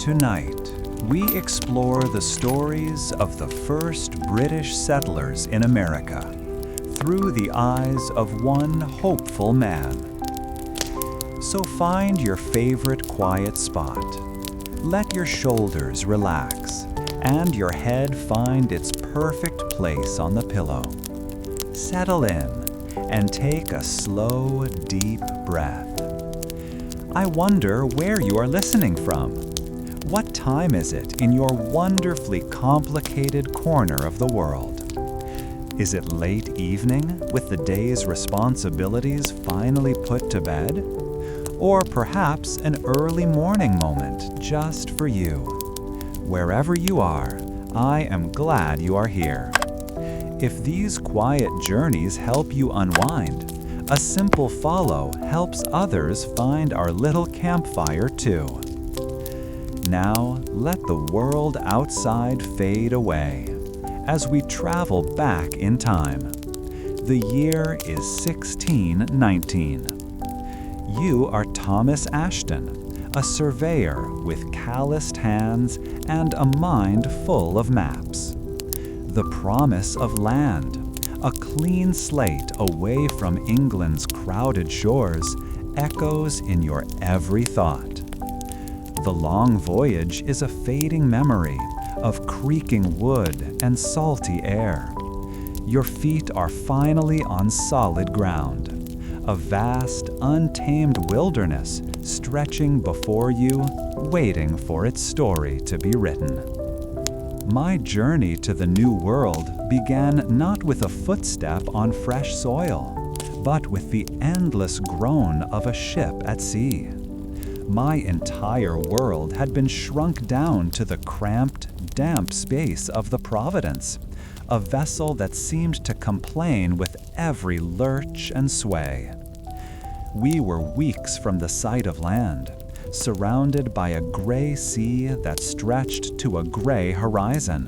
Tonight, we explore the stories of the first British settlers in America through the eyes of one hopeful man. So find your favorite quiet spot. Let your shoulders relax and your head find its perfect place on the pillow. Settle in and take a slow, deep breath. I wonder where you are listening from. What time is it in your wonderfully complicated corner of the world? Is it late evening with the day's responsibilities finally put to bed? Or perhaps an early morning moment just for you? Wherever you are, I am glad you are here. If these quiet journeys help you unwind, a simple follow helps others find our little campfire too. Now, let the world outside fade away as we travel back in time. The year is 1619. You are Thomas Ashton, a surveyor with calloused hands and a mind full of maps. The promise of land, a clean slate away from England's crowded shores, echoes in your every thought. The long voyage is a fading memory of creaking wood and salty air. Your feet are finally on solid ground, a vast, untamed wilderness stretching before you, waiting for its story to be written. My journey to the New World began not with a footstep on fresh soil, but with the endless groan of a ship at sea. My entire world had been shrunk down to the cramped, damp space of the Providence, a vessel that seemed to complain with every lurch and sway. We were weeks from the sight of land, surrounded by a gray sea that stretched to a gray horizon,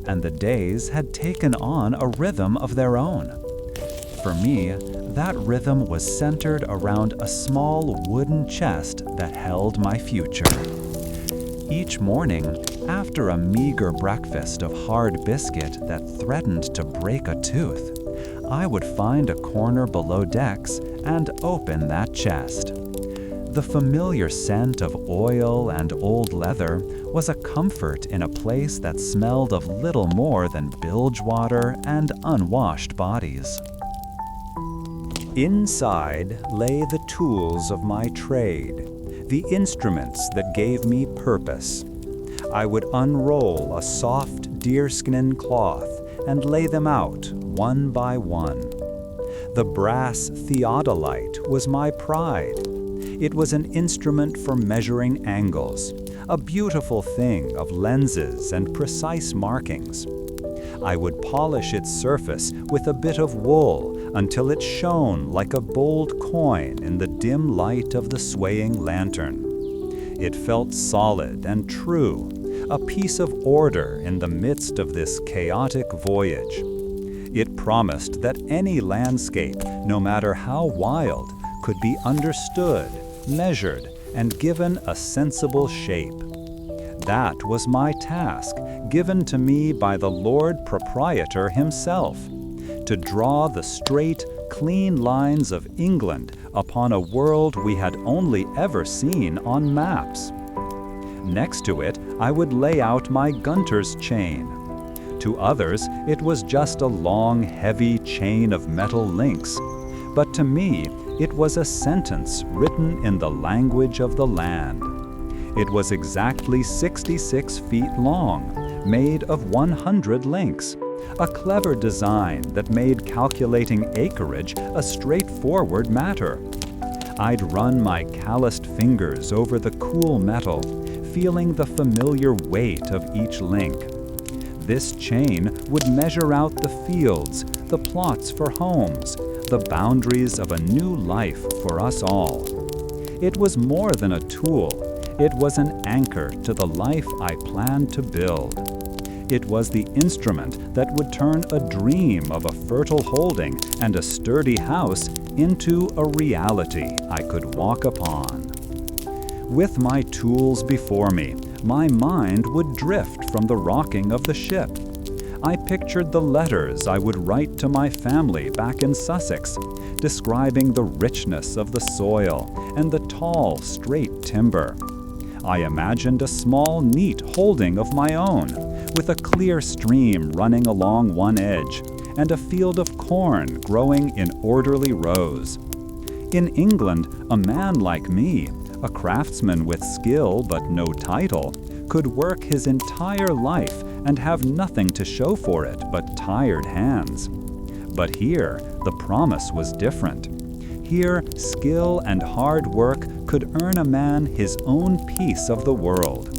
and the days had taken on a rhythm of their own. For me, that rhythm was centered around a small wooden chest that held my future. Each morning, after a meager breakfast of hard biscuit that threatened to break a tooth, I would find a corner below decks and open that chest. The familiar scent of oil and old leather was a comfort in a place that smelled of little more than bilge water and unwashed bodies. Inside lay the tools of my trade, the instruments that gave me purpose. I would unroll a soft deerskin cloth and lay them out one by one. The brass theodolite was my pride. It was an instrument for measuring angles, a beautiful thing of lenses and precise markings. I would polish its surface with a bit of wool until it shone like a bold coin in the dim light of the swaying lantern. It felt solid and true, a piece of order in the midst of this chaotic voyage. It promised that any landscape, no matter how wild, could be understood, measured, and given a sensible shape. That was my task, given to me by the Lord Proprietor himself, to draw the straight, clean lines of England upon a world we had only ever seen on maps. Next to it, I would lay out my Gunter's chain. To others, it was just a long, heavy chain of metal links, but to me, it was a sentence written in the language of the land. It was exactly 66 feet long, made of 100 links, a clever design that made calculating acreage a straightforward matter. I'd run my calloused fingers over the cool metal, feeling the familiar weight of each link. This chain would measure out the fields, the plots for homes, the boundaries of a new life for us all. It was more than a tool. It was an anchor to the life I planned to build. It was the instrument that would turn a dream of a fertile holding and a sturdy house into a reality I could walk upon. With my tools before me, My mind would drift from the rocking of the ship. I pictured the letters I would write to my family back in Sussex, describing the richness of the soil and the tall, straight timber. I imagined a small, neat holding of my own, with a clear stream running along one edge, and a field of corn growing in orderly rows. In England, a man like me, a craftsman with skill but no title, could work his entire life and have nothing to show for it but tired hands. But here, the promise was different. Here, skill and hard work could earn a man his own piece of the world.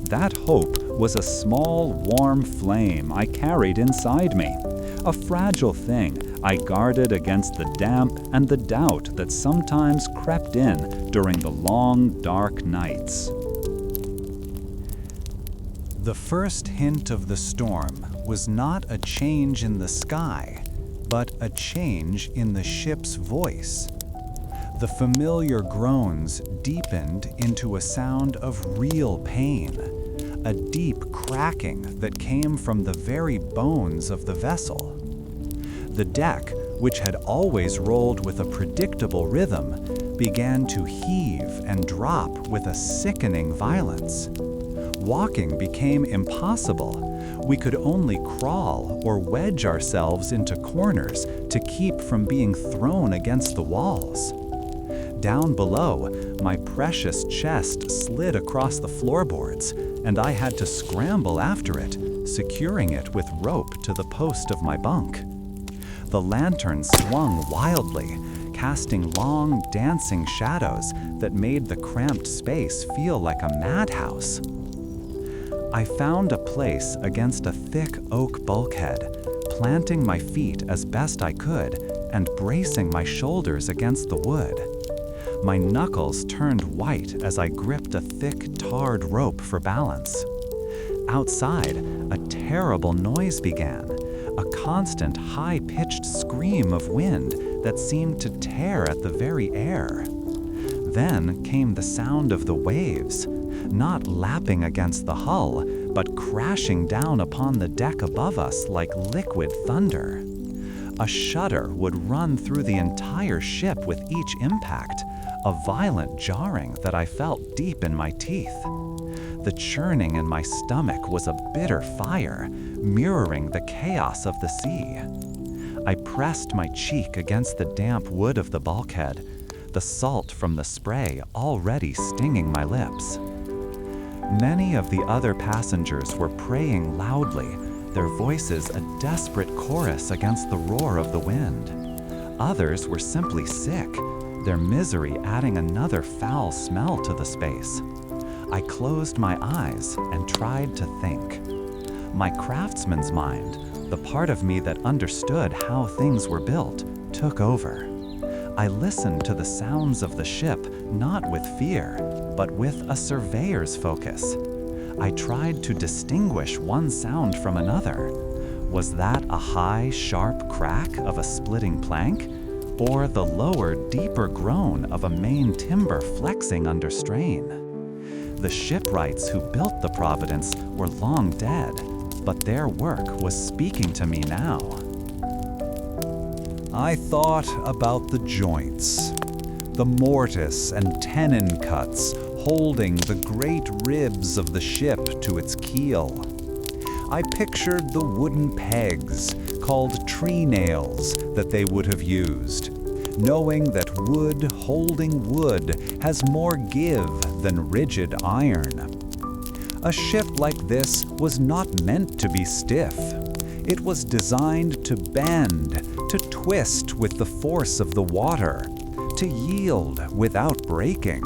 That hope was a small, warm flame I carried inside me, a fragile thing I guarded against the damp and the doubt that sometimes crept in during the long, dark nights. The first hint of the storm was not a change in the sky, but a change in the ship's voice. The familiar groans deepened into a sound of real pain, a deep cracking that came from the very bones of the vessel. The deck, which had always rolled with a predictable rhythm, began to heave and drop with a sickening violence. Walking became impossible. We could only crawl or wedge ourselves into corners to keep from being thrown against the walls. Down below, my precious chest slid across the floorboards, and I had to scramble after it, securing it with rope to the post of my bunk. The lantern swung wildly, casting long, dancing shadows that made the cramped space feel like a madhouse. I found a place against a thick oak bulkhead, planting my feet as best I could and bracing my shoulders against the wood. My knuckles turned white as I gripped a thick, tarred rope for balance. Outside, a terrible noise began, a constant, high-pitched scream of wind that seemed to tear at the very air. Then came the sound of the waves, not lapping against the hull, but crashing down upon the deck above us like liquid thunder. A shudder would run through the entire ship with each impact, a violent jarring that I felt deep in my teeth. The churning in my stomach was a bitter fire, mirroring the chaos of the sea. I pressed my cheek against the damp wood of the bulkhead, the salt from the spray already stinging my lips. Many of the other passengers were praying loudly, their voices a desperate chorus against the roar of the wind. Others were simply sick, their misery adding another foul smell to the space. I closed my eyes and tried to think. My craftsman's mind, the part of me that understood how things were built, took over. I listened to the sounds of the ship not with fear, but with a surveyor's focus. I tried to distinguish one sound from another. Was that a high, sharp crack of a splitting plank, or the lower, deeper groan of a main timber flexing under strain? The shipwrights who built the Providence were long dead, but their work was speaking to me now. I thought about the joints, the mortise and tenon cuts holding the great ribs of the ship to its keel. I pictured the wooden pegs, called tree nails, that they would have used, knowing that wood holding wood has more give than rigid iron. A ship like this was not meant to be stiff. It was designed to bend, to twist with the force of the water, to yield without breaking.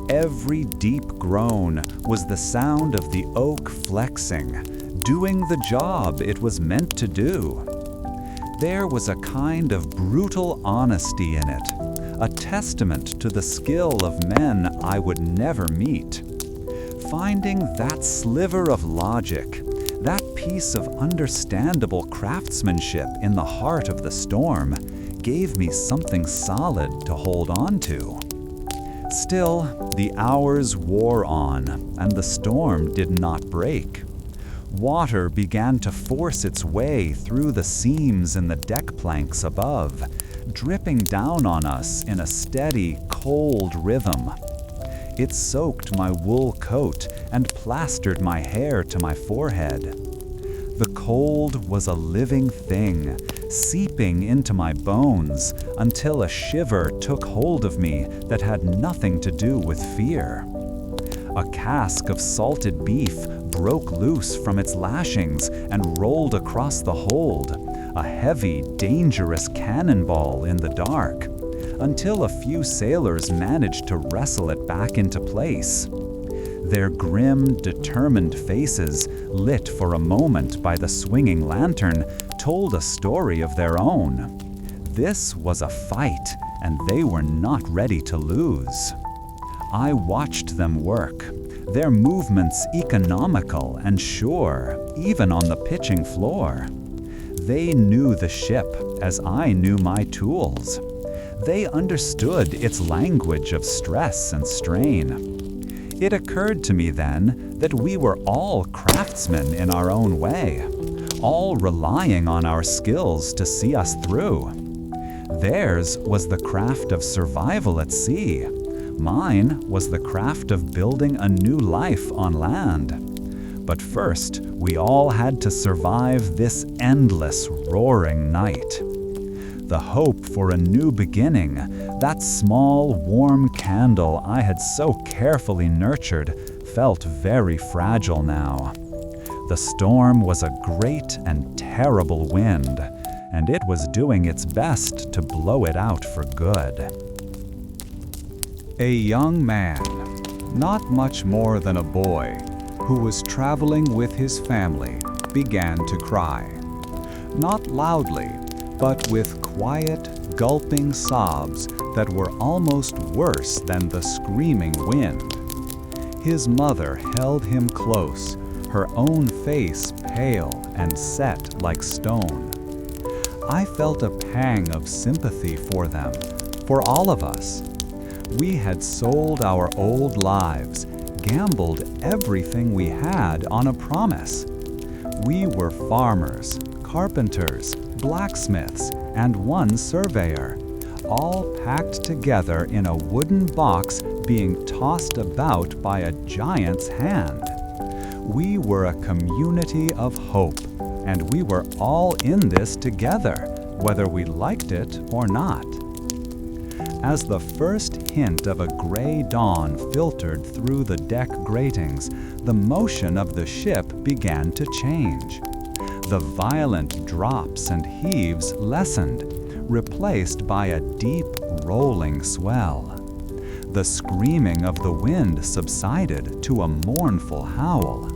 Every deep groan was the sound of the oak flexing, doing the job it was meant to do. There was a kind of brutal honesty in it, a testament to the skill of men I would never meet. Finding that sliver of logic, that piece of understandable craftsmanship in the heart of the storm, gave me something solid to hold on to. Still, the hours wore on, and the storm did not break. Water began to force its way through the seams in the deck planks above, dripping down on us in a steady, cold rhythm. It soaked my wool coat and plastered my hair to my forehead. The cold was a living thing, seeping into my bones until a shiver took hold of me that had nothing to do with fear. A cask of salted beef broke loose from its lashings and rolled across the hold, a heavy, dangerous cannonball in the dark, until a few sailors managed to wrestle it back into place. Their grim, determined faces, lit for a moment by the swinging lantern, told a story of their own. This was a fight, and they were not ready to lose. I watched them work, their movements economical and sure, even on the pitching floor. They knew the ship as I knew my tools. They understood its language of stress and strain. It occurred to me then that we were all craftsmen in our own way, all relying on our skills to see us through. Theirs was the craft of survival at sea. Mine was the craft of building a new life on land. But first, we all had to survive this endless, roaring night. The hope for a new beginning, that small, warm candle I had so carefully nurtured, felt very fragile now. The storm was a great and terrible wind, and it was doing its best to blow it out for good. A young man, not much more than a boy, who was traveling with his family, began to cry. Not loudly, but with quiet, gulping sobs that were almost worse than the screaming wind. His mother held him close, her own face pale and set like stone. I felt a pang of sympathy for them, for all of us. We had sold our old lives, gambled everything we had on a promise. We were farmers, carpenters, blacksmiths, and one surveyor, all packed together in a wooden box being tossed about by a giant's hand. We were a community of hope, and we were all in this together, whether we liked it or not. As the first hint of a gray dawn filtered through the deck gratings, the motion of the ship began to change. The violent drops and heaves lessened, replaced by a deep, rolling swell. The screaming of the wind subsided to a mournful howl.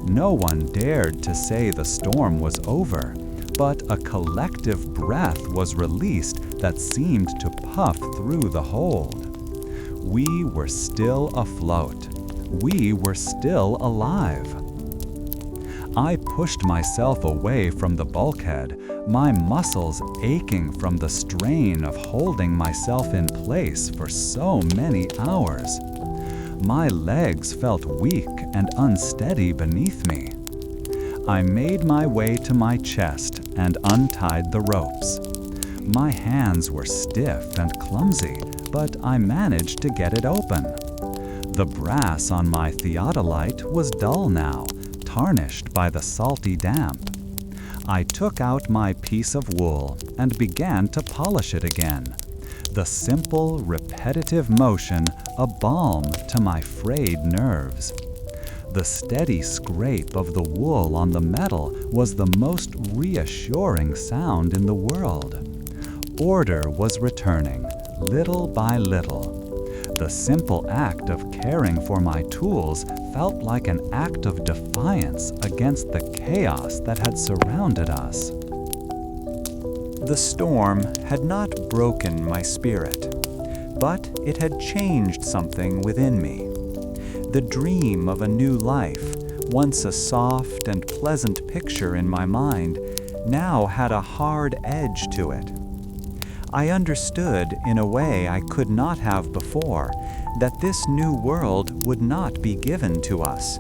No one dared to say the storm was over, but a collective breath was released that seemed to puff through the hold. We were still afloat. We were still alive. I pushed myself away from the bulkhead, my muscles aching from the strain of holding myself in place for so many hours. My legs felt weak and unsteady beneath me. I made my way to my chest and untied the ropes. My hands were stiff and clumsy, but I managed to get it open. The brass on my theodolite was dull now, tarnished by the salty damp. I took out my piece of wool and began to polish it again. The simple, repetitive motion a balm to my frayed nerves. The steady scrape of the wool on the metal was the most reassuring sound in the world. Order was returning, little by little. The simple act of caring for my tools felt like an act of defiance against the chaos that had surrounded us. The storm had not broken my spirit, but it had changed something within me. The dream of a new life, once a soft and pleasant picture in my mind, now had a hard edge to it. I understood, in a way I could not have before, that this new world would not be given to us.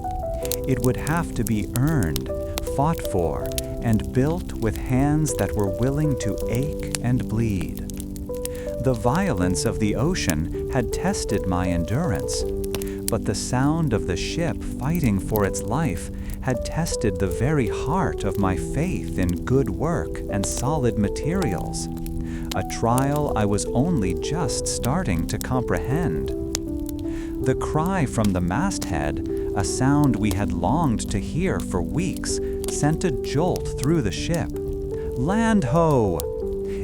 It would have to be earned, fought for, and built with hands that were willing to ache and bleed. The violence of the ocean had tested my endurance, but the sound of the ship fighting for its life had tested the very heart of my faith in good work and solid materials, a trial I was only just starting to comprehend. The cry from the masthead, a sound we had longed to hear for weeks, sent a jolt through the ship. "Land ho!"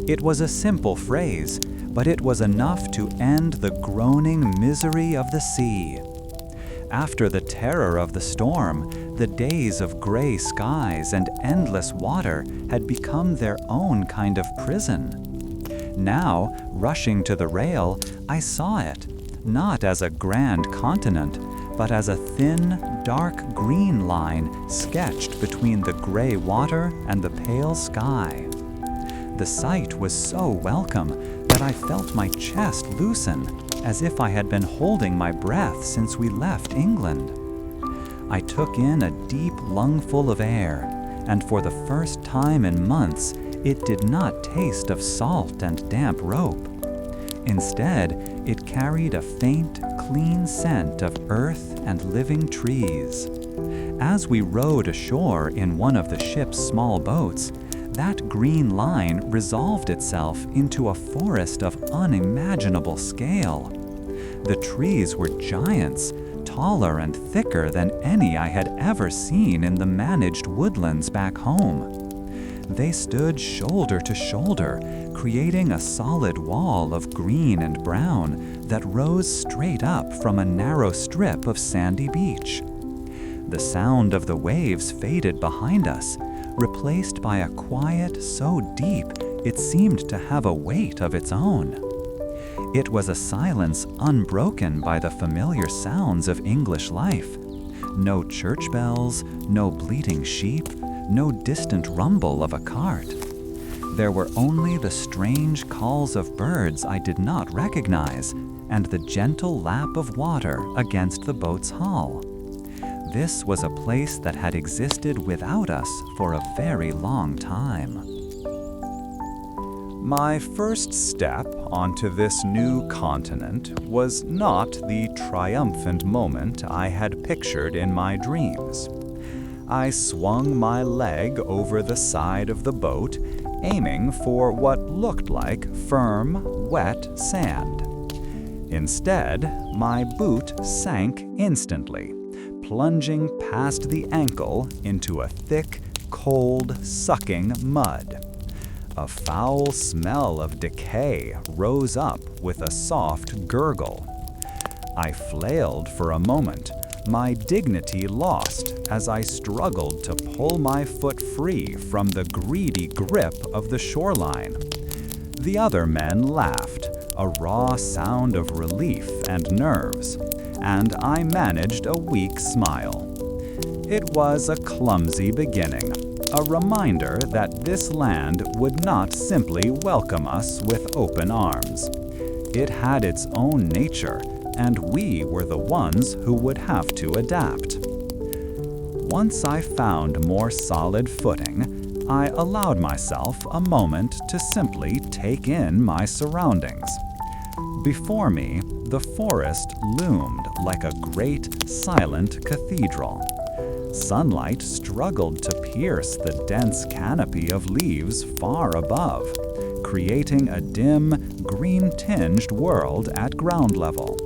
It was a simple phrase, but it was enough to end the groaning misery of the sea. After the terror of the storm, the days of gray skies and endless water had become their own kind of prison. Now, rushing to the rail, I saw it, not as a grand continent, but as a thin, dark green line sketched between the gray water and the pale sky. The sight was so welcome that I felt my chest loosen, as if I had been holding my breath since we left England. I took in a deep lungful of air, and for the first time in months, it did not taste of salt and damp rope. Instead, it carried a faint, clean scent of earth and living trees. As we rowed ashore in one of the ship's small boats, that green line resolved itself into a forest of unimaginable scale. The trees were giants, taller and thicker than any I had ever seen in the managed woodlands back home. They stood shoulder to shoulder, creating a solid wall of green and brown that rose straight up from a narrow strip of sandy beach. The sound of the waves faded behind us, replaced by a quiet so deep it seemed to have a weight of its own. It was a silence unbroken by the familiar sounds of English life. No church bells, no bleating sheep, no distant rumble of a cart. There were only the strange calls of birds I did not recognize, and the gentle lap of water against the boat's hull. This was a place that had existed without us for a very long time. My first step onto this new continent was not the triumphant moment I had pictured in my dreams. I swung my leg over the side of the boat, aiming for what looked like firm, wet sand. Instead, my boot sank instantly, plunging past the ankle into a thick, cold, sucking mud. A foul smell of decay rose up with a soft gurgle. I flailed for a moment, my dignity lost as I struggled to pull my foot free from the greedy grip of the shoreline. The other men laughed, a raw sound of relief and nerves, and I managed a weak smile. It was a clumsy beginning, a reminder that this land would not simply welcome us with open arms. It had its own nature, and we were the ones who would have to adapt. Once I found more solid footing, I allowed myself a moment to simply take in my surroundings. Before me, the forest loomed like a great, silent cathedral. Sunlight struggled to pierce the dense canopy of leaves far above, creating a dim, green-tinged world at ground level.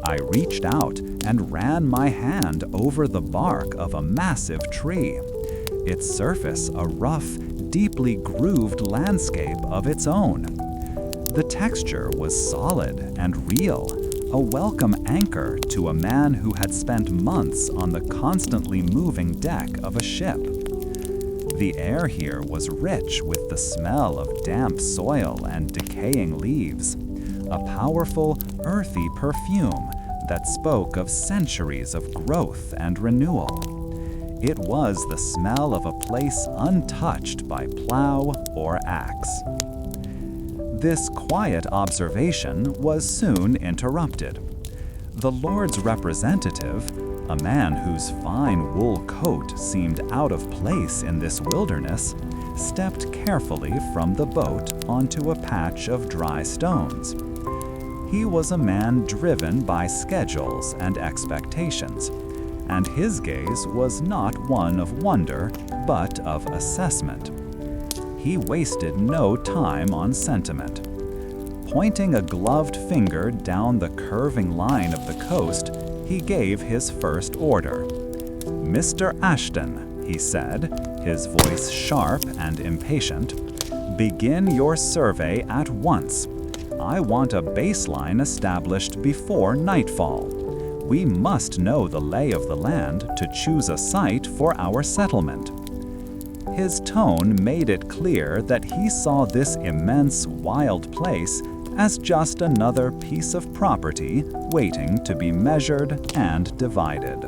I reached out and ran my hand over the bark of a massive tree, its surface a rough, deeply grooved landscape of its own. The texture was solid and real, a welcome anchor to a man who had spent months on the constantly moving deck of a ship. The air here was rich with the smell of damp soil and decaying leaves, a powerful, earthy perfume that spoke of centuries of growth and renewal. It was the smell of a place untouched by plow or axe. This quiet observation was soon interrupted. The Lord's representative, a man whose fine wool coat seemed out of place in this wilderness, stepped carefully from the boat onto a patch of dry stones. He was a man driven by schedules and expectations, and his gaze was not one of wonder, but of assessment. He wasted no time on sentiment. Pointing a gloved finger down the curving line of the coast, he gave his first order. "Mr. Ashton," he said, his voice sharp and impatient, "begin your survey at once. I want a baseline established before nightfall. We must know the lay of the land to choose a site for our settlement." His tone made it clear that he saw this immense, wild place as just another piece of property waiting to be measured and divided.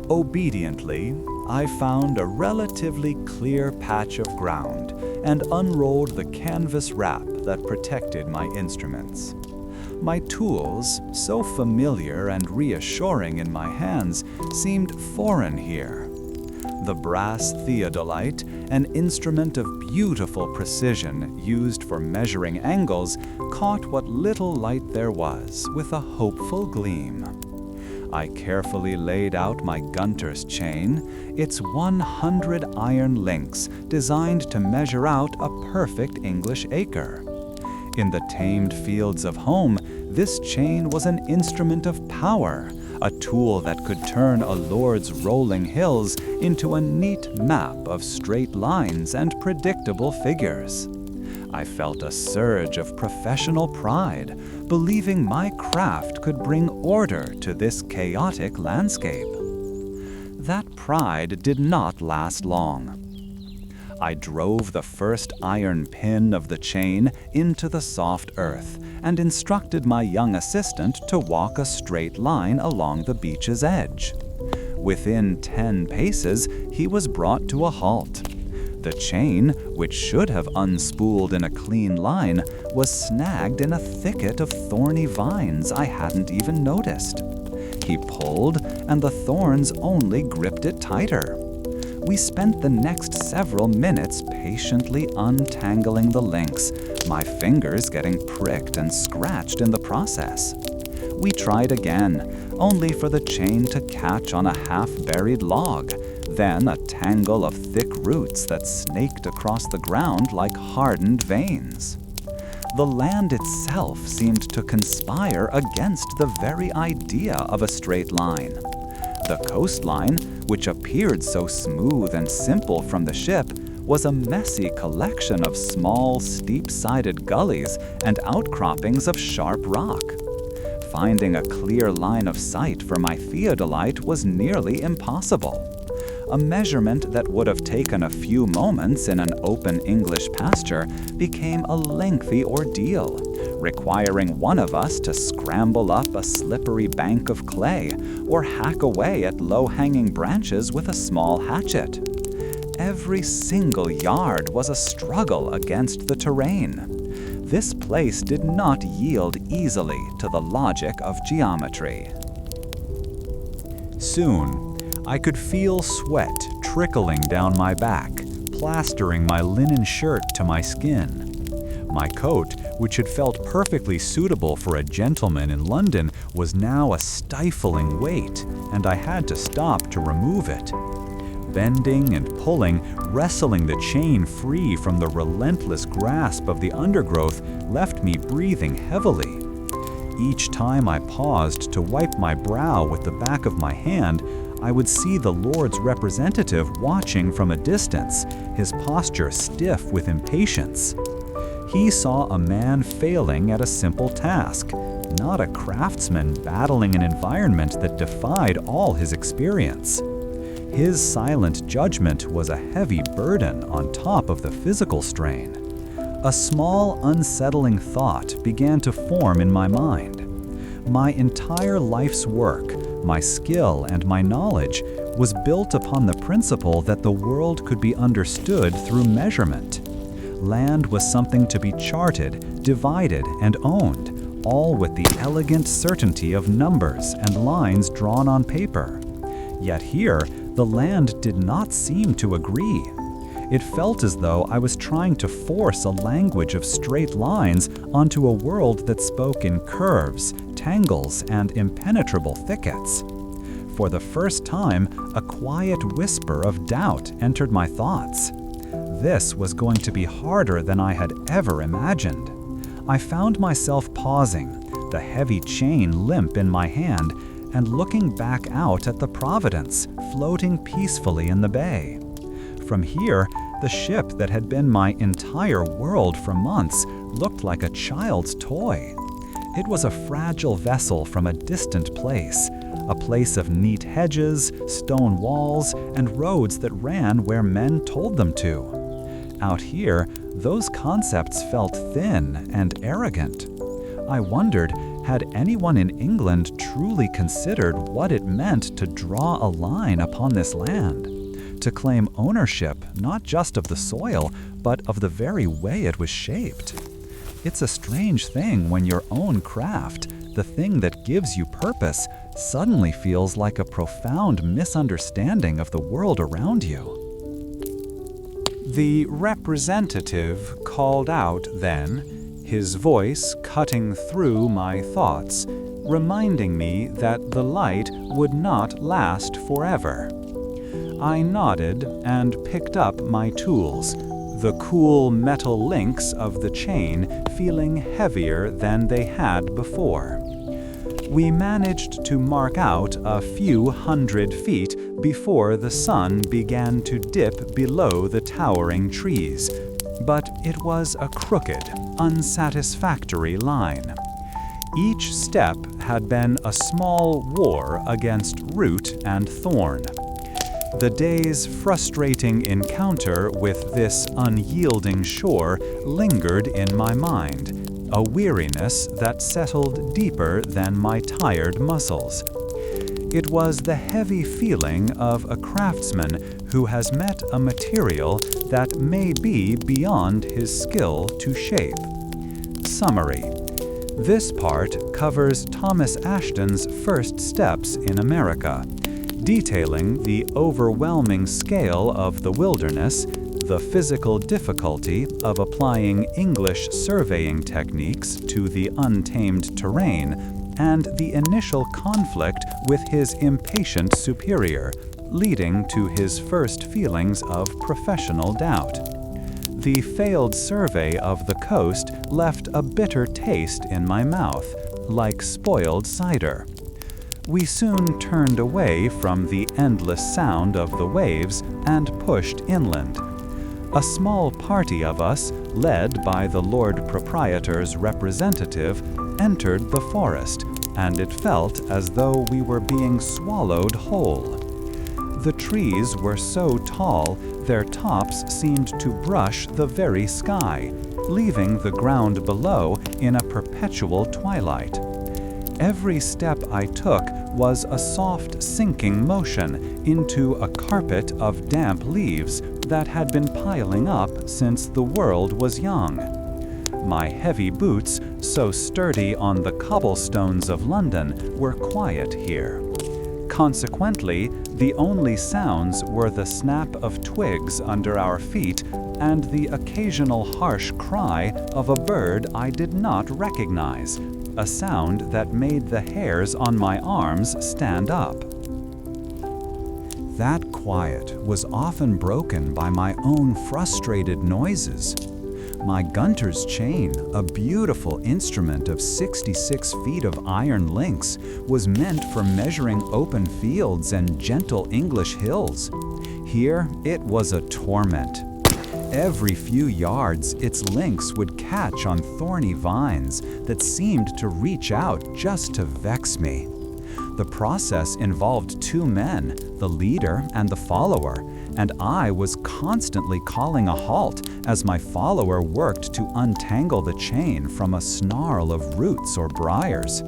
Obediently, I found a relatively clear patch of ground and unrolled the canvas wrap that protected my instruments. My tools, so familiar and reassuring in my hands, seemed foreign here. The brass theodolite, an instrument of beautiful precision used for measuring angles, caught what little light there was with a hopeful gleam. I carefully laid out my Gunter's chain, its 100 iron links designed to measure out a perfect English acre. In the tamed fields of home, this chain was an instrument of power, a tool that could turn a lord's rolling hills into a neat map of straight lines and predictable figures. I felt a surge of professional pride, believing my craft could bring order to this chaotic landscape. That pride did not last long. I drove the first iron pin of the chain into the soft earth and instructed my young assistant to walk a straight line along the beach's edge. Within 10 paces, he was brought to a halt. The chain, which should have unspooled in a clean line, was snagged in a thicket of thorny vines I hadn't even noticed. He pulled, and the thorns only gripped it tighter. We spent the next several minutes patiently untangling the links, my fingers getting pricked and scratched in the process. We tried again, only for the chain to catch on a half-buried log, then a tangle of thick roots that snaked across the ground like hardened veins. The land itself seemed to conspire against the very idea of a straight line. The coastline, which appeared so smooth and simple from the ship, was a messy collection of small, steep-sided gullies and outcroppings of sharp rock. Finding a clear line of sight for my theodolite was nearly impossible. A measurement that would have taken a few moments in an open English pasture became a lengthy ordeal, requiring one of us to scramble up a slippery bank of clay or hack away at low-hanging branches with a small hatchet. Every single yard was a struggle against the terrain. This place did not yield easily to the logic of geometry. Soon, I could feel sweat trickling down my back, plastering my linen shirt to my skin. My coat, which had felt perfectly suitable for a gentleman in London, was now a stifling weight, and I had to stop to remove it. Bending and pulling, wrestling the chain free from the relentless grasp of the undergrowth left me breathing heavily. Each time I paused to wipe my brow with the back of my hand, I would see the Lord's representative watching from a distance, his posture stiff with impatience. He saw a man failing at a simple task, not a craftsman battling an environment that defied all his experience. His silent judgment was a heavy burden on top of the physical strain. A small, unsettling thought began to form in my mind. My entire life's work, my skill and my knowledge, was built upon the principle that the world could be understood through measurement. Land was something to be charted, divided, and owned, all with the elegant certainty of numbers and lines drawn on paper. Yet here, the land did not seem to agree. It felt as though I was trying to force a language of straight lines onto a world that spoke in curves, tangles, and impenetrable thickets. For the first time, a quiet whisper of doubt entered my thoughts. This was going to be harder than I had ever imagined. I found myself pausing, the heavy chain limp in my hand, and looking back out at the Providence, floating peacefully in the bay. From here, the ship that had been my entire world for months looked like a child's toy. It was a fragile vessel from a distant place, a place of neat hedges, stone walls, and roads that ran where men told them to. Out here, those concepts felt thin and arrogant. I wondered, had anyone in England truly considered what it meant to draw a line upon this land? To claim ownership not just of the soil, but of the very way it was shaped. It's a strange thing when your own craft, the thing that gives you purpose, suddenly feels like a profound misunderstanding of the world around you. The representative called out then, his voice cutting through my thoughts, reminding me that the light would not last forever. I nodded and picked up my tools, the cool metal links of the chain feeling heavier than they had before. We managed to mark out a few 100 feet before the sun began to dip below the towering trees, but it was a crooked, unsatisfactory line. Each step had been a small war against root and thorn. The day's frustrating encounter with this unyielding shore lingered in my mind, a weariness that settled deeper than my tired muscles. It was the heavy feeling of a craftsman who has met a material that may be beyond his skill to shape. Summary. This part covers Thomas Ashton's first steps in America, detailing the overwhelming scale of the wilderness, the physical difficulty of applying English surveying techniques to the untamed terrain, and the initial conflict with his impatient superior, leading to his first feelings of professional doubt. The failed survey of the coast left a bitter taste in my mouth, like spoiled cider. We soon turned away from the endless sound of the waves and pushed inland. A small party of us, led by the Lord Proprietor's representative, entered the forest, and it felt as though we were being swallowed whole. The trees were so tall, their tops seemed to brush the very sky, leaving the ground below in a perpetual twilight. Every step I took was a soft sinking motion into a carpet of damp leaves that had been piling up since the world was young. My heavy boots, so sturdy on the cobblestones of London, were quiet here. Consequently, the only sounds were the snap of twigs under our feet and the occasional harsh cry of a bird I did not recognize, a sound that made the hairs on my arms stand up. That quiet was often broken by my own frustrated noises. My Gunter's chain, a beautiful instrument of 66 feet of iron links, was meant for measuring open fields and gentle English hills. Here, it was a torment. Every few yards, its links would catch on thorny vines that seemed to reach out just to vex me. The process involved two men, the leader and the follower, and I was constantly calling a halt as my follower worked to untangle the chain from a snarl of roots or briars.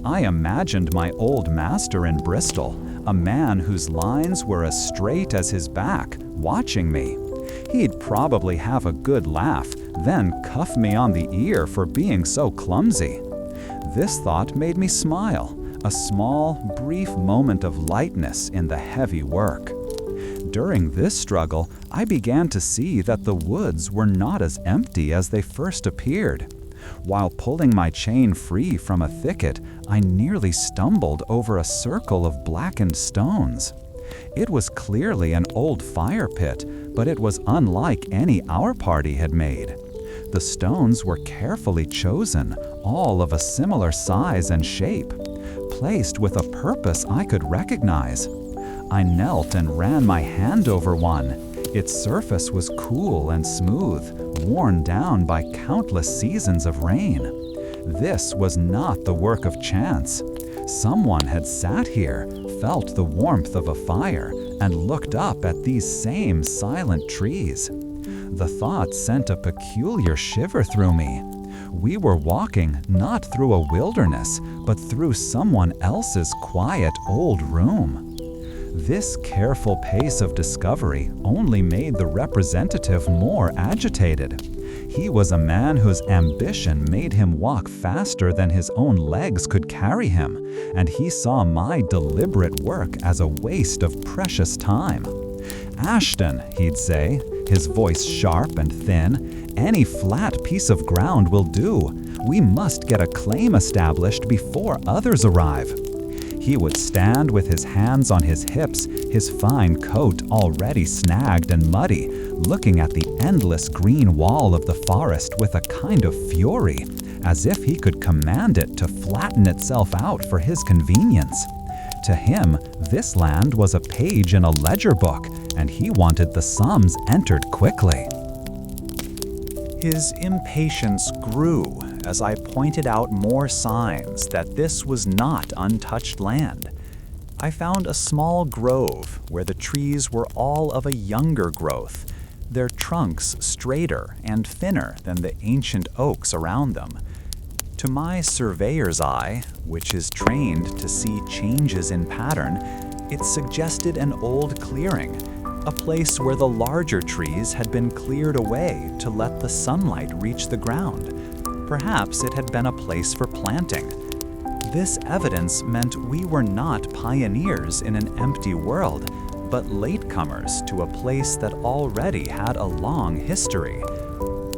I imagined my old master in Bristol, a man whose lines were as straight as his back, watching me. He'd probably have a good laugh, then cuff me on the ear for being so clumsy. This thought made me smile, a small, brief moment of lightness in the heavy work. During this struggle, I began to see that the woods were not as empty as they first appeared. While pulling my chain free from a thicket, I nearly stumbled over a circle of blackened stones. It was clearly an old fire pit, but it was unlike any our party had made. The stones were carefully chosen, all of a similar size and shape, placed with a purpose I could recognize. I knelt and ran my hand over one. Its surface was cool and smooth, worn down by countless seasons of rain. This was not the work of chance. Someone had sat here, felt the warmth of a fire, and looked up at these same silent trees. The thought sent a peculiar shiver through me. We were walking not through a wilderness, but through someone else's quiet old room. This careful pace of discovery only made the representative more agitated. He was a man whose ambition made him walk faster than his own legs could carry him, and he saw my deliberate work as a waste of precious time. "Ashton," he'd say, his voice sharp and thin, "any flat piece of ground will do. We must get a claim established before others arrive." He would stand with his hands on his hips, his fine coat already snagged and muddy, looking at the endless green wall of the forest with a kind of fury, as if he could command it to flatten itself out for his convenience. To him, this land was a page in a ledger book, and he wanted the sums entered quickly. His impatience grew as I pointed out more signs that this was not untouched land. I found a small grove where the trees were all of a younger growth, their trunks straighter and thinner than the ancient oaks around them. To my surveyor's eye, which is trained to see changes in pattern, it suggested an old clearing, a place where the larger trees had been cleared away to let the sunlight reach the ground. Perhaps it had been a place for planting. This evidence meant we were not pioneers in an empty world, but latecomers to a place that already had a long history.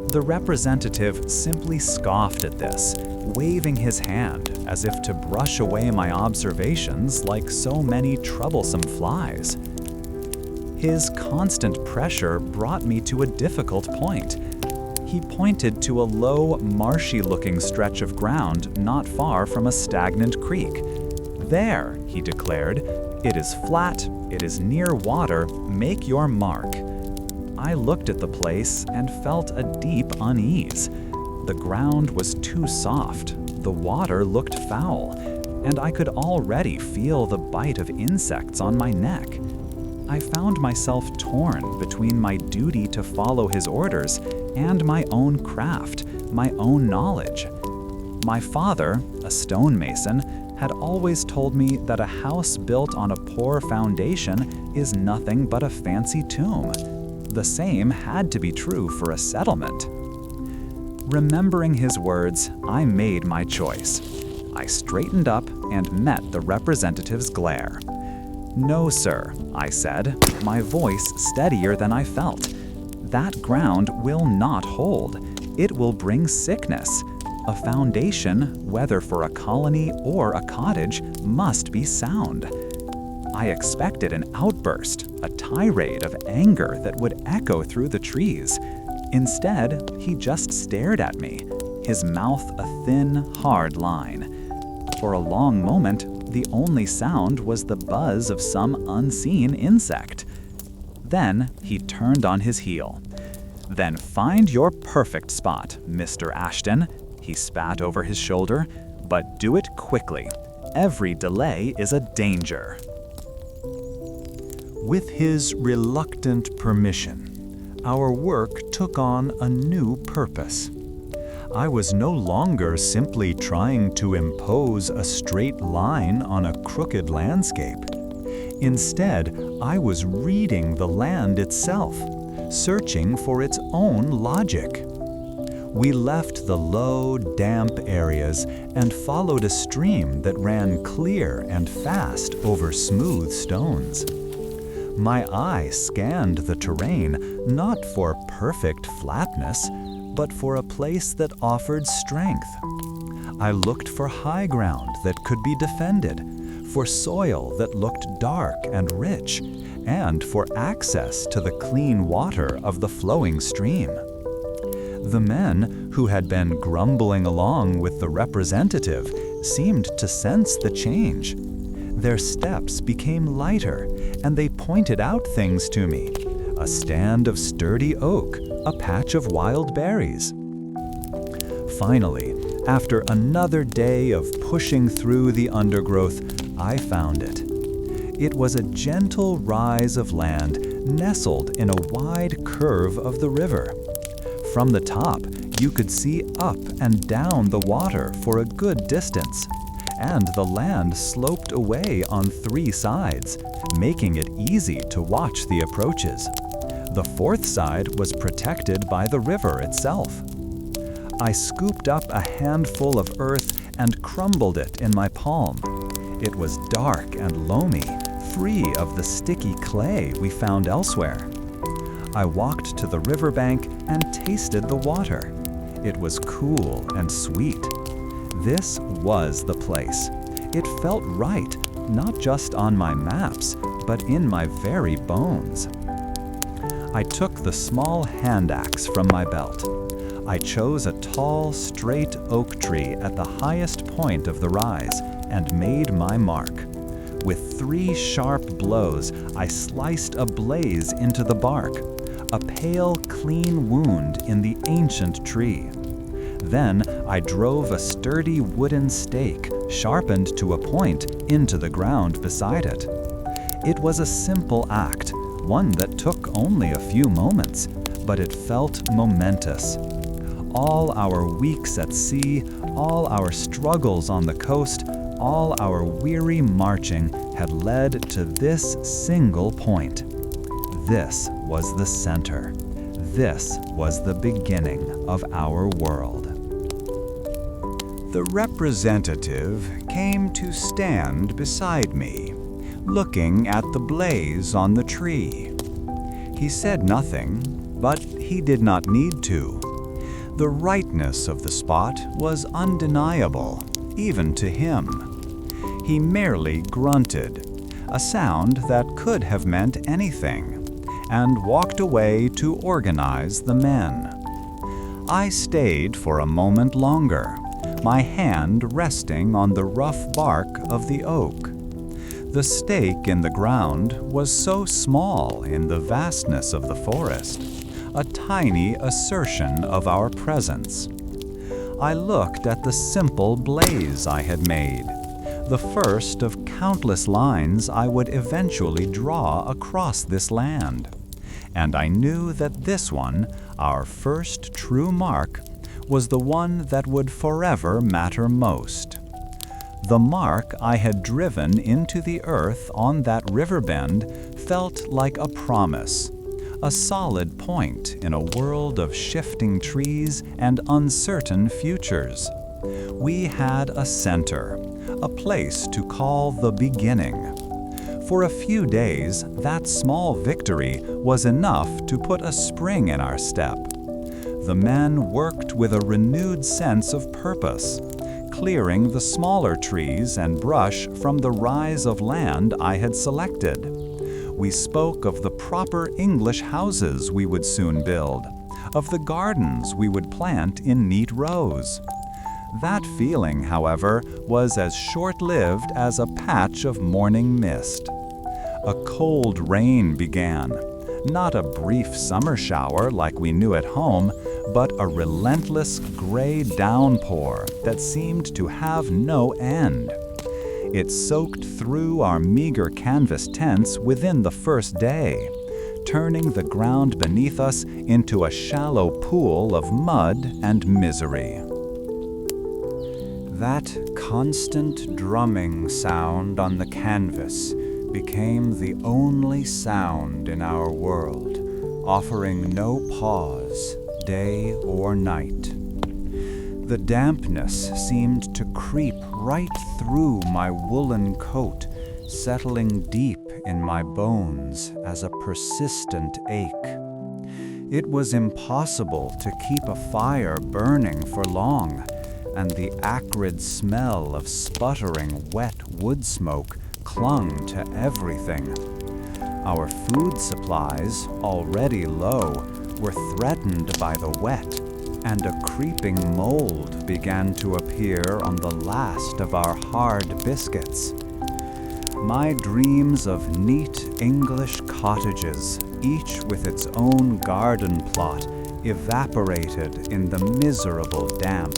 The representative simply scoffed at this, waving his hand as if to brush away my observations like so many troublesome flies. His constant pressure brought me to a difficult point. He pointed to a low, marshy-looking stretch of ground not far from a stagnant creek. "There," he declared, "it is flat, it is near water, make your mark." I looked at the place and felt a deep unease. The ground was too soft, the water looked foul, and I could already feel the bite of insects on my neck. I found myself torn between my duty to follow his orders and my own craft, my own knowledge. My father, a stonemason, had always told me that a house built on a poor foundation is nothing but a fancy tomb. The same had to be true for a settlement. Remembering his words, I made my choice. I straightened up and met the representative's glare. "No, sir," I said, my voice steadier than I felt. "That ground will not hold. It will bring sickness. A foundation, whether for a colony or a cottage, must be sound." I expected an outburst, a tirade of anger that would echo through the trees. Instead, he just stared at me, his mouth a thin, hard line. For a long moment, the only sound was the buzz of some unseen insect. Then he turned on his heel. "Then find your perfect spot, Mr. Ashton," he spat over his shoulder, "but do it quickly. Every delay is a danger." With his reluctant permission, our work took on a new purpose. I was no longer simply trying to impose a straight line on a crooked landscape. Instead, I was reading the land itself, searching for its own logic. We left the low, damp areas and followed a stream that ran clear and fast over smooth stones. My eye scanned the terrain not for perfect flatness, but for a place that offered strength. I looked for high ground that could be defended, for soil that looked dark and rich, and for access to the clean water of the flowing stream. The men who had been grumbling along with the representative seemed to sense the change. Their steps became lighter, and they pointed out things to me: a stand of sturdy oak, a patch of wild berries. Finally, after another day of pushing through the undergrowth, I found it. It was a gentle rise of land nestled in a wide curve of the river. From the top, you could see up and down the water for a good distance, and the land sloped away on 3 sides, making it easy to watch the approaches. The 4th side was protected by the river itself. I scooped up a handful of earth and crumbled it in my palm. It was dark and loamy, free of the sticky clay we found elsewhere. I walked to the riverbank and tasted the water. It was cool and sweet. This was the place. It felt right, not just on my maps, but in my very bones. I took the small hand axe from my belt. I chose a tall, straight oak tree at the highest point of the rise and made my mark. With 3 sharp blows, I sliced a blaze into the bark, a pale, clean wound in the ancient tree. Then I drove a sturdy wooden stake, sharpened to a point, into the ground beside it. It was a simple act, one that took only a few moments, but it felt momentous. All our weeks at sea, all our struggles on the coast, all our weary marching had led to this single point. This was the center. This was the beginning of our world. The representative came to stand beside me, looking at the blaze on the tree. He said nothing, but he did not need to. The rightness of the spot was undeniable, even to him. He merely grunted, a sound that could have meant anything, and walked away to organize the men. I stayed for a moment longer, my hand resting on the rough bark of the oak. The stake in the ground was so small in the vastness of the forest, a tiny assertion of our presence. I looked at the simple blaze I had made, the first of countless lines I would eventually draw across this land. And I knew that this one, our first true mark, was the one that would forever matter most. The mark I had driven into the earth on that river bend felt like a promise, a solid point in a world of shifting trees and uncertain futures. We had a center, a place to call the beginning. For a few days, that small victory was enough to put a spring in our step. The men worked with a renewed sense of purpose, clearing the smaller trees and brush from the rise of land I had selected. We spoke of the proper English houses we would soon build, of the gardens we would plant in neat rows. That feeling, however, was as short-lived as a patch of morning mist. A cold rain began, not a brief summer shower like we knew at home, but a relentless gray downpour that seemed to have no end. It soaked through our meager canvas tents within the first day, turning the ground beneath us into a shallow pool of mud and misery. That constant drumming sound on the canvas became the only sound in our world, offering no pause, day or night. The dampness seemed to creep right through my woolen coat, settling deep in my bones as a persistent ache. It was impossible to keep a fire burning for long, and the acrid smell of sputtering wet wood smoke clung to everything. Our food supplies, already low, were threatened by the wet, and a creeping mold began to appear on the last of our hard biscuits. My dreams of neat English cottages, each with its own garden plot, evaporated in the miserable damp.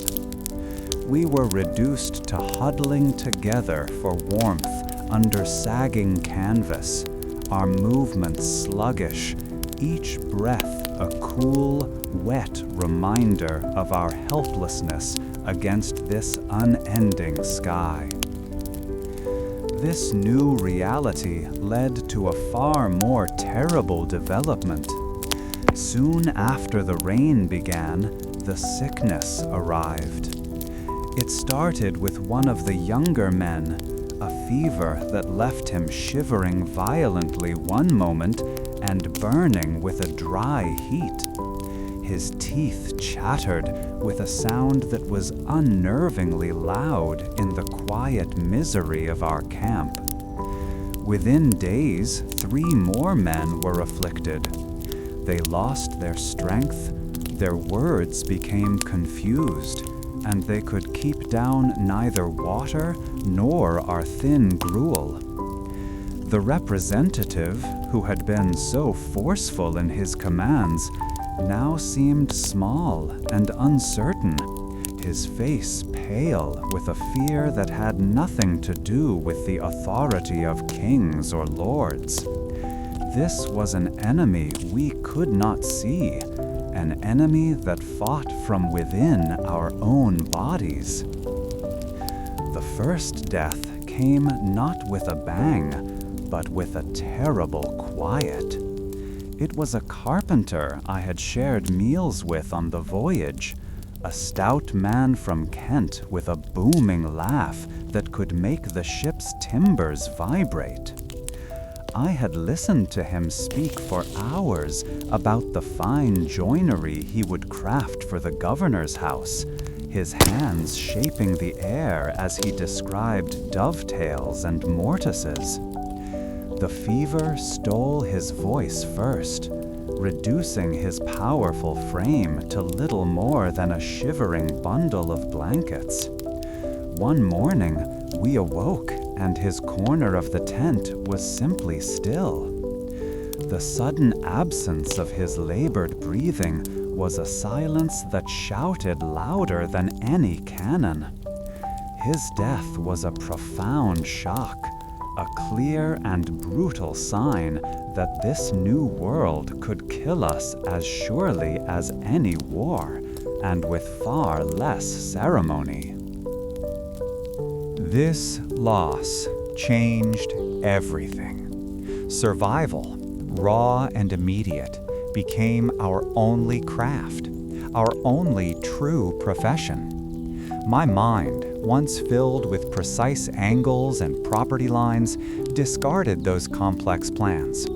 We were reduced to huddling together for warmth under sagging canvas, our movements sluggish, each breath a cool, wet reminder of our helplessness against this unending sky. This new reality led to a far more terrible development. Soon after the rain began, the sickness arrived. It started with one of the younger men, a fever that left him shivering violently one moment and burning with a dry heat. His teeth chattered with a sound that was unnervingly loud in the quiet misery of our camp. Within days, 3 more men were afflicted. They lost their strength, their words became confused, and they could keep down neither water nor our thin gruel. The representative, who had been so forceful in his commands, now seemed small and uncertain, his face pale with a fear that had nothing to do with the authority of kings or lords. This was an enemy we could not see, an enemy that fought from within our own bodies. The first death came not with a bang, but with a terrible quiet. It was a carpenter I had shared meals with on the voyage, a stout man from Kent with a booming laugh that could make the ship's timbers vibrate. I had listened to him speak for hours about the fine joinery he would craft for the governor's house, his hands shaping the air as he described dovetails and mortices. The fever stole his voice first, reducing his powerful frame to little more than a shivering bundle of blankets. One morning, we awoke, and his corner of the tent was simply still. The sudden absence of his labored breathing was a silence that shouted louder than any cannon. His death was a profound shock, a clear and brutal sign that this new world could kill us as surely as any war, and with far less ceremony. This loss changed everything. Survival, raw and immediate, became our only craft, our only true profession. My mind, once filled with precise angles and property lines, discarded those complex plans.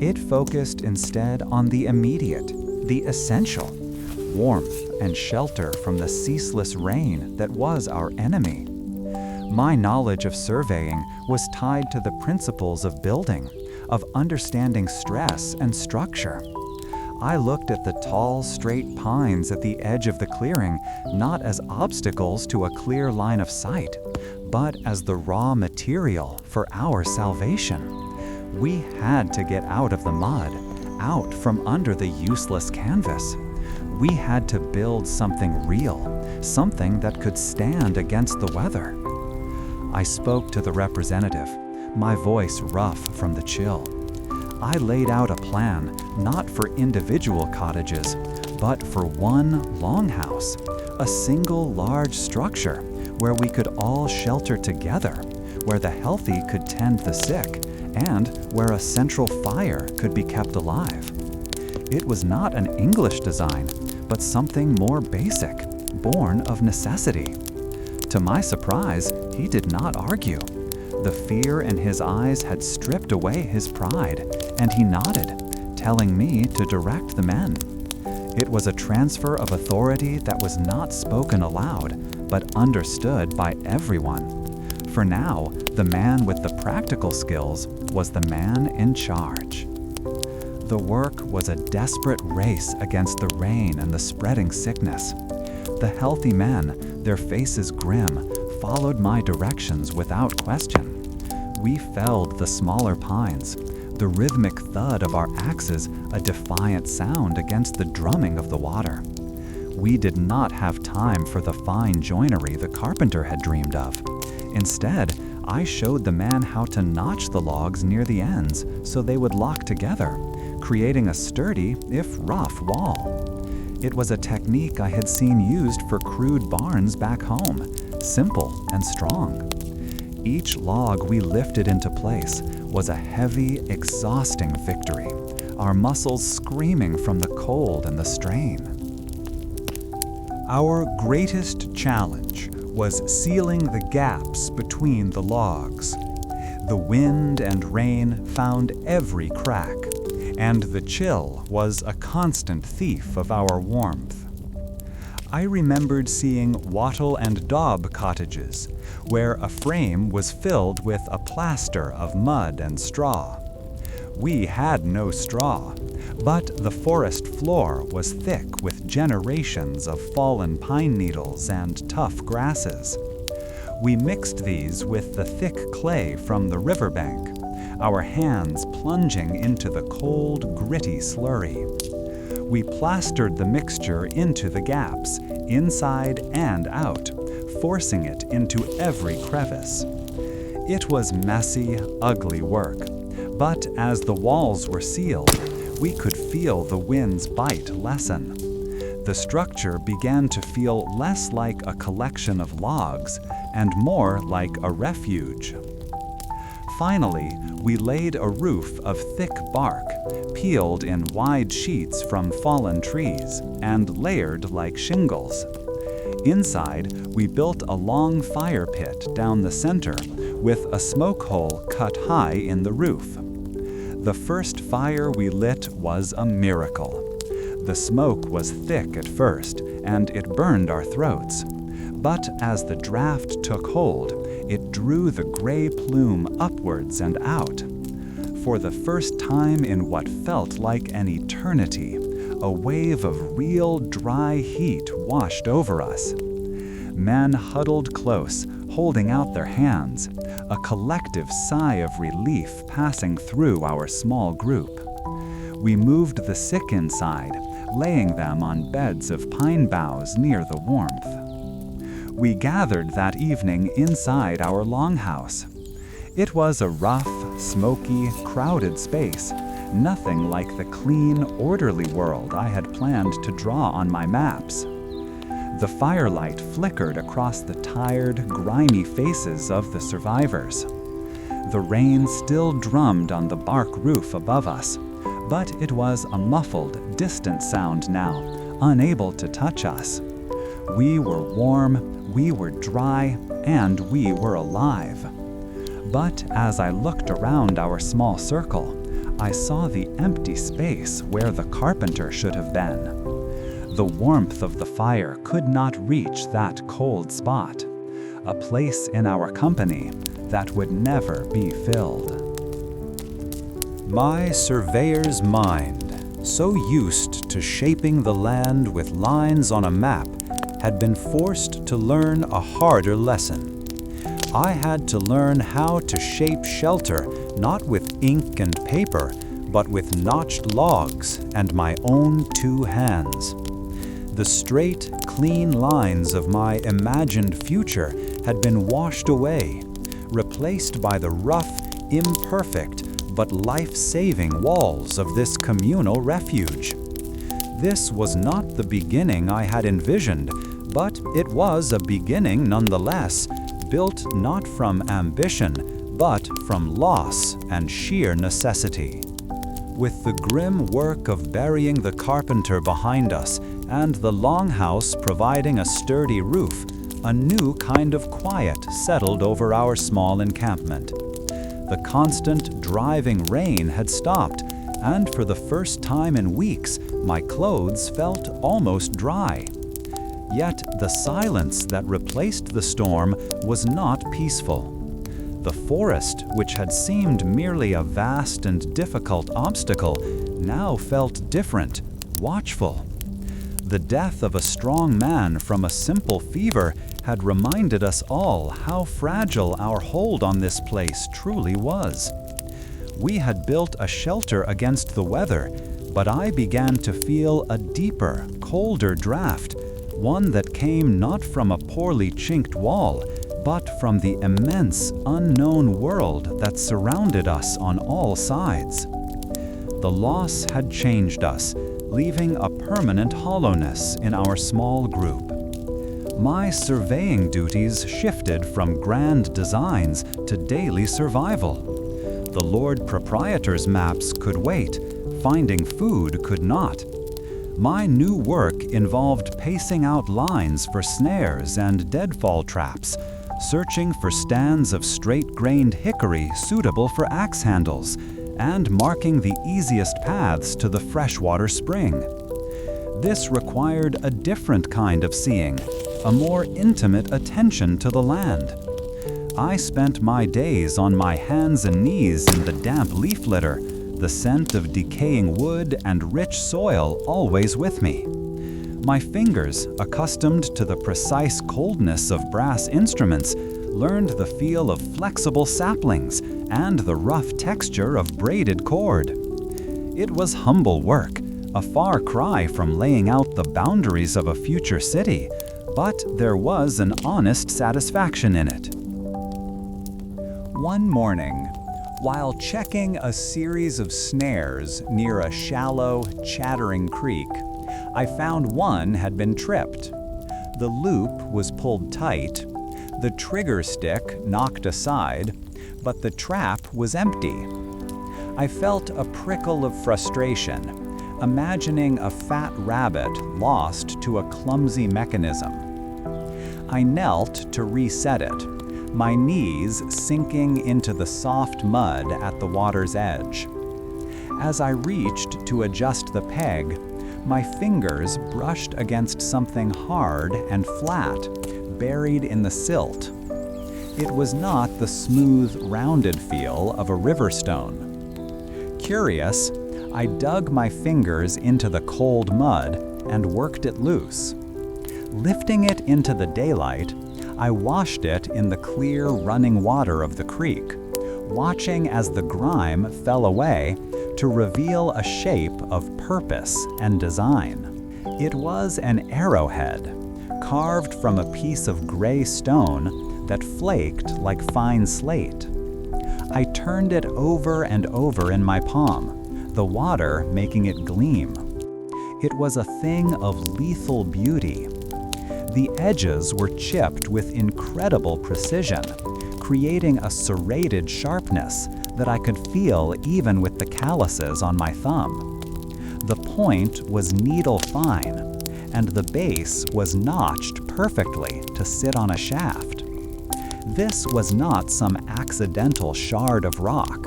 It focused instead on the immediate, the essential, warmth and shelter from the ceaseless rain that was our enemy. My knowledge of surveying was tied to the principles of building, of understanding stress and structure. I looked at the tall, straight pines at the edge of the clearing not as obstacles to a clear line of sight, but as the raw material for our salvation. We had to get out of the mud, out from under the useless canvas. We had to build something real, something that could stand against the weather. I spoke to the representative, my voice rough from the chill. I laid out a plan not for individual cottages, but for one longhouse, a single large structure where we could all shelter together, where the healthy could tend the sick, and where a central fire could be kept alive. It was not an English design, but something more basic, born of necessity. To my surprise, he did not argue. The fear in his eyes had stripped away his pride, and he nodded, telling me to direct the men. It was a transfer of authority that was not spoken aloud, but understood by everyone. For now, the man with the practical skills was the man in charge. The work was a desperate race against the rain and the spreading sickness. The healthy men, their faces grim, followed my directions without question. We felled the smaller pines, the rhythmic thud of our axes a defiant sound against the drumming of the water. We did not have time for the fine joinery the carpenter had dreamed of. Instead, I showed the man how to notch the logs near the ends so they would lock together, creating a sturdy, if rough, wall. It was a technique I had seen used for crude barns back home, simple and strong. Each log we lifted into place was a heavy, exhausting victory, our muscles screaming from the cold and the strain. Our greatest challenge was sealing the gaps between the logs. The wind and rain found every crack, and the chill was a constant thief of our warmth. I remembered seeing wattle and daub cottages, where a frame was filled with a plaster of mud and straw. We had no straw, but the forest floor was thick with generations of fallen pine needles and tough grasses. We mixed these with the thick clay from the riverbank, our hands plunging into the cold, gritty slurry. We plastered the mixture into the gaps, inside and out, forcing it into every crevice. It was messy, ugly work, but as the walls were sealed, we could feel the wind's bite lessen. The structure began to feel less like a collection of logs and more like a refuge. Finally, we laid a roof of thick bark, peeled in wide sheets from fallen trees and layered like shingles. Inside, we built a long fire pit down the center with a smoke hole cut high in the roof. The first fire we lit was a miracle. The smoke was thick at first, and it burned our throats. But as the draft took hold, it drew the gray plume upwards and out. For the first time in what felt like an eternity, a wave of real dry heat washed over us. Men huddled close, holding out their hands, a collective sigh of relief passing through our small group. We moved the sick inside, laying them on beds of pine boughs near the warmth. We gathered that evening inside our longhouse. It was a rough, smoky, crowded space, nothing like the clean, orderly world I had planned to draw on my maps. The firelight flickered across the tired, grimy faces of the survivors. The rain still drummed on the bark roof above us, but it was a muffled, distant sound now, unable to touch us. We were warm, we were dry, and we were alive. But as I looked around our small circle, I saw the empty space where the carpenter should have been. The warmth of the fire could not reach that cold spot, a place in our company that would never be filled. My surveyor's mind, so used to shaping the land with lines on a map, had been forced to learn a harder lesson. I had to learn how to shape shelter not with ink and paper, but with notched logs and my own two hands. The straight, clean lines of my imagined future had been washed away, replaced by the rough, imperfect, but life-saving walls of this communal refuge. This was not the beginning I had envisioned, but it was a beginning nonetheless, built not from ambition, but from loss and sheer necessity. With the grim work of burying the carpenter behind us and the longhouse providing a sturdy roof, a new kind of quiet settled over our small encampment. The constant driving rain had stopped, and for the first time in weeks, my clothes felt almost dry. Yet the silence that replaced the storm was not peaceful. The forest, which had seemed merely a vast and difficult obstacle, now felt different, watchful. The death of a strong man from a simple fever had reminded us all how fragile our hold on this place truly was. We had built a shelter against the weather, but I began to feel a deeper, colder draft, one that came not from a poorly chinked wall, but from the immense, unknown world that surrounded us on all sides. The loss had changed us, leaving a permanent hollowness in our small group. My surveying duties shifted from grand designs to daily survival. The Lord Proprietor's maps could wait, finding food could not. My new work involved pacing out lines for snares and deadfall traps, searching for stands of straight-grained hickory suitable for axe handles, and marking the easiest paths to the freshwater spring. This required a different kind of seeing, a more intimate attention to the land. I spent my days on my hands and knees in the damp leaf litter, the scent of decaying wood and rich soil always with me. My fingers, accustomed to the precise coldness of brass instruments, learned the feel of flexible saplings and the rough texture of braided cord. It was humble work, a far cry from laying out the boundaries of a future city, but there was an honest satisfaction in it. One morning, while checking a series of snares near a shallow, chattering creek, I found one had been tripped. The loop was pulled tight, the trigger stick knocked aside, but the trap was empty. I felt a prickle of frustration, imagining a fat rabbit lost to a clumsy mechanism. I knelt to reset it, my knees sinking into the soft mud at the water's edge. As I reached to adjust the peg, my fingers brushed against something hard and flat, buried in the silt. It was not the smooth, rounded feel of a river stone. Curious, I dug my fingers into the cold mud and worked it loose. Lifting it into the daylight, I washed it in the clear running water of the creek, watching as the grime fell away to reveal a shape of purpose and design. It was an arrowhead, carved from a piece of gray stone that flaked like fine slate. I turned it over and over in my palm, the water making it gleam. It was a thing of lethal beauty. The edges were chipped with incredible precision, creating a serrated sharpness that I could feel even with the calluses on my thumb. The point was needle fine, and the base was notched perfectly to sit on a shaft. This was not some accidental shard of rock.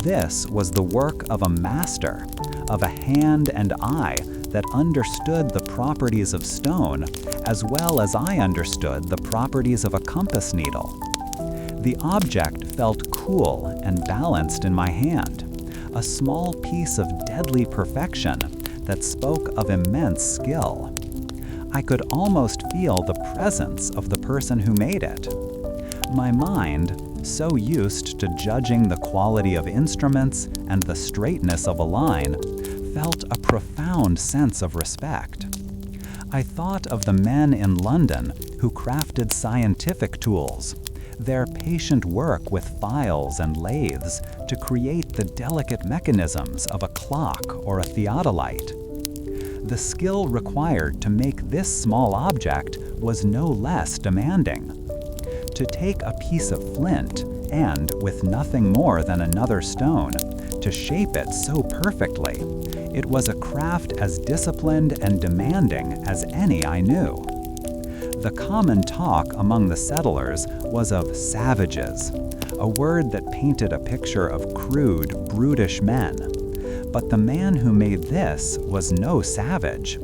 This was the work of a master, of a hand and eye that understood the properties of stone as well as I understood the properties of a compass needle. The object felt cool and balanced in my hand, a small piece of deadly perfection that spoke of immense skill. I could almost feel the presence of the person who made it. My mind, so used to judging the quality of instruments and the straightness of a line, felt a profound sense of respect. I thought of the men in London who crafted scientific tools, their patient work with files and lathes to create the delicate mechanisms of a clock or a theodolite. The skill required to make this small object was no less demanding. To take a piece of flint and, with nothing more than another stone, to to shape it so perfectly. It was a craft as disciplined and demanding as any I knew. The common talk among the settlers was of savages, a word that painted a picture of crude, brutish men. But the man who made this was no savage.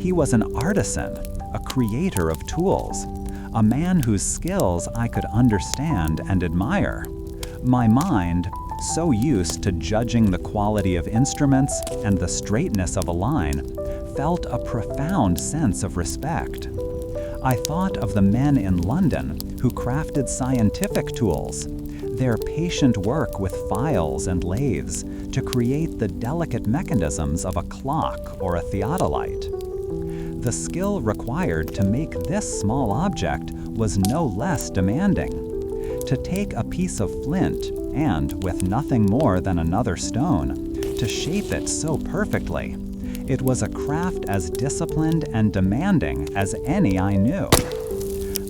He was an artisan, a creator of tools, a man whose skills I could understand and admire. My mind, so used to judging the quality of instruments and the straightness of a line, felt a profound sense of respect. I thought of the men in London who crafted scientific tools, their patient work with files and lathes to create the delicate mechanisms of a clock or a theodolite. The skill required to make this small object was no less demanding. To take a piece of flint and, with nothing more than another stone, to shape it so perfectly, it was a craft as disciplined and demanding as any I knew.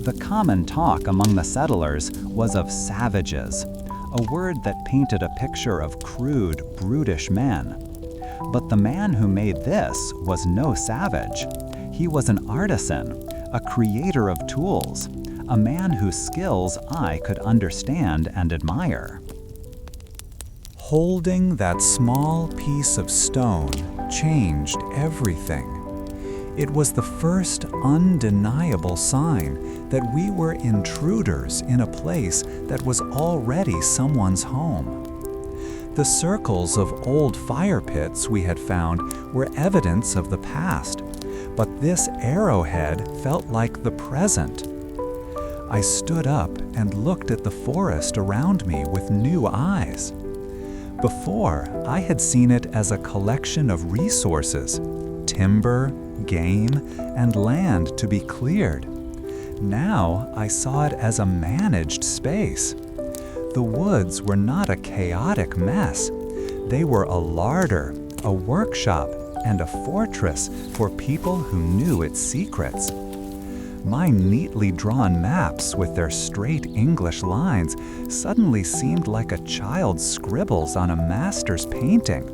The common talk among the settlers was of savages, a word that painted a picture of crude, brutish men. But the man who made this was no savage. He was an artisan, a creator of tools, a man whose skills I could understand and admire. Holding that small piece of stone changed everything. It was the first undeniable sign that we were intruders in a place that was already someone's home. The circles of old fire pits we had found were evidence of the past, but this arrowhead felt like the present. I stood up and looked at the forest around me with new eyes. Before, I had seen it as a collection of resources, timber, game, and land to be cleared. Now I saw it as a managed space. The woods were not a chaotic mess. They were a larder, a workshop, and a fortress for people who knew its secrets. My neatly drawn maps with their straight English lines suddenly seemed like a child's scribbles on a master's painting,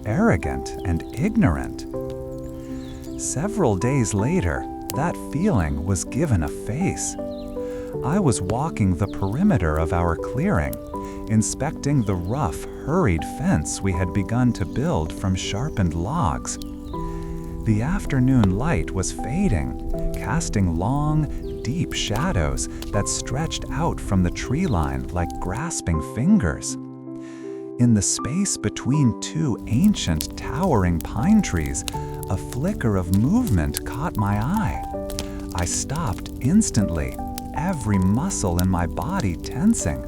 arrogant and ignorant. Several days later, that feeling was given a face. I was walking the perimeter of our clearing, inspecting the rough, hurried fence we had begun to build from sharpened logs. The afternoon light was fading, casting long, deep shadows that stretched out from the tree line like grasping fingers. In the space between two ancient, towering pine trees, a flicker of movement caught my eye. I stopped instantly, every muscle in my body tensing.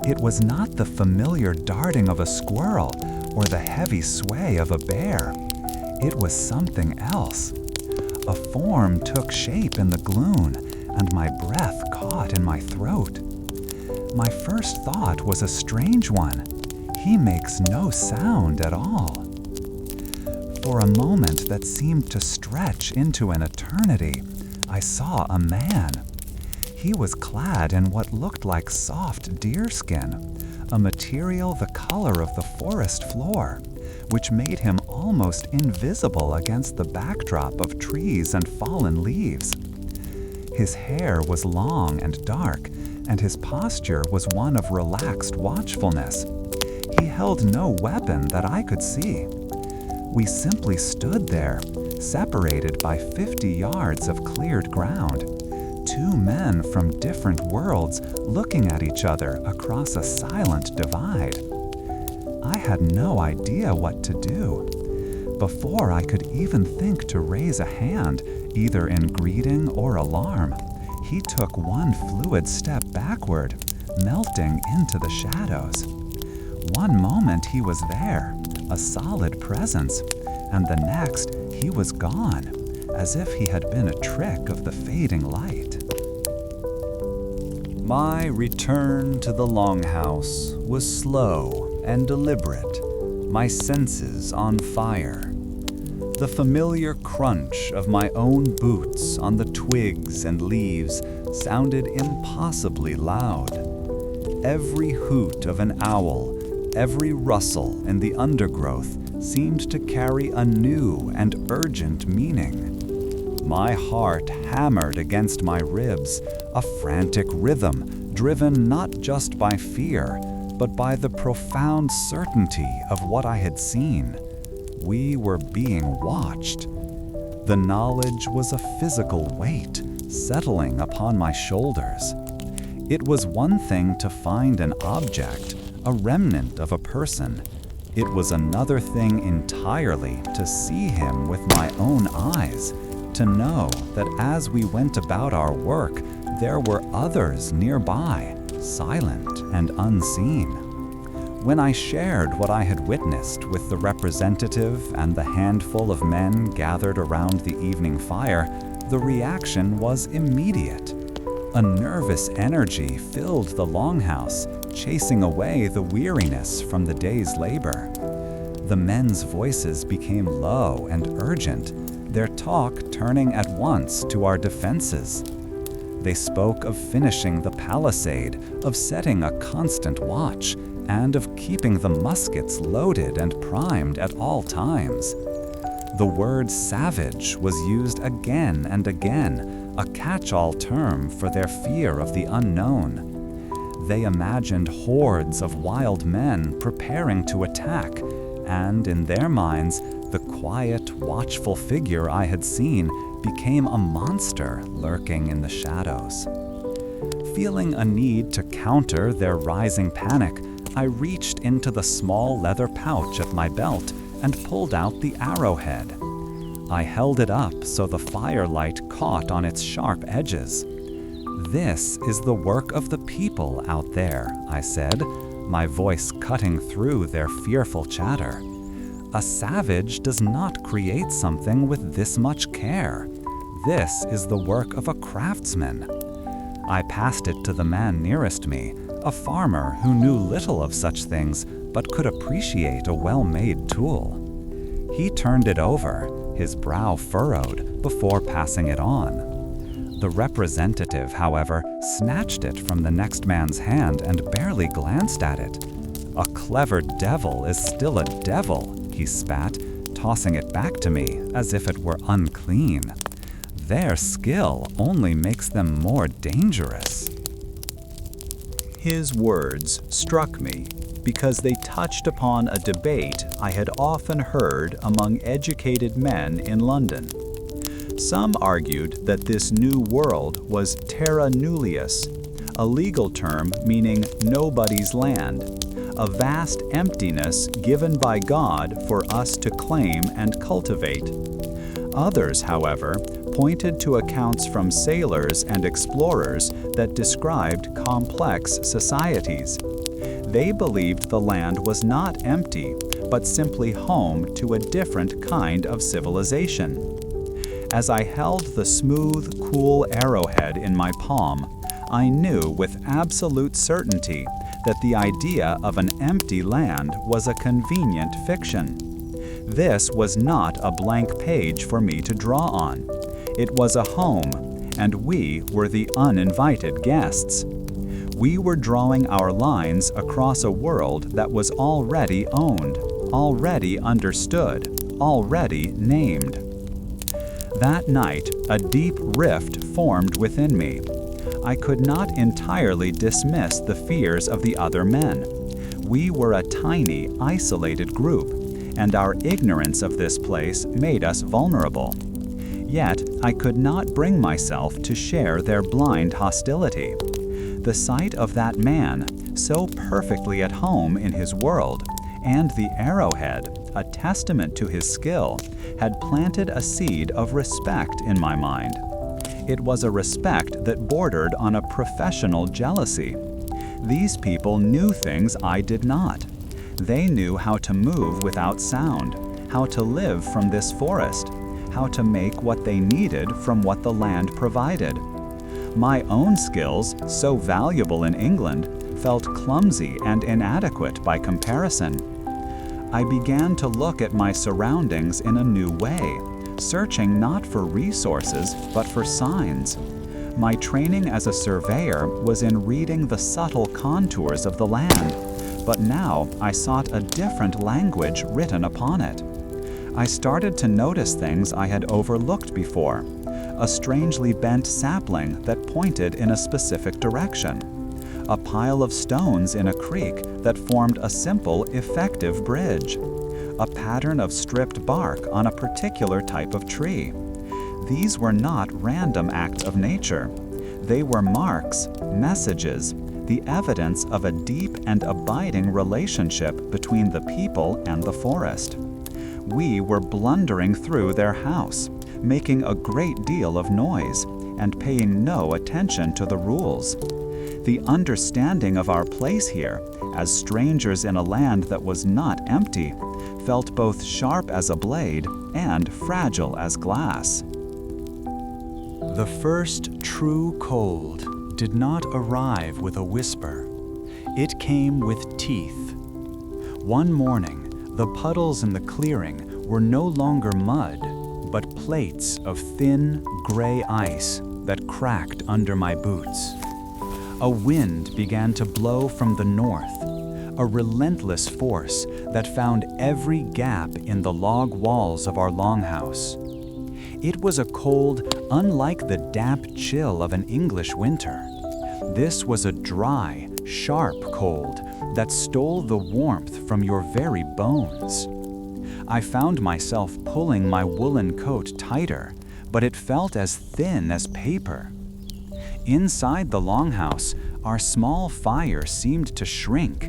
It was not the familiar darting of a squirrel or the heavy sway of a bear. It was something else. A form took shape in the gloom, and my breath caught in my throat. My first thought was a strange one. He makes no sound at all. For a moment that seemed to stretch into an eternity, I saw a man. He was clad in what looked like soft deerskin, a material the color of the forest floor, which made him almost invisible against the backdrop of trees and fallen leaves. His hair was long and dark, and his posture was one of relaxed watchfulness. He held no weapon that I could see. We simply stood there, separated by 50 yards of cleared ground. Two men from different worlds looking at each other across a silent divide. I had no idea what to do. Before I could even think to raise a hand, either in greeting or alarm, he took one fluid step backward, melting into the shadows. One moment he was there, a solid presence, and the next he was gone, as if he had been a trick of the fading light. My return to the longhouse was slow and deliberate, my senses on fire. The familiar crunch of my own boots on the twigs and leaves sounded impossibly loud. Every hoot of an owl, every rustle in the undergrowth seemed to carry a new and urgent meaning. My heart hammered against my ribs, a frantic rhythm driven not just by fear, but by the profound certainty of what I had seen. We were being watched. The knowledge was a physical weight settling upon my shoulders. It was one thing to find an object, a remnant of a person. It was another thing entirely to see him with my own eyes, to know that as we went about our work, there were others nearby, silent and unseen. When I shared what I had witnessed with the representative and the handful of men gathered around the evening fire, the reaction was immediate. A nervous energy filled the longhouse, chasing away the weariness from the day's labor. The men's voices became low and urgent, their talk turning at once to our defenses. They spoke of finishing the palisade, of setting a constant watch, and of keeping the muskets loaded and primed at all times. The word savage was used again and again, a catch-all term for their fear of the unknown. They imagined hordes of wild men preparing to attack, and in their minds, the quiet, watchful figure I had seen became a monster lurking in the shadows. Feeling a need to counter their rising panic, I reached into the small leather pouch at my belt and pulled out the arrowhead. I held it up so the firelight caught on its sharp edges. "This is the work of the people out there," I said, my voice cutting through their fearful chatter. "A savage does not create something with this much care. This is the work of a craftsman." I passed it to the man nearest me, a farmer who knew little of such things but could appreciate a well-made tool. He turned it over, his brow furrowed, before passing it on. The representative, however, snatched it from the next man's hand and barely glanced at it. "A clever devil is still a devil," he spat, tossing it back to me as if it were unclean. "Their skill only makes them more dangerous." His words struck me because they touched upon a debate I had often heard among educated men in London. Some argued that this new world was terra nullius, a legal term meaning nobody's land, a vast emptiness given by God for us to claim and cultivate. Others, however, pointed to accounts from sailors and explorers that described complex societies. They believed the land was not empty, but simply home to a different kind of civilization. As I held the smooth, cool arrowhead in my palm, I knew with absolute certainty that the idea of an empty land was a convenient fiction. This was not a blank page for me to draw on. It was a home, and we were the uninvited guests. We were drawing our lines across a world that was already owned, already understood, already named. That night, a deep rift formed within me. I could not entirely dismiss the fears of the other men. We were a tiny, isolated group, and our ignorance of this place made us vulnerable. Yet, I could not bring myself to share their blind hostility. The sight of that man, so perfectly at home in his world, and the arrowhead, a testament to his skill, had planted a seed of respect in my mind. It was a respect that bordered on a professional jealousy. These people knew things I did not. They knew how to move without sound, how to live from this forest, how to make what they needed from what the land provided. My own skills, so valuable in England, felt clumsy and inadequate by comparison. I began to look at my surroundings in a new way, searching not for resources, but for signs. My training as a surveyor was in reading the subtle contours of the land, But now I sought a different language written upon it. I started to notice things I had overlooked before. A strangely bent sapling that pointed in a specific direction. A pile of stones in a creek that formed a simple, effective bridge. A pattern of stripped bark on a particular type of tree. These were not random acts of nature. They were marks, messages, the evidence of a deep and abiding relationship between the people and the forest. We were blundering through their house, making a great deal of noise, and paying no attention to the rules. The understanding of our place here, as strangers in a land that was not empty, felt both sharp as a blade and fragile as glass. The first true cold did not arrive with a whisper. It came with teeth. One morning, the puddles in the clearing were no longer mud, but plates of thin, gray ice that cracked under my boots. A wind began to blow from the north, a relentless force that found every gap in the log walls of our longhouse. It was a cold unlike the damp chill of an English winter. This was a dry, sharp cold that stole the warmth from your very bones. I found myself pulling my woolen coat tighter, but it felt as thin as paper. Inside the longhouse, our small fire seemed to shrink,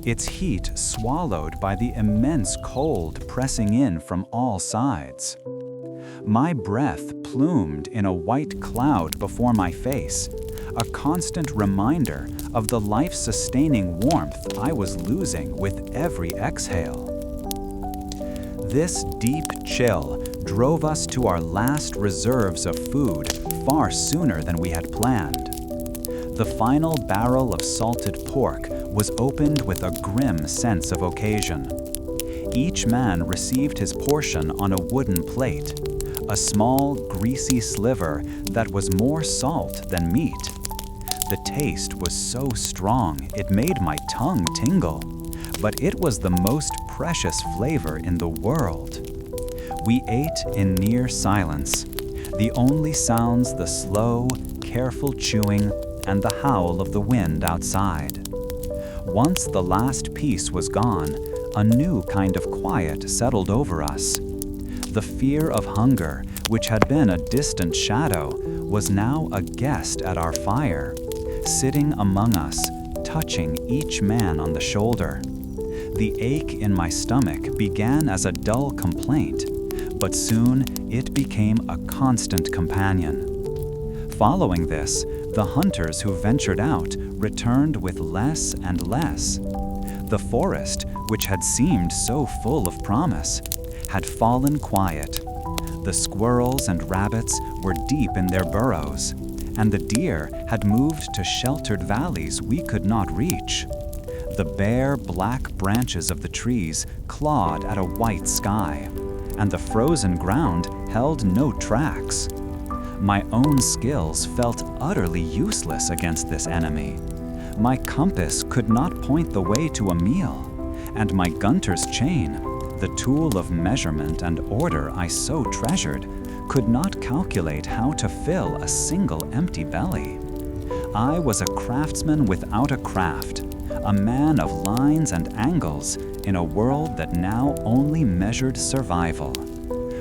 its heat swallowed by the immense cold pressing in from all sides. My breath plumed in a white cloud before my face, a constant reminder of the life-sustaining warmth I was losing with every exhale. This deep chill drove us to our last reserves of food far sooner than we had planned. The final barrel of salted pork was opened with a grim sense of occasion. Each man received his portion on a wooden plate, a small, greasy sliver that was more salt than meat. The taste was so strong it made my tongue tingle, but it was the most precious flavor in the world. We ate in near silence, the only sounds the slow, careful chewing and the howl of the wind outside. Once the last piece was gone, a new kind of quiet settled over us. The fear of hunger, which had been a distant shadow, was now a guest at our fire, sitting among us, touching each man on the shoulder. The ache in my stomach began as a dull complaint, but soon it became a constant companion. Following this, the hunters who ventured out returned with less and less. The forest, which had seemed so full of promise, had fallen quiet. The squirrels and rabbits were deep in their burrows, and the deer had moved to sheltered valleys we could not reach. The bare, black branches of the trees clawed at a white sky, and the frozen ground held no tracks. My own skills felt utterly useless against this enemy. My compass could not point the way to a meal, and my gunter's chain, the tool of measurement and order I so treasured, could not calculate how to fill a single empty belly. I was a craftsman without a craft, a man of lines and angles in a world that now only measured survival.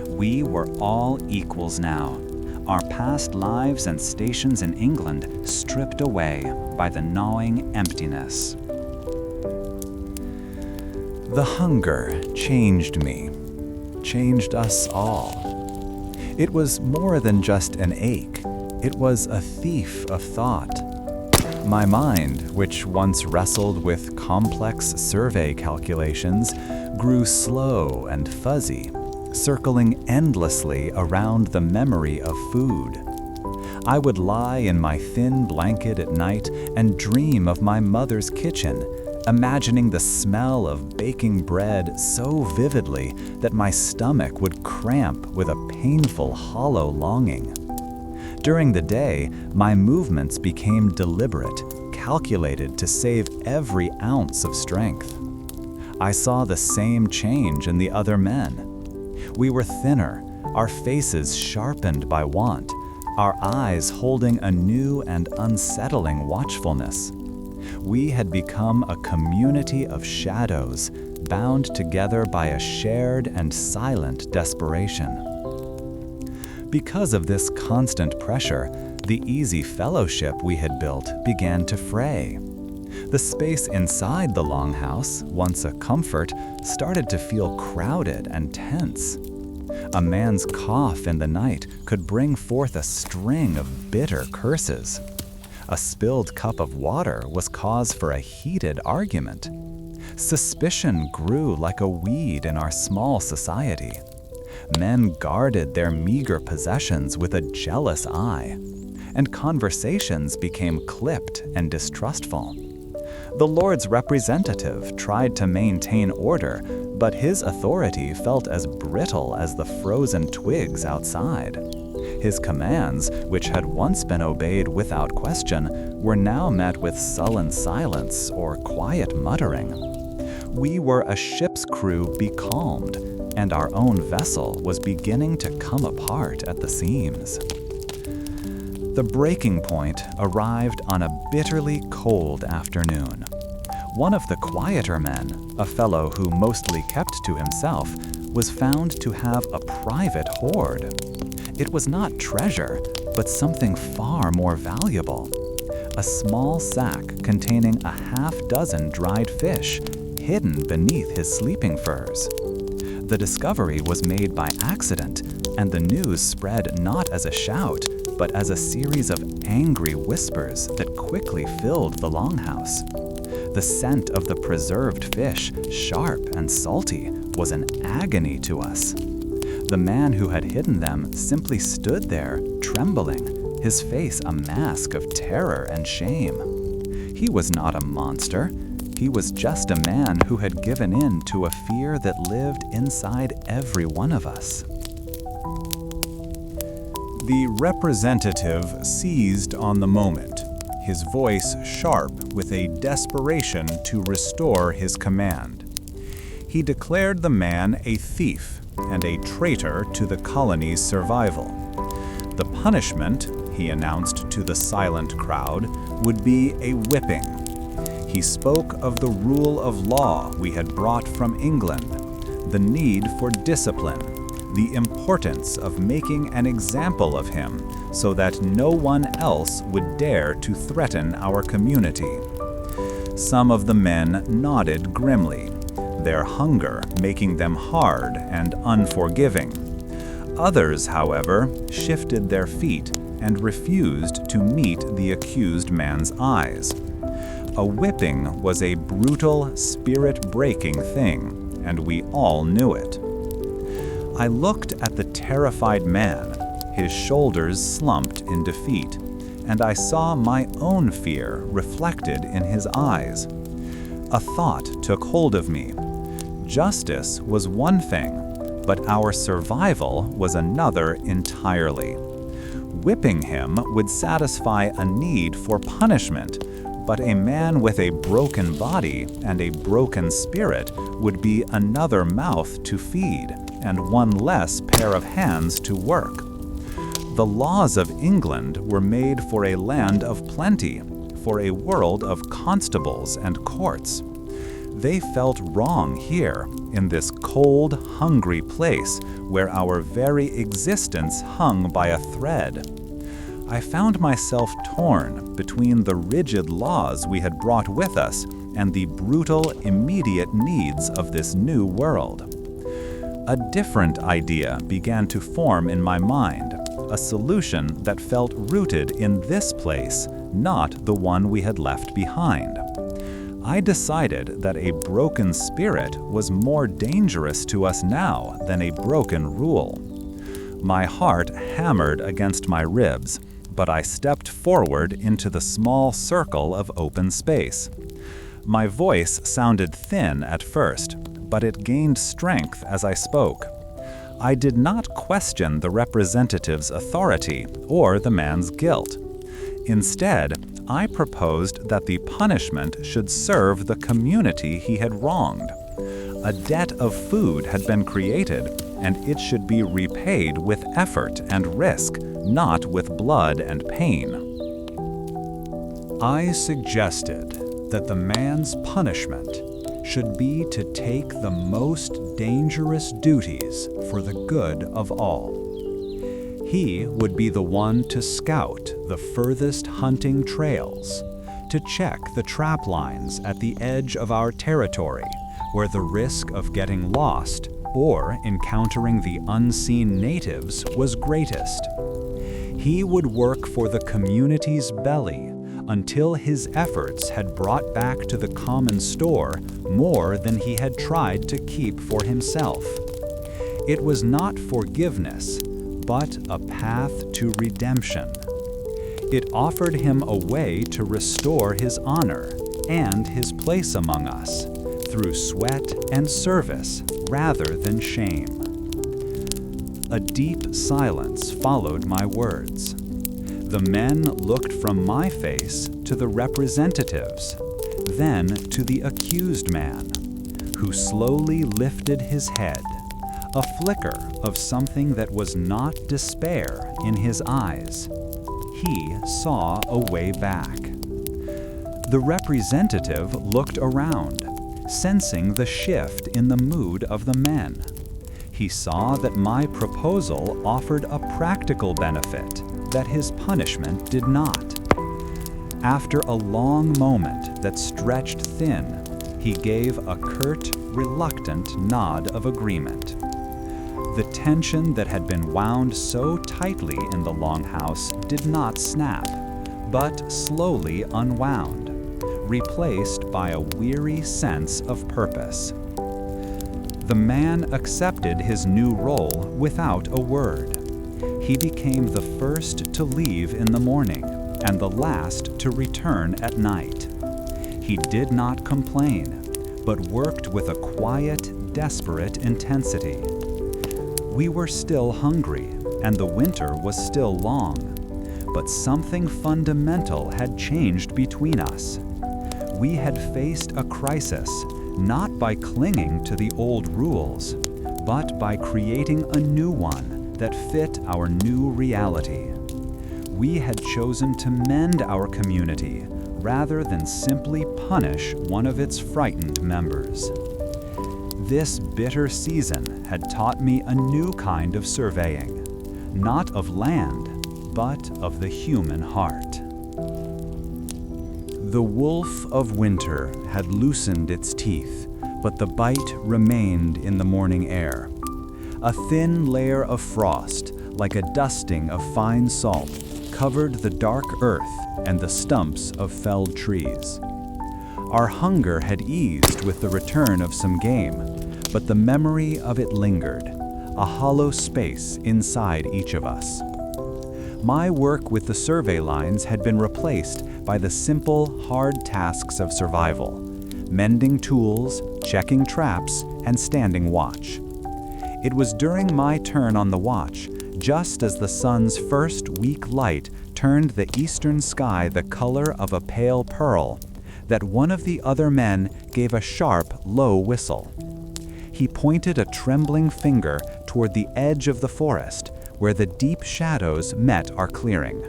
We were all equals now, our past lives and stations in England stripped away by the gnawing emptiness. The hunger changed me, changed us all. It was more than just an ache. It was a thief of thought. My mind, which once wrestled with complex survey calculations, grew slow and fuzzy, circling endlessly around the memory of food. I would lie in my thin blanket at night and dream of my mother's kitchen, imagining the smell of baking bread so vividly that my stomach would cramp with a painful, hollow longing. During the day, my movements became deliberate, calculated to save every ounce of strength. I saw the same change in the other men. We were thinner, our faces sharpened by want, our eyes holding a new and unsettling watchfulness. We had become a community of shadows, bound together by a shared and silent desperation. Because of this constant pressure, the easy fellowship we had built began to fray. The space inside the longhouse, once a comfort, started to feel crowded and tense. A man's cough in the night could bring forth a string of bitter curses. A spilled cup of water was cause for a heated argument. Suspicion grew like a weed in our small society. Men guarded their meager possessions with a jealous eye, and conversations became clipped and distrustful. The Lord's representative tried to maintain order, but his authority felt as brittle as the frozen twigs outside. His commands, which had once been obeyed without question, were now met with sullen silence or quiet muttering. We were a ship's crew becalmed, and our own vessel was beginning to come apart at the seams. The breaking point arrived on a bitterly cold afternoon. One of the quieter men, a fellow who mostly kept to himself, was found to have a private hoard. It was not treasure, but something far more valuable. A small sack containing a half-dozen dried fish, hidden beneath his sleeping furs. The discovery was made by accident, and the news spread not as a shout, but as a series of angry whispers that quickly filled the longhouse. The scent of the preserved fish, sharp and salty, was an agony to us. The man who had hidden them simply stood there, trembling, his face a mask of terror and shame. He was not a monster. He was just a man who had given in to a fear that lived inside every one of us. The representative seized on the moment, his voice sharp with a desperation to restore his command. He declared the man a thief and a traitor to the colony's survival. The punishment, he announced to the silent crowd, would be a whipping. He spoke of the rule of law we had brought from England, the need for discipline, the importance of making an example of him so that no one else would dare to threaten our community. Some of the men nodded grimly, their hunger making them hard and unforgiving. Others, however, shifted their feet and refused to meet the accused man's eyes. A whipping was a brutal, spirit-breaking thing, and we all knew it. I looked at the terrified man, his shoulders slumped in defeat, and I saw my own fear reflected in his eyes. A thought took hold of me. Justice was one thing, but our survival was another entirely. Whipping him would satisfy a need for punishment, but a man with a broken body and a broken spirit would be another mouth to feed and one less pair of hands to work. The laws of England were made for a land of plenty, for a world of constables and courts. They felt wrong here, in this cold, hungry place where our very existence hung by a thread. I found myself torn between the rigid laws we had brought with us and the brutal, immediate needs of this new world. A different idea began to form in my mind, a solution that felt rooted in this place, not the one we had left behind. I decided that a broken spirit was more dangerous to us now than a broken rule. My heart hammered against my ribs, but I stepped forward into the small circle of open space. My voice sounded thin at first, but it gained strength as I spoke. I did not question the representative's authority or the man's guilt. Instead, I proposed that the punishment should serve the community he had wronged. A debt of food had been created, and it should be repaid with effort and risk, not with blood and pain. I suggested that the man's punishment should be to take the most dangerous duties for the good of all. He would be the one to scout the furthest hunting trails, to check the trap lines at the edge of our territory, where the risk of getting lost or encountering the unseen natives was greatest. He would work for the community's belly until his efforts had brought back to the common store more than he had tried to keep for himself. It was not forgiveness, but a path to redemption. It offered him a way to restore his honor and his place among us through sweat and service rather than shame. A deep silence followed my words. The men looked from my face to the representatives, then to the accused man, who slowly lifted his head, a flicker of something that was not despair in his eyes. He saw a way back. The representative looked around, sensing the shift in the mood of the men. He saw that my proposal offered a practical benefit that his punishment did not. After a long moment that stretched thin, he gave a curt, reluctant nod of agreement. The tension that had been wound so tightly in the longhouse did not snap, but slowly unwound, replaced by a weary sense of purpose. The man accepted his new role without a word. He became the first to leave in the morning and the last to return at night. He did not complain, but worked with a quiet, desperate intensity. We were still hungry, and the winter was still long, but something fundamental had changed between us. We had faced a crisis, not by clinging to the old rules, but by creating a new one that fit our new reality. We had chosen to mend our community rather than simply punish one of its frightened members. This bitter season had taught me a new kind of surveying, not of land, but of the human heart. The wolf of winter had loosened its teeth, but the bite remained in the morning air. A thin layer of frost, like a dusting of fine salt, covered the dark earth and the stumps of felled trees. Our hunger had eased with the return of some game, but the memory of it lingered, a hollow space inside each of us. My work with the survey lines had been replaced by the simple, hard tasks of survival, mending tools, checking traps, and standing watch. It was during my turn on the watch, just as the sun's first weak light turned the eastern sky the color of a pale pearl, that one of the other men gave a sharp, low whistle. He pointed a trembling finger toward the edge of the forest, where the deep shadows met our clearing.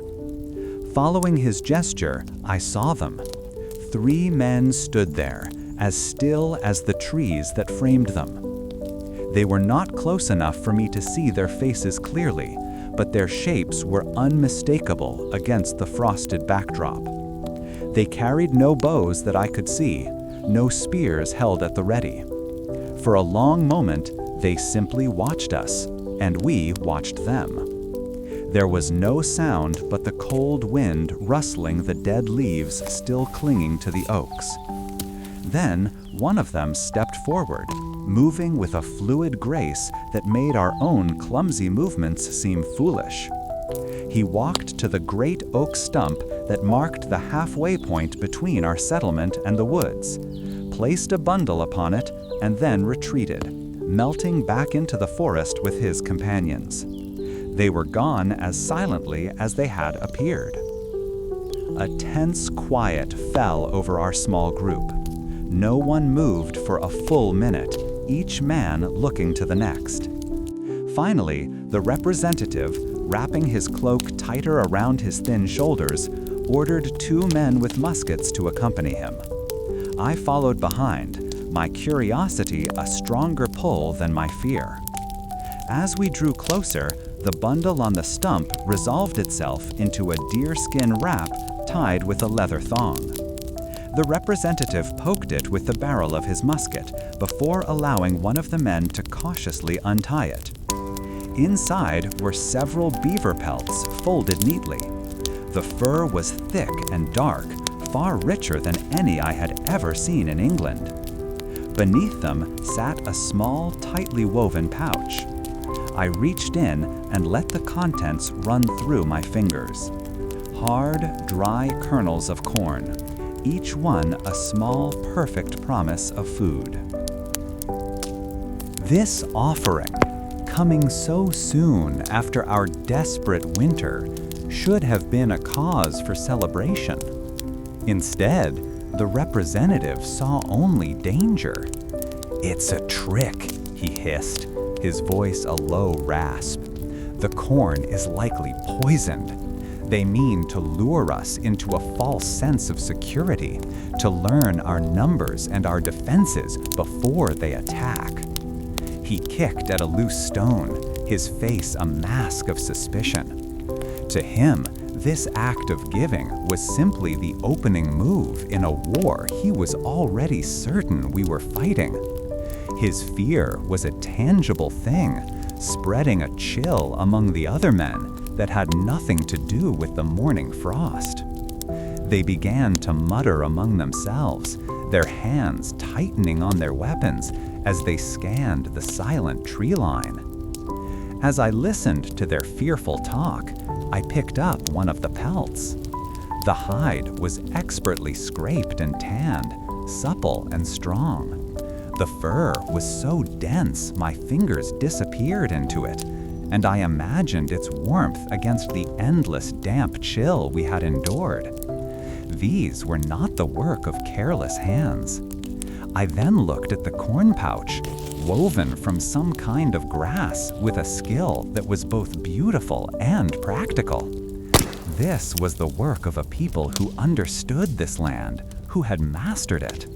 Following his gesture, I saw them. 3 men stood there, as still as the trees that framed them. They were not close enough for me to see their faces clearly, but their shapes were unmistakable against the frosted backdrop. They carried no bows that I could see, no spears held at the ready. For a long moment, they simply watched us, and we watched them. There was no sound but the cold wind rustling the dead leaves still clinging to the oaks. Then one of them stepped forward, moving with a fluid grace that made our own clumsy movements seem foolish. He walked to the great oak stump that marked the halfway point between our settlement and the woods, placed a bundle upon it, and then retreated, melting back into the forest with his companions. They were gone as silently as they had appeared. a tense quiet fell over our small group. No one moved for a full minute, each man looking to the next. Finally, the representative, wrapping his cloak tighter around his thin shoulders, ordered 2 men with muskets to accompany him. I followed behind, my curiosity a stronger pull than my fear. As we drew closer, the bundle on the stump resolved itself into a deerskin wrap tied with a leather thong. The representative poked it with the barrel of his musket before allowing one of the men to cautiously untie it. Inside were several beaver pelts folded neatly. The fur was thick and dark, far richer than any I had ever seen in England. Beneath them sat a small, tightly woven pouch. I reached in and let the contents run through my fingers. Hard, dry kernels of corn, each one a small, perfect promise of food. This offering, coming so soon after our desperate winter, should have been a cause for celebration. Instead, the representative saw only danger. "It's a trick," he hissed, his voice a low rasp. "The corn is likely poisoned. They mean to lure us into a false sense of security, to learn our numbers and our defenses before they attack." He kicked at a loose stone, his face a mask of suspicion. To him, this act of giving was simply the opening move in a war he was already certain we were fighting. His fear was a tangible thing, spreading a chill among the other men that had nothing to do with the morning frost. They began to mutter among themselves, their hands tightening on their weapons as they scanned the silent tree line. As I listened to their fearful talk, I picked up one of the pelts. The hide was expertly scraped and tanned, supple and strong. The fur was so dense my fingers disappeared into it, and I imagined its warmth against the endless damp chill we had endured. These were not the work of careless hands. I then looked at the corn pouch, woven from some kind of grass with a skill that was both beautiful and practical. This was the work of a people who understood this land, who had mastered it.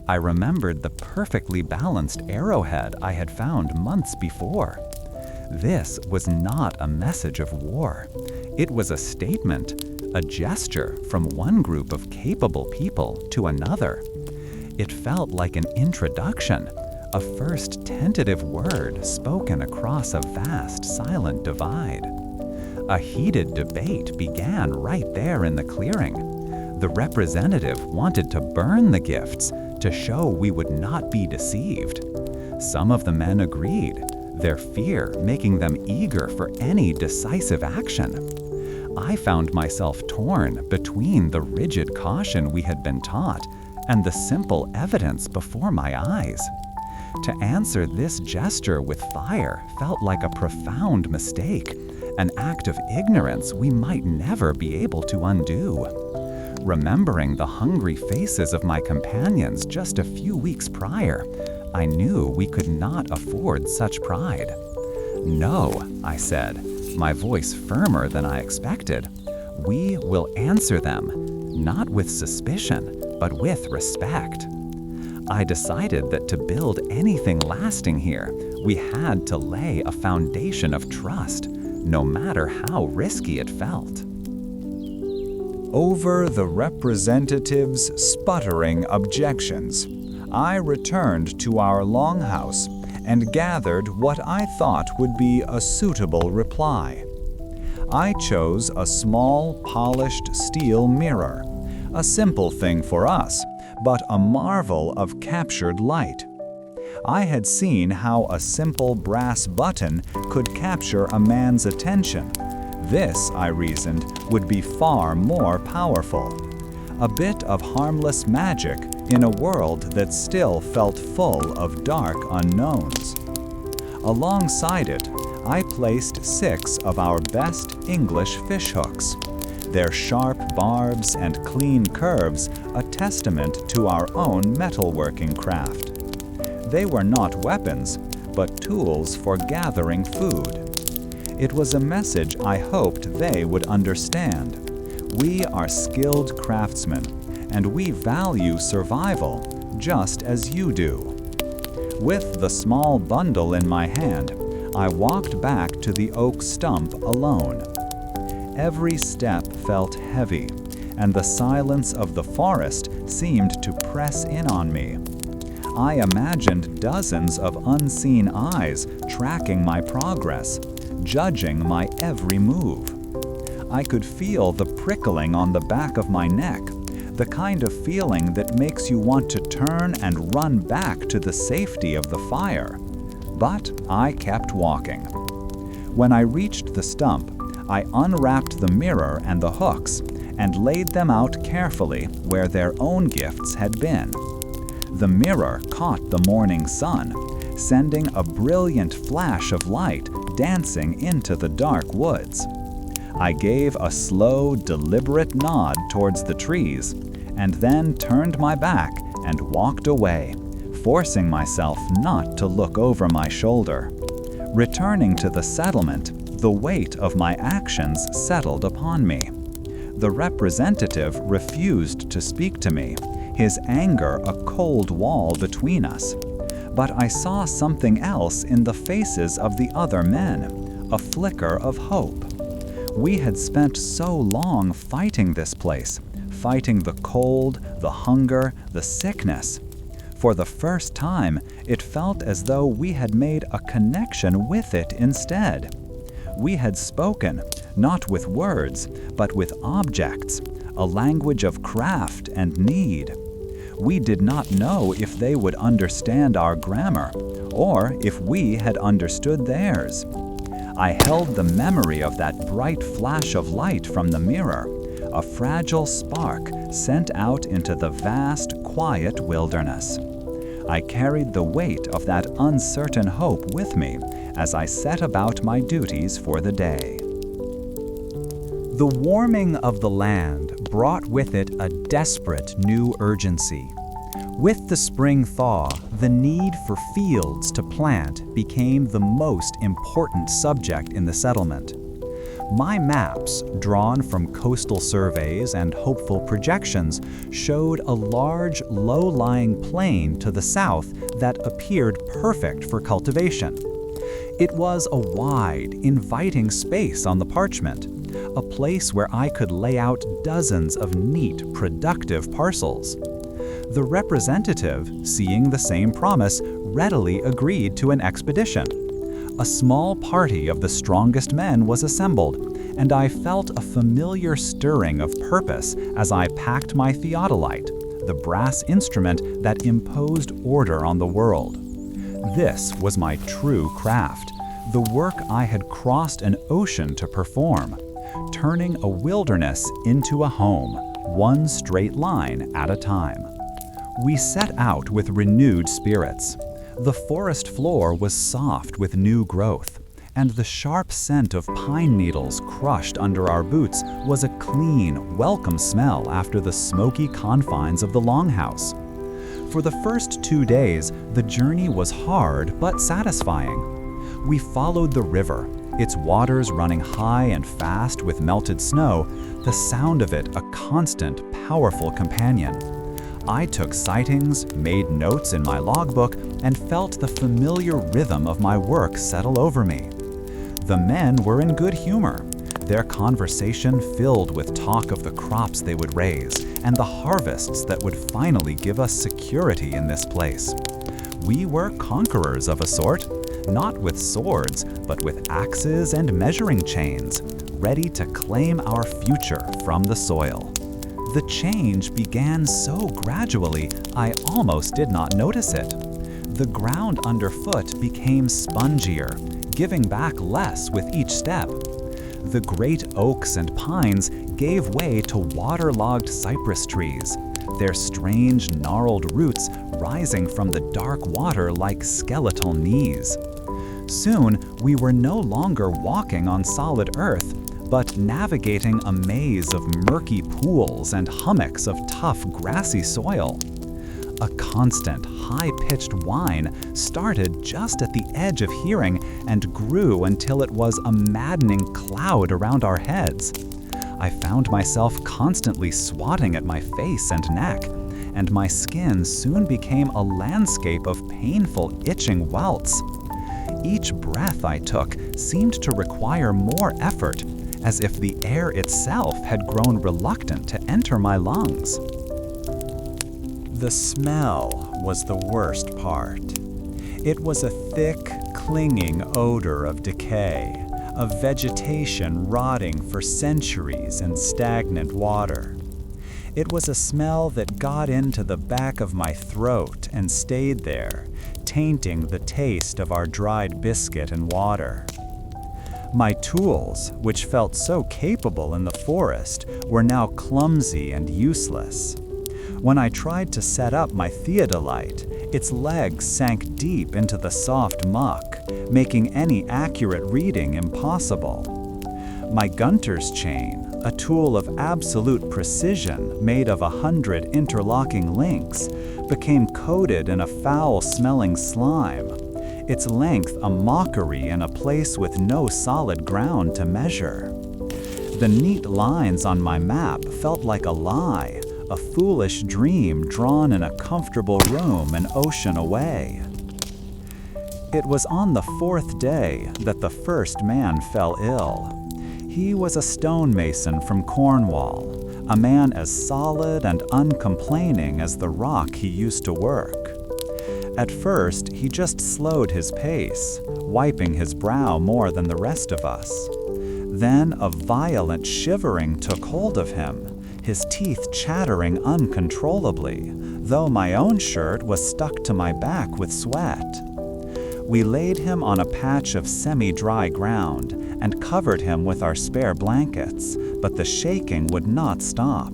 I remembered the perfectly balanced arrowhead I had found months before. This was not a message of war. It was a statement, a gesture from one group of capable people to another. It felt like an introduction, a first tentative word spoken across a vast silent divide. A heated debate began right there in the clearing. The representative wanted to burn the gifts to show we would not be deceived. Some of the men agreed, their fear making them eager for any decisive action. I found myself torn between the rigid caution we had been taught and the simple evidence before my eyes. To answer this gesture with fire felt like a profound mistake, an act of ignorance we might never be able to undo. Remembering the hungry faces of my companions just a few weeks prior, I knew we could not afford such pride. "No," I said, my voice firmer than I expected. "We will answer them, not with suspicion, but with respect." I decided that to build anything lasting here, we had to lay a foundation of trust, no matter how risky it felt. Over the representative's sputtering objections, I returned to our longhouse and gathered what I thought would be a suitable reply. I chose a small, polished steel mirror, a simple thing for us, but a marvel of captured light. I had seen how a simple brass button could capture a man's attention. This, I reasoned, would be far more powerful. A bit of harmless magic in a world that still felt full of dark unknowns. Alongside it, I placed 6 of our best English fishhooks. their sharp barbs and clean curves a testament to our own metalworking craft. They were not weapons, but tools for gathering food. It was a message I hoped they would understand. We are skilled craftsmen, and we value survival just as you do. With the small bundle in my hand, I walked back to the oak stump alone. Every step felt heavy, and the silence of the forest seemed to press in on me. I imagined dozens of unseen eyes tracking my progress, judging my every move. I could feel the prickling on the back of my neck, the kind of feeling that makes you want to turn and run back to the safety of the fire. But I kept walking. When I reached the stump, I unwrapped the mirror and the hooks and laid them out carefully where their own gifts had been. The mirror caught the morning sun, sending a brilliant flash of light dancing into the dark woods. I gave a slow, deliberate nod towards the trees, and then turned my back and walked away, forcing myself not to look over my shoulder. Returning to the settlement, the weight of my actions settled upon me. The representative refused to speak to me, his anger a cold wall between us. But I saw something else in the faces of the other men, a flicker of hope. We had spent so long fighting this place, fighting the cold, the hunger, the sickness. For the first time, it felt as though we had made a connection with it instead. We had spoken, not with words, but with objects, a language of craft and need. We did not know if they would understand our grammar, or if we had understood theirs. I held the memory of that bright flash of light from the mirror, a fragile spark sent out into the vast, quiet wilderness. I carried the weight of that uncertain hope with me as I set about my duties for the day. The warming of the land brought with it a desperate new urgency. With the spring thaw, the need for fields to plant became the most important subject in the settlement. My maps, drawn from coastal surveys and hopeful projections, showed a large, low-lying plain to the south that appeared perfect for cultivation. It was a wide, inviting space on the parchment, a place where I could lay out dozens of neat, productive parcels. The representative, seeing the same promise, readily agreed to an expedition. A small party of the strongest men was assembled, and I felt a familiar stirring of purpose as I packed my theodolite, the brass instrument that imposed order on the world. This was my true craft, the work I had crossed an ocean to perform, turning a wilderness into a home, one straight line at a time. We set out with renewed spirits. The forest floor was soft with new growth, and the sharp scent of pine needles crushed under our boots was a clean, welcome smell after the smoky confines of the longhouse. For the first 2 days, the journey was hard but satisfying. We followed the river, its waters running high and fast with melted snow, the sound of it a constant, powerful companion. I took sightings, made notes in my logbook, and felt the familiar rhythm of my work settle over me. The men were in good humor, their conversation filled with talk of the crops they would raise and the harvests that would finally give us security in this place. We were conquerors of a sort, not with swords, but with axes and measuring chains, ready to claim our future from the soil. The change began so gradually, I almost did not notice it. The ground underfoot became spongier, giving back less with each step. The great oaks and pines gave way to waterlogged cypress trees, their strange gnarled roots rising from the dark water like skeletal knees. Soon, we were no longer walking on solid earth, but navigating a maze of murky pools and hummocks of tough, grassy soil. A constant, high-pitched whine started just at the edge of hearing and grew until it was a maddening cloud around our heads. I found myself constantly swatting at my face and neck, and my skin soon became a landscape of painful, itching welts. Each breath I took seemed to require more effort, as if the air itself had grown reluctant to enter my lungs. The smell was the worst part. It was a thick, clinging odor of decay, of vegetation rotting for centuries in stagnant water. It was a smell that got into the back of my throat and stayed there, tainting the taste of our dried biscuit and water. My tools, which felt so capable in the forest, were now clumsy and useless. When I tried to set up my theodolite, its legs sank deep into the soft muck, making any accurate reading impossible. My Gunter's chain, a tool of absolute precision made of 100 interlocking links, became coated in a foul-smelling slime, its length a mockery in a place with no solid ground to measure. The neat lines on my map felt like a lie, a foolish dream drawn in a comfortable room an ocean away. It was on the 4th day that the first man fell ill. He was a stonemason from Cornwall, a man as solid and uncomplaining as the rock he used to work. At first, he just slowed his pace, wiping his brow more than the rest of us. Then a violent shivering took hold of him, his teeth chattering uncontrollably, though my own shirt was stuck to my back with sweat. We laid him on a patch of semi-dry ground and covered him with our spare blankets, but the shaking would not stop.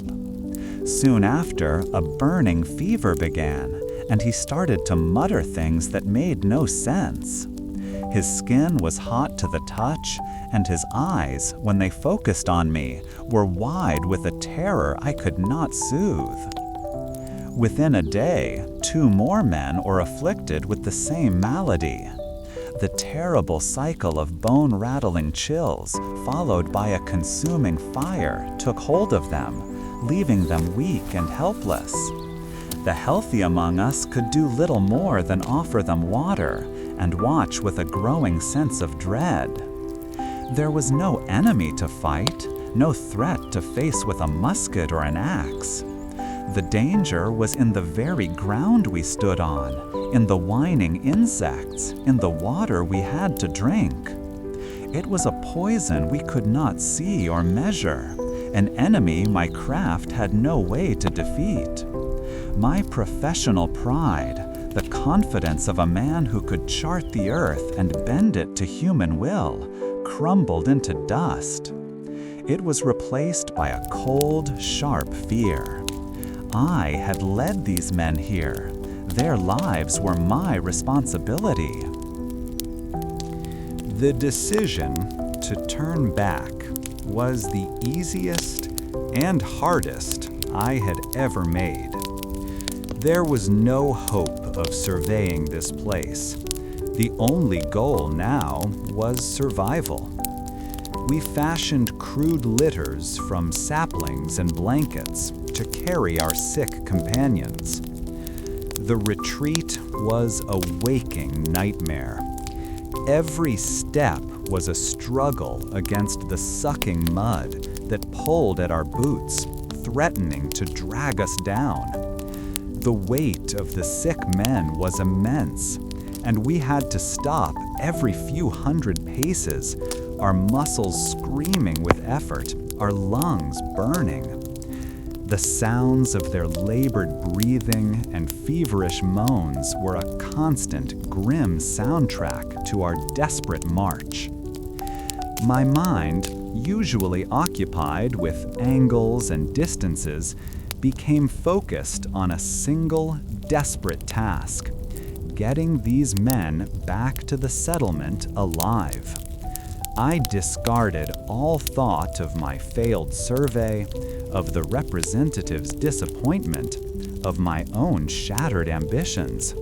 Soon after, a burning fever began, and he started to mutter things that made no sense. His skin was hot to the touch, and his eyes, when they focused on me, were wide with a terror I could not soothe. Within a day, 2 more men were afflicted with the same malady. The terrible cycle of bone-rattling chills, followed by a consuming fire, took hold of them, leaving them weak and helpless. The healthy among us could do little more than offer them water and watch with a growing sense of dread. There was no enemy to fight, no threat to face with a musket or an axe. The danger was in the very ground we stood on, in the whining insects, in the water we had to drink. It was a poison we could not see or measure, an enemy my craft had no way to defeat. My professional pride, the confidence of a man who could chart the earth and bend it to human will, crumbled into dust. It was replaced by a cold, sharp fear. I had led these men here. Their lives were my responsibility. The decision to turn back was the easiest and hardest I had ever made. There was no hope of surveying this place. The only goal now was survival. We fashioned crude litters from saplings and blankets to carry our sick companions. The retreat was a waking nightmare. Every step was a struggle against the sucking mud that pulled at our boots, threatening to drag us down. The weight of the sick men was immense, and we had to stop every few hundred paces, our muscles screaming with effort, our lungs burning. The sounds of their labored breathing and feverish moans were a constant, grim soundtrack to our desperate march. My mind, usually occupied with angles and distances, became focused on a single, desperate task: getting these men back to the settlement alive. I discarded all thought of my failed survey, of the representative's disappointment, of my own shattered ambitions.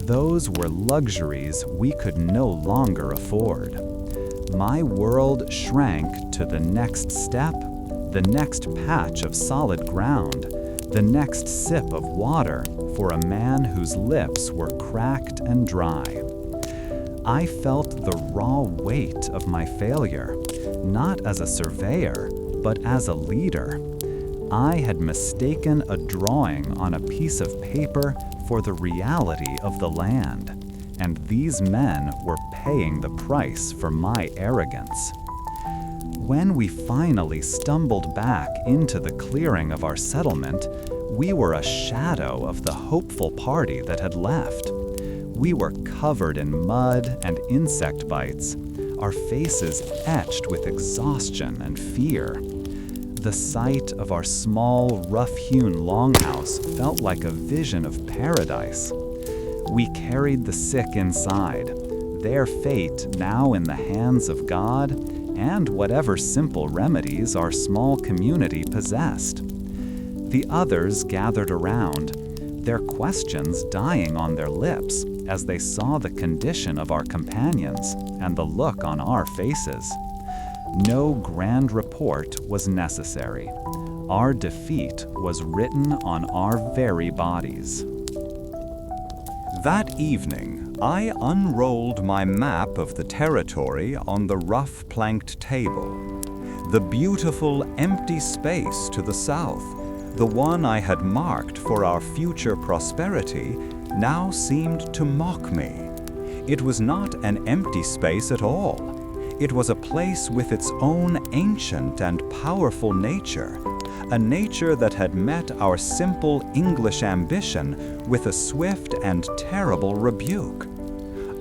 Those were luxuries we could no longer afford. My world shrank to the next step, the next patch of solid ground, the next sip of water for a man whose lips were cracked and dry. I felt the raw weight of my failure, not as a surveyor, but as a leader. I had mistaken a drawing on a piece of paper for the reality of the land, and these men were paying the price for my arrogance. When we finally stumbled back into the clearing of our settlement, we were a shadow of the hopeful party that had left. We were covered in mud and insect bites, our faces etched with exhaustion and fear. The sight of our small, rough-hewn longhouse felt like a vision of paradise. We carried the sick inside, their fate now in the hands of God and whatever simple remedies our small community possessed. The others gathered around, their questions dying on their lips as they saw the condition of our companions and the look on our faces. No grand report was necessary. Our defeat was written on our very bodies. That evening, I unrolled my map of the territory on the rough planked table. The beautiful empty space to the south, the one I had marked for our future prosperity, now seemed to mock me. It was not an empty space at all. It was a place with its own ancient and powerful nature, a nature that had met our simple English ambition with a swift and terrible rebuke.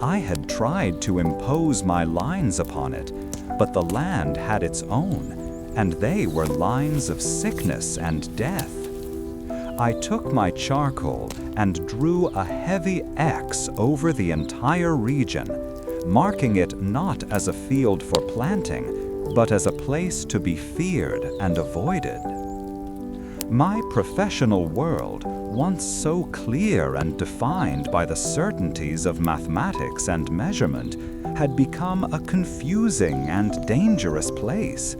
I had tried to impose my lines upon it, but the land had its own, and they were lines of sickness and death. I took my charcoal and drew a heavy X over the entire region, marking it not as a field for planting, but as a place to be feared and avoided. My professional world, once so clear and defined by the certainties of mathematics and measurement, had become a confusing and dangerous place.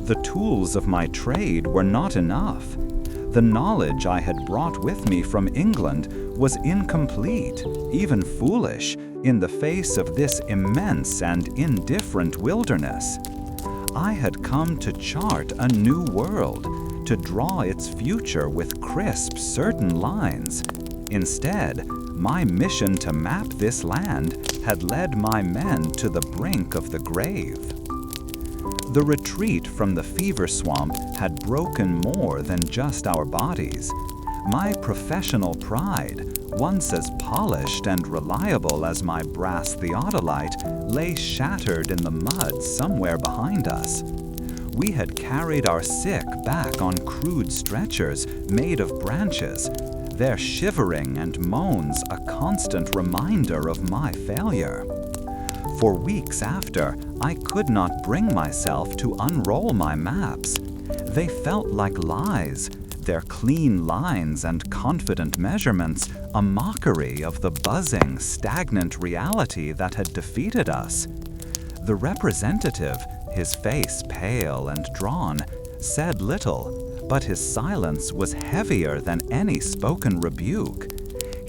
The tools of my trade were not enough. The knowledge I had brought with me from England was incomplete, even foolish, in the face of this immense and indifferent wilderness. I had come to chart a new world, to draw its future with crisp, certain lines. Instead, my mission to map this land had led my men to the brink of the grave. The retreat from the fever swamp had broken more than just our bodies. My professional pride, once as polished and reliable as my brass theodolite, lay shattered in the mud somewhere behind us. We had carried our sick back on crude stretchers made of branches, their shivering and moans a constant reminder of my failure. For weeks after, I could not bring myself to unroll my maps. They felt like lies, their clean lines and confident measurements a mockery of the buzzing, stagnant reality that had defeated us. The representative, his face pale and drawn, said little, but his silence was heavier than any spoken rebuke.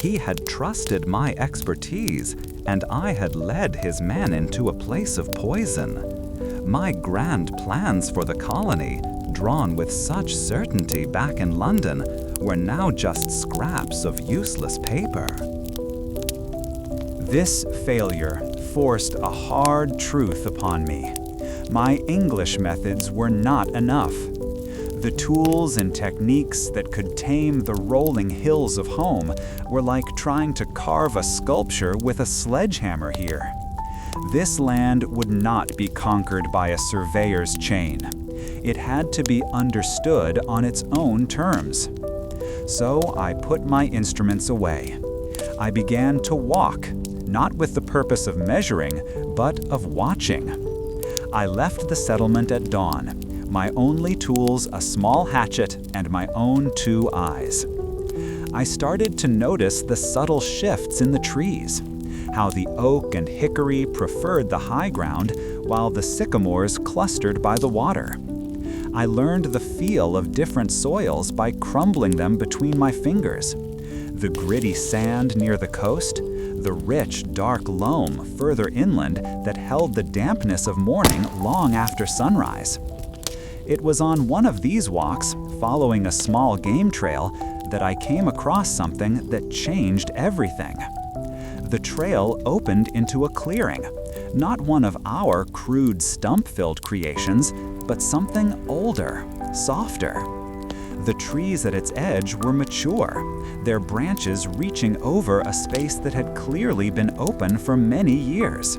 He had trusted my expertise, and I had led his men into a place of poison. My grand plans for the colony, drawn with such certainty back in London, were now just scraps of useless paper. This failure forced a hard truth upon me. My English methods were not enough. The tools and techniques that could tame the rolling hills of home were like trying to carve a sculpture with a sledgehammer here. This land would not be conquered by a surveyor's chain. It had to be understood on its own terms. So I put my instruments away. I began to walk, not with the purpose of measuring, but of watching. I left the settlement at dawn, my only tools a small hatchet and my own 2 eyes. I started to notice the subtle shifts in the trees, how the oak and hickory preferred the high ground while the sycamores clustered by the water. I learned the feel of different soils by crumbling them between my fingers. The gritty sand near the coast, the rich, dark loam further inland that held the dampness of morning long after sunrise. It was on one of these walks, following a small game trail, that I came across something that changed everything. The trail opened into a clearing, not one of our crude stump-filled creations, but something older, softer. The trees at its edge were mature, their branches reaching over a space that had clearly been open for many years.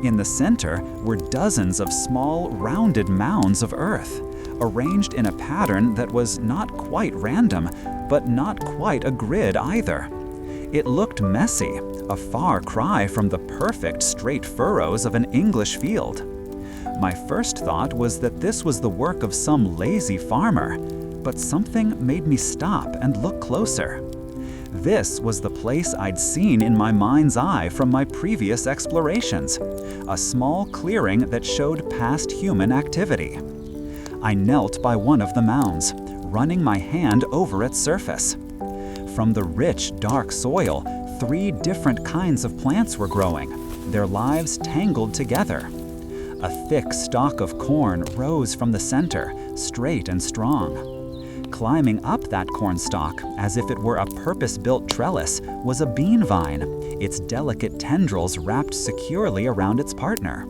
In the center were dozens of small, rounded mounds of earth, arranged in a pattern that was not quite random, but not quite a grid either. It looked messy, a far cry from the perfect straight furrows of an English field. My first thought was that this was the work of some lazy farmer, but something made me stop and look closer. This was the place I'd seen in my mind's eye from my previous explorations, a small clearing that showed past human activity. I knelt by one of the mounds, running my hand over its surface. From the rich, dark soil, 3 different kinds of plants were growing, their lives tangled together. A thick stalk of corn rose from the center, straight and strong. Climbing up that cornstalk, as if it were a purpose-built trellis, was a bean vine, its delicate tendrils wrapped securely around its partner.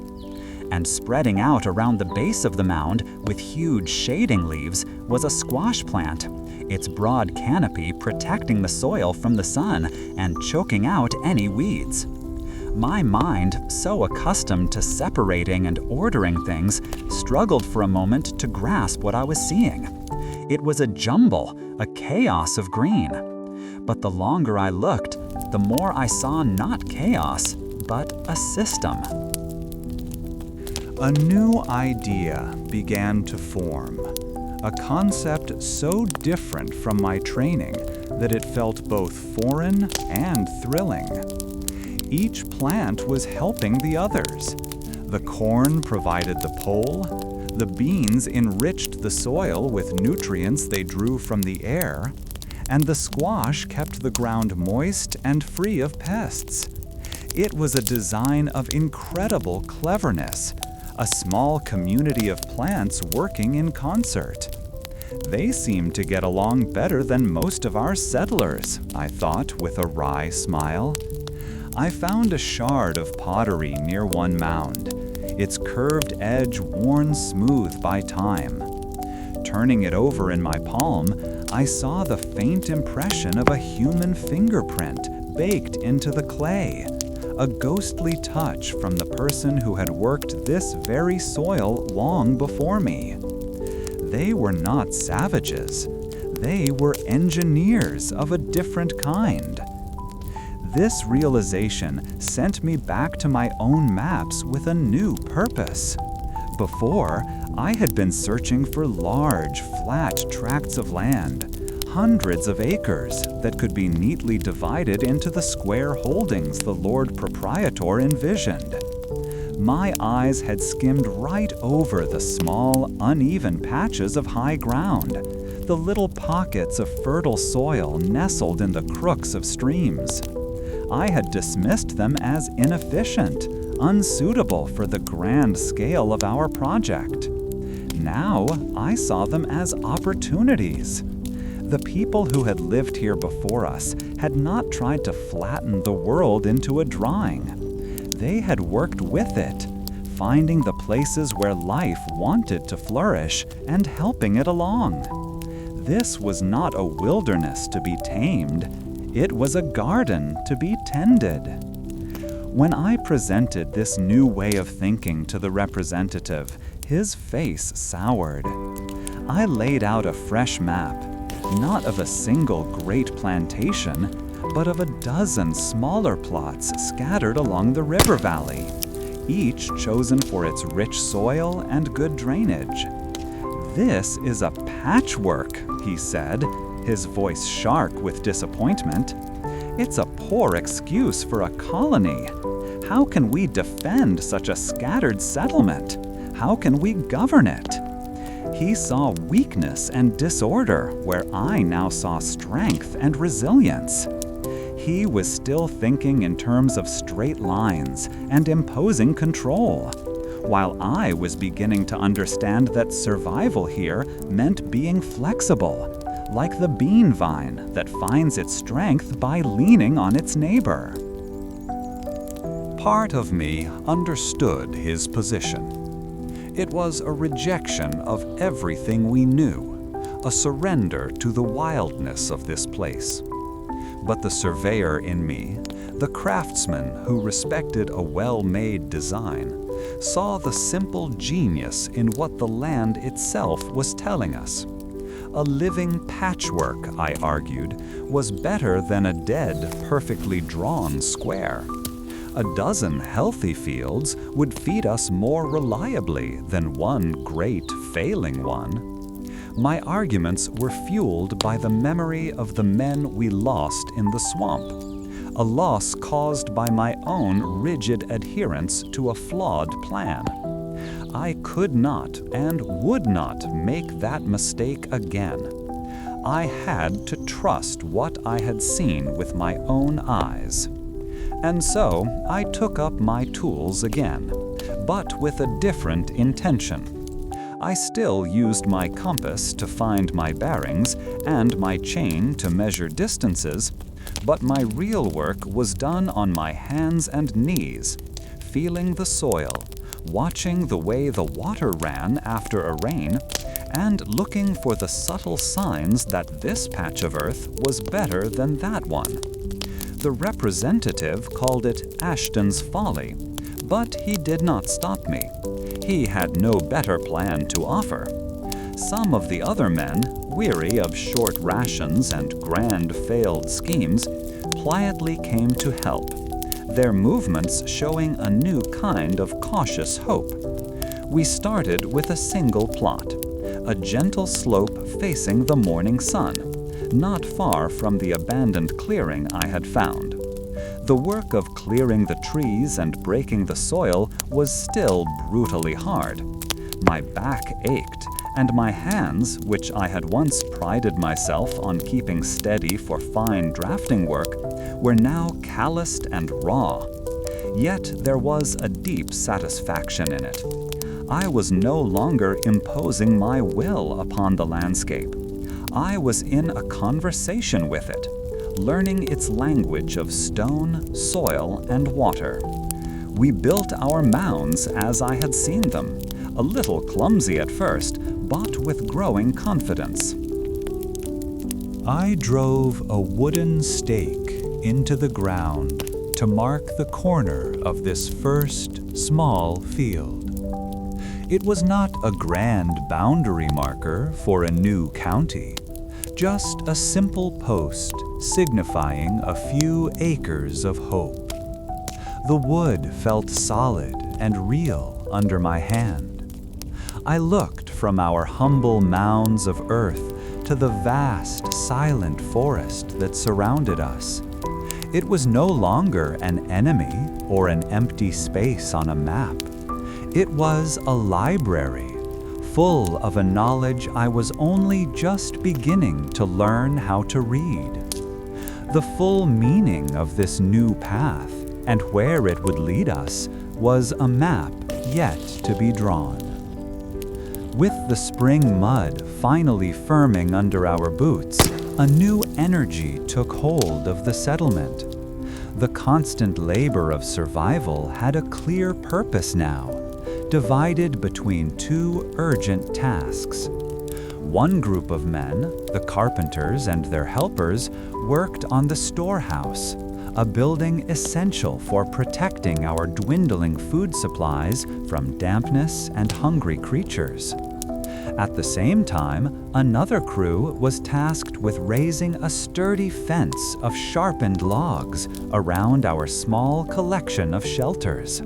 And spreading out around the base of the mound, with huge shading leaves, was a squash plant, its broad canopy protecting the soil from the sun and choking out any weeds. My mind, so accustomed to separating and ordering things, struggled for a moment to grasp what I was seeing. It was a jumble, a chaos of green. But the longer I looked, the more I saw not chaos, but a system. A new idea began to form, a concept so different from my training that it felt both foreign and thrilling. Each plant was helping the others. The corn provided the pole, the beans enriched the soil with nutrients they drew from the air, and the squash kept the ground moist and free of pests. It was a design of incredible cleverness, a small community of plants working in concert. They seemed to get along better than most of our settlers, I thought with a wry smile. I found a shard of pottery near one mound, its curved edge worn smooth by time. Turning it over in my palm, I saw the faint impression of a human fingerprint baked into the clay, a ghostly touch from the person who had worked this very soil long before me. They were not savages. They were engineers of a different kind. This realization sent me back to my own maps with a new purpose. Before, I had been searching for large, flat tracts of land, hundreds of acres that could be neatly divided into the square holdings the Lord Proprietor envisioned. My eyes had skimmed right over the small, uneven patches of high ground, the little pockets of fertile soil nestled in the crooks of streams. I had dismissed them as inefficient, unsuitable for the grand scale of our project. Now I saw them as opportunities. The people who had lived here before us had not tried to flatten the world into a drawing. They had worked with it, finding the places where life wanted to flourish and helping it along. This was not a wilderness to be tamed. It was a garden to be tended. When I presented this new way of thinking to the representative, his face soured. I laid out a fresh map, not of a single great plantation, but of a dozen smaller plots scattered along the river valley, each chosen for its rich soil and good drainage. "This is a patchwork," he said, his voice sharp with disappointment. "It's a poor excuse for a colony. How can we defend such a scattered settlement? How can we govern it?" He saw weakness and disorder where I now saw strength and resilience. He was still thinking in terms of straight lines and imposing control, while I was beginning to understand that survival here meant being flexible, like the bean vine that finds its strength by leaning on its neighbor. Part of me understood his position. It was a rejection of everything we knew, a surrender to the wildness of this place. But the surveyor in me, the craftsman who respected a well-made design, saw the simple genius in what the land itself was telling us. A living patchwork, I argued, was better than a dead, perfectly drawn square. A dozen healthy fields would feed us more reliably than one great, failing one. My arguments were fueled by the memory of the men we lost in the swamp, a loss caused by my own rigid adherence to a flawed plan. I could not and would not make that mistake again. I had to trust what I had seen with my own eyes. And so I took up my tools again, but with a different intention. I still used my compass to find my bearings and my chain to measure distances, but my real work was done on my hands and knees, feeling the soil, watching the way the water ran after a rain, and looking for the subtle signs that this patch of earth was better than that one. The representative called it Ashton's folly, but he did not stop me. He had no better plan to offer. Some of the other men, weary of short rations and grand failed schemes, quietly came to help, their movements showing a new kind of cautious hope. We started with a single plot, a gentle slope facing the morning sun, not far from the abandoned clearing I had found. The work of clearing the trees and breaking the soil was still brutally hard. My back ached, and my hands, which I had once prided myself on keeping steady for fine drafting work, were now calloused and raw. Yet there was a deep satisfaction in it. I was no longer imposing my will upon the landscape. I was in a conversation with it, learning its language of stone, soil, and water. We built our mounds as I had seen them, a little clumsy at first, but with growing confidence. I drove a wooden stake into the ground to mark the corner of this first small field. It was not a grand boundary marker for a new county, just a simple post signifying a few acres of hope. The wood felt solid and real under my hand. I looked from our humble mounds of earth to the vast, silent forest that surrounded us. It was no longer an enemy or an empty space on a map. It was a library, full of a knowledge I was only just beginning to learn how to read. The full meaning of this new path and where it would lead us was a map yet to be drawn. With the spring mud finally firming under our boots, a new energy took hold of the settlement. The constant labor of survival had a clear purpose now, divided between two urgent tasks. One group of men, the carpenters and their helpers, worked on the storehouse, a building essential for protecting our dwindling food supplies from dampness and hungry creatures. At the same time, another crew was tasked with raising a sturdy fence of sharpened logs around our small collection of shelters.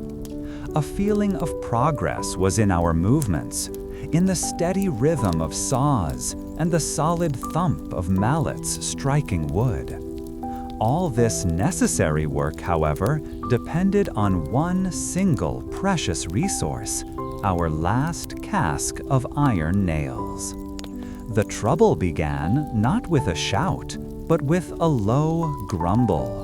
A feeling of progress was in our movements, in the steady rhythm of saws and the solid thump of mallets striking wood. All this necessary work, however, depended on one single precious resource, our last cask of iron nails. The trouble began not with a shout, but with a low grumble.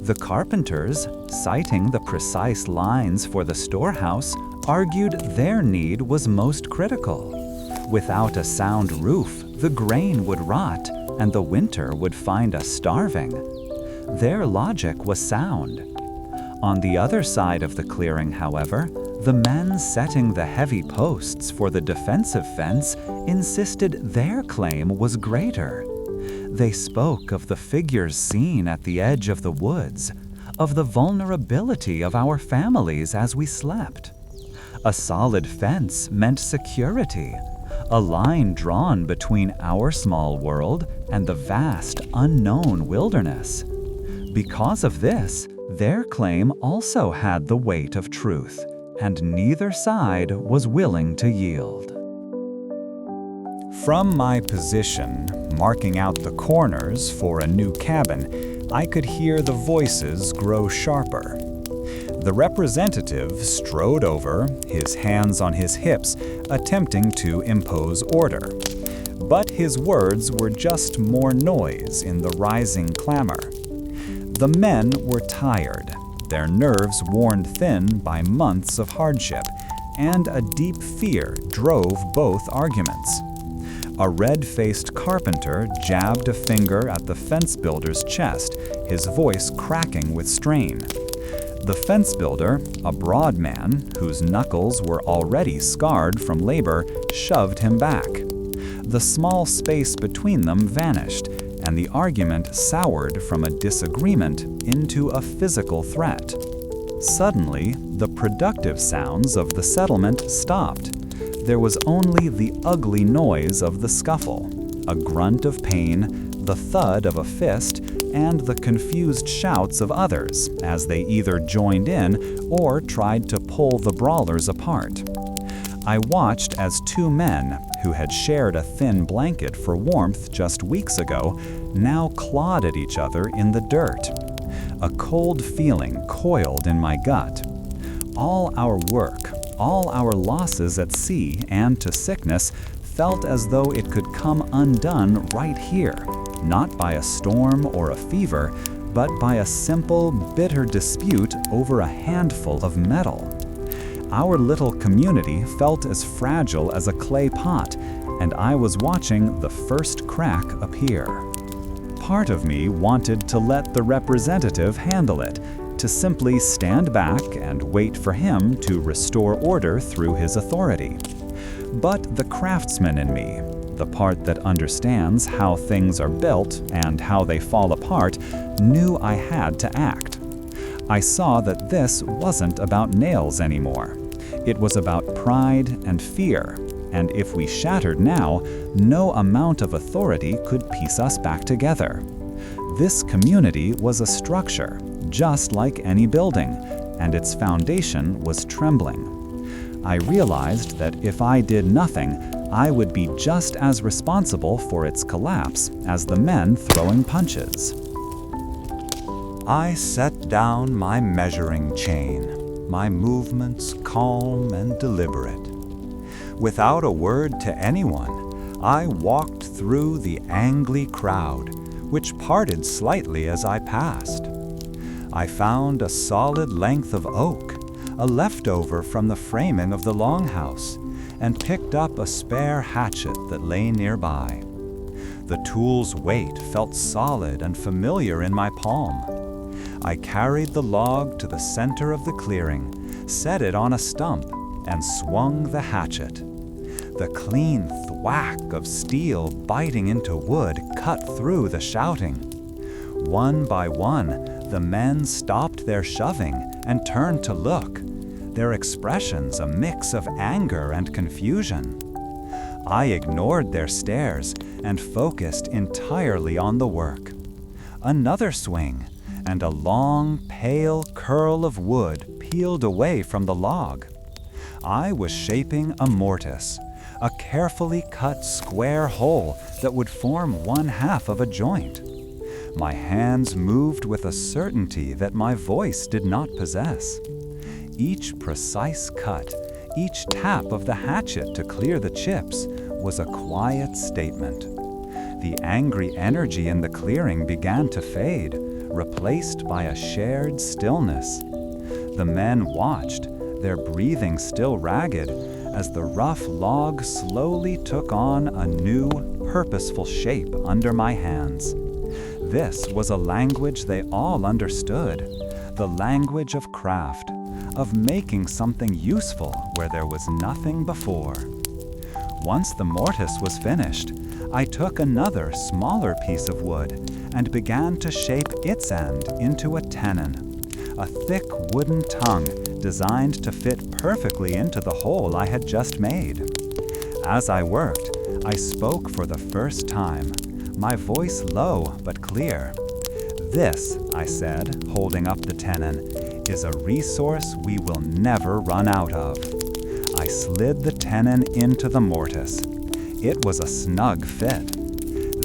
The carpenters, citing the precise lines for the storehouse, argued their need was most critical. Without a sound roof, the grain would rot, and the winter would find us starving. Their logic was sound. On the other side of the clearing, however, the men setting the heavy posts for the defensive fence insisted their claim was greater. They spoke of the figures seen at the edge of the woods, of the vulnerability of our families as we slept. A solid fence meant security, a line drawn between our small world and the vast, unknown wilderness. Because of this, their claim also had the weight of truth, and neither side was willing to yield. From my position, marking out the corners for a new cabin, I could hear the voices grow sharper. The representative strode over, his hands on his hips, attempting to impose order. But his words were just more noise in the rising clamor. The men were tired, their nerves worn thin by months of hardship, and a deep fear drove both arguments. A red-faced carpenter jabbed a finger at the fence builder's chest, his voice cracking with strain. The fence builder, a broad man whose knuckles were already scarred from labor, shoved him back. The small space between them vanished, and the argument soured from a disagreement into a physical threat. Suddenly, the productive sounds of the settlement stopped. There was only the ugly noise of the scuffle, a grunt of pain, the thud of a fist, and the confused shouts of others as they either joined in or tried to pull the brawlers apart. I watched as two men, who had shared a thin blanket for warmth just weeks ago, now clawed at each other in the dirt. A cold feeling coiled in my gut. All our work, all our losses at sea and to sickness, felt as though it could come undone right here, not by a storm or a fever, but by a simple, bitter dispute over a handful of metal. Our little community felt as fragile as a clay pot, and I was watching the first crack appear. Part of me wanted to let the representative handle it, to simply stand back and wait for him to restore order through his authority. But the craftsman in me, the part that understands how things are built and how they fall apart, knew I had to act. I saw that this wasn't about nails anymore. It was about pride and fear, and if we shattered now, no amount of authority could piece us back together. This community was a structure, just like any building, and its foundation was trembling. I realized that if I did nothing, I would be just as responsible for its collapse as the men throwing punches. I set down my measuring chain, my movements calm and deliberate. Without a word to anyone, I walked through the angry crowd, which parted slightly as I passed. I found a solid length of oak, a leftover from the framing of the longhouse, and picked up a spare hatchet that lay nearby. The tool's weight felt solid and familiar in my palm. I carried the log to the center of the clearing, set it on a stump, and swung the hatchet. The clean thwack of steel biting into wood cut through the shouting. One by one, the men stopped their shoving and turned to look, their expressions a mix of anger and confusion. I ignored their stares and focused entirely on the work. Another swing, and a long, pale curl of wood peeled away from the log. I was shaping a mortise, a carefully cut square hole that would form one half of a joint. My hands moved with a certainty that my voice did not possess. Each precise cut, each tap of the hatchet to clear the chips, was a quiet statement. The angry energy in the clearing began to fade, replaced by a shared stillness. The men watched, their breathing still ragged, as the rough log slowly took on a new, purposeful shape under my hands. This was a language they all understood, the language of craft, of making something useful where there was nothing before. Once the mortise was finished, I took another smaller piece of wood and began to shape its end into a tenon, a thick wooden tongue designed to fit perfectly into the hole I had just made. As I worked, I spoke for the first time, my voice low but clear. "This," I said, holding up the tenon, "is a resource we will never run out of." I slid the tenon into the mortise. It was a snug fit.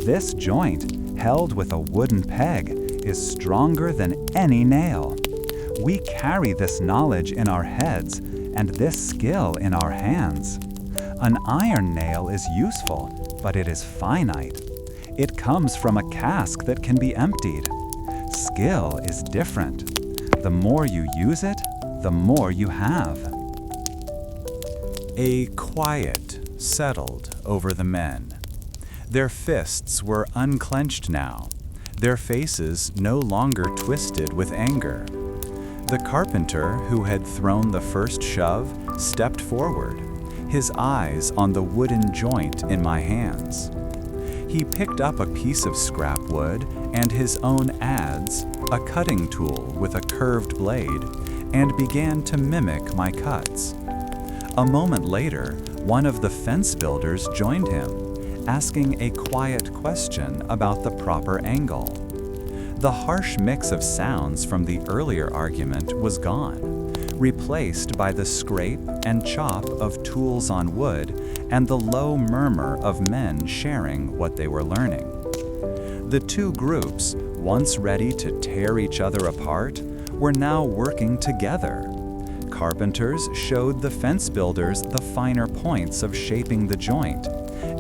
This joint, held with a wooden peg, is stronger than any nail. We carry this knowledge in our heads and this skill in our hands. An iron nail is useful, but it is finite. It comes from a cask that can be emptied. Skill is different. The more you use it, the more you have. A quiet settled over the men. Their fists were unclenched now, their faces no longer twisted with anger. The carpenter who had thrown the first shove stepped forward, his eyes on the wooden joint in my hands. He picked up a piece of scrap wood and his own adze, a cutting tool with a curved blade, and began to mimic my cuts. A moment later, one of the fence builders joined him, asking a quiet question about the proper angle. The harsh mix of sounds from the earlier argument was gone, replaced by the scrape and chop of tools on wood and the low murmur of men sharing what they were learning. The two groups, once ready to tear each other apart, were now working together. Carpenters showed the fence builders the finer points of shaping the joint,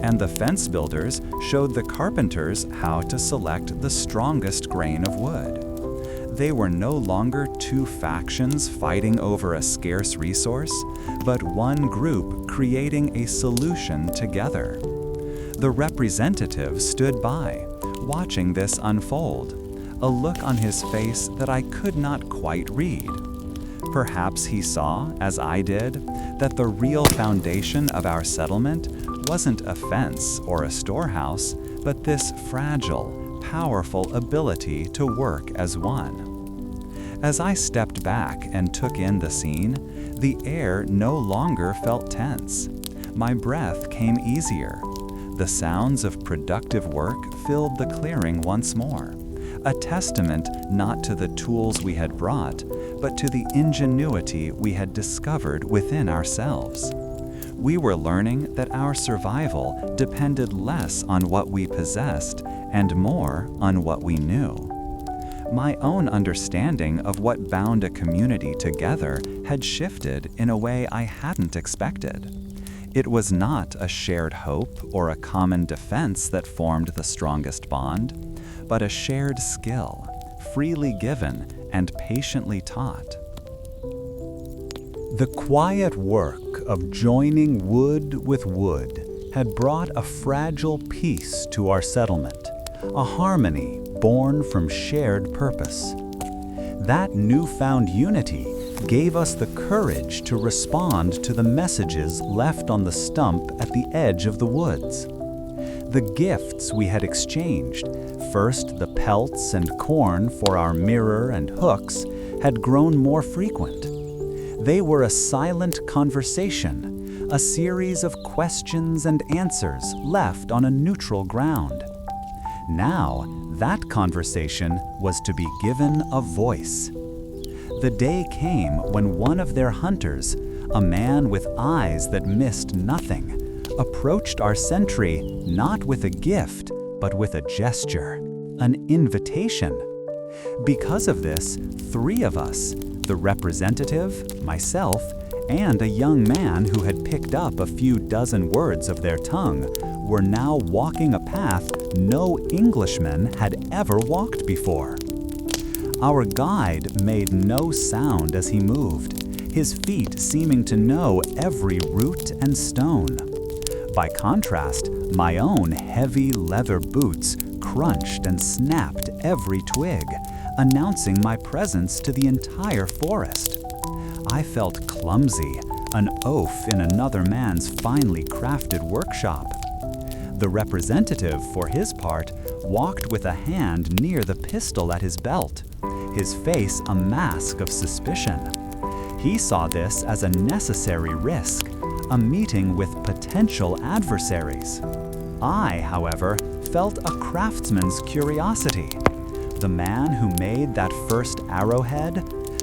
and the fence builders showed the carpenters how to select the strongest grain of wood. They were no longer two factions fighting over a scarce resource, but one group creating a solution together. The representative stood by, watching this unfold, a look on his face that I could not quite read. Perhaps he saw, as I did, that the real foundation of our settlement wasn't a fence or a storehouse, but this fragile, powerful ability to work as one. As I stepped back and took in the scene, the air no longer felt tense. My breath came easier. The sounds of productive work filled the clearing once more, a testament not to the tools we had brought, but to the ingenuity we had discovered within ourselves. We were learning that our survival depended less on what we possessed and more on what we knew. My own understanding of what bound a community together had shifted in a way I hadn't expected. It was not a shared hope or a common defense that formed the strongest bond, but a shared skill, freely given and patiently taught. The quiet work of joining wood with wood had brought a fragile peace to our settlement, a harmony born from shared purpose. That newfound unity gave us the courage to respond to the messages left on the stump at the edge of the woods. The gifts we had exchanged, first the pelts and corn for our mirror and hooks, had grown more frequent. They were a silent conversation, a series of questions and answers left on a neutral ground. Now, That conversation was to be given a voice. The day came when one of their hunters, a man with eyes that missed nothing, approached our sentry not with a gift, but with a gesture, an invitation. Because of this, 3 of us, the representative, myself, and a young man who had picked up a few dozen words of their tongue, were now walking a path no Englishman had ever walked before. Our guide made no sound as he moved, his feet seeming to know every root and stone. By contrast, my own heavy leather boots crunched and snapped every twig, announcing my presence to the entire forest. I felt clumsy, an oaf in another man's finely crafted workshop. The representative, for his part, walked with a hand near the pistol at his belt, his face a mask of suspicion. He saw this as a necessary risk, a meeting with potential adversaries. I, however, felt a craftsman's curiosity. The man who made that first arrowhead,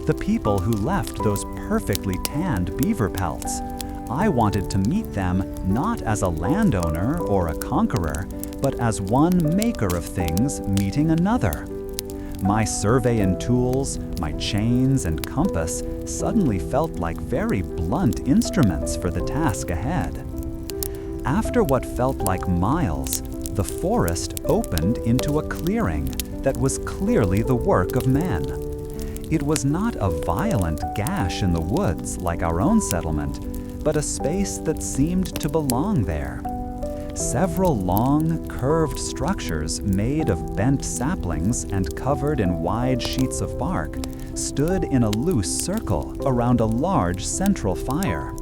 the people who left those perfectly tanned beaver pelts. I wanted to meet them not as a landowner or a conqueror, but as one maker of things meeting another. My surveying tools, my chains and compass suddenly felt like very blunt instruments for the task ahead. After what felt like miles, the forest opened into a clearing that was clearly the work of men. It was not a violent gash in the woods like our own settlement, but a space that seemed to belong there. Several long, curved structures made of bent saplings and covered in wide sheets of bark stood in a loose circle around a large central fire.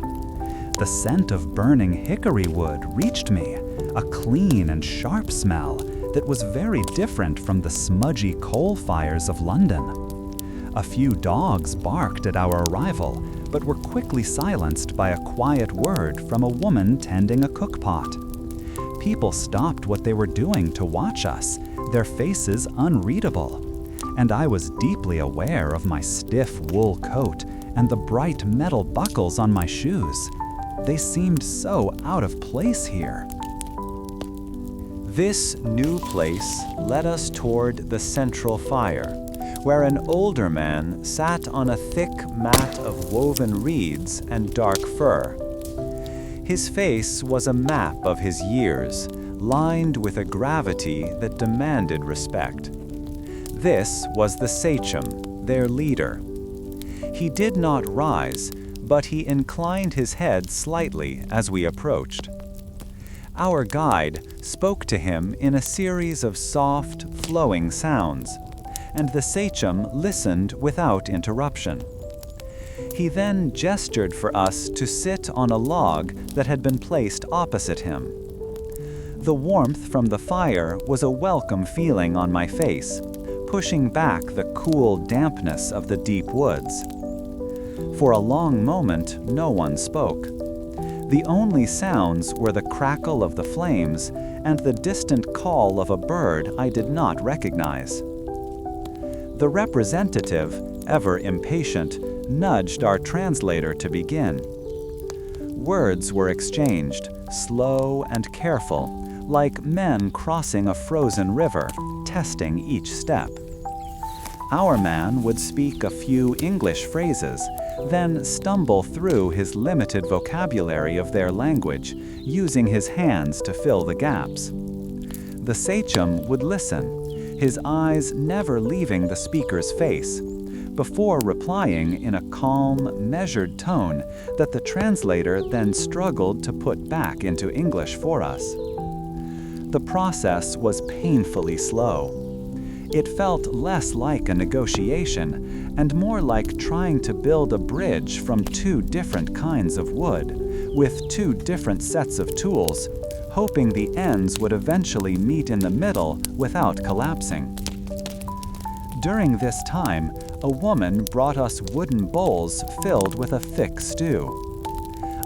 The scent of burning hickory wood reached me, a clean and sharp smell that was very different from the smudgy coal fires of London. A few dogs barked at our arrival, but were quickly silenced by a quiet word from a woman tending a cookpot. People stopped what they were doing to watch us, their faces unreadable. And I was deeply aware of my stiff wool coat and the bright metal buckles on my shoes. They seemed so out of place here. This new place led us toward the central fire, where an older man sat on a thick mat of woven reeds and dark fur. His face was a map of his years, lined with a gravity that demanded respect. This was the sachem, their leader. He did not rise, but he inclined his head slightly as we approached. Our guide spoke to him in a series of soft, flowing sounds, and the sachem listened without interruption. He then gestured for us to sit on a log that had been placed opposite him. The warmth from the fire was a welcome feeling on my face, pushing back the cool dampness of the deep woods. For a long moment, no one spoke. The only sounds were the crackle of the flames and the distant call of a bird I did not recognize. The representative, ever impatient, nudged our translator to begin. Words were exchanged, slow and careful, like men crossing a frozen river, testing each step. Our man would speak a few English phrases, then stumble through his limited vocabulary of their language, using his hands to fill the gaps. The sachem would listen, his eyes never leaving the speaker's face, before replying in a calm, measured tone that the translator then struggled to put back into English for us. The process was painfully slow. It felt less like a negotiation and more like trying to build a bridge from 2 different kinds of wood, with 2 different sets of tools, hoping the ends would eventually meet in the middle without collapsing. During this time, a woman brought us wooden bowls filled with a thick stew.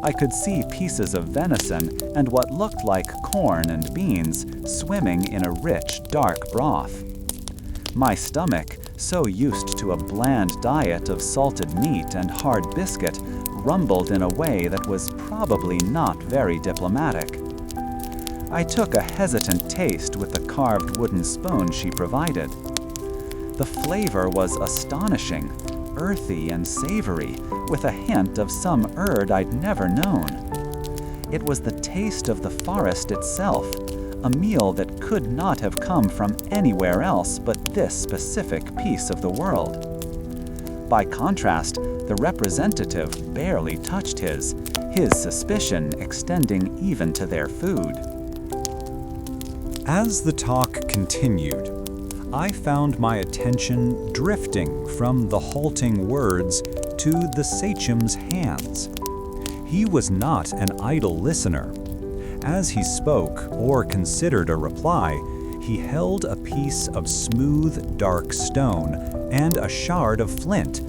I could see pieces of venison and what looked like corn and beans swimming in a rich, dark broth. My stomach, so used to a bland diet of salted meat and hard biscuit, rumbled in a way that was probably not very diplomatic. I took a hesitant taste with the carved wooden spoon she provided. The flavor was astonishing, earthy and savory, with a hint of some herb I'd never known. It was the taste of the forest itself, a meal that could not have come from anywhere else but this specific piece of the world. By contrast, the representative barely touched his suspicion extending even to their food. As the talk continued, I found my attention drifting from the halting words to the sachem's hands. He was not an idle listener. As he spoke or considered a reply, he held a piece of smooth, dark stone and a shard of flint,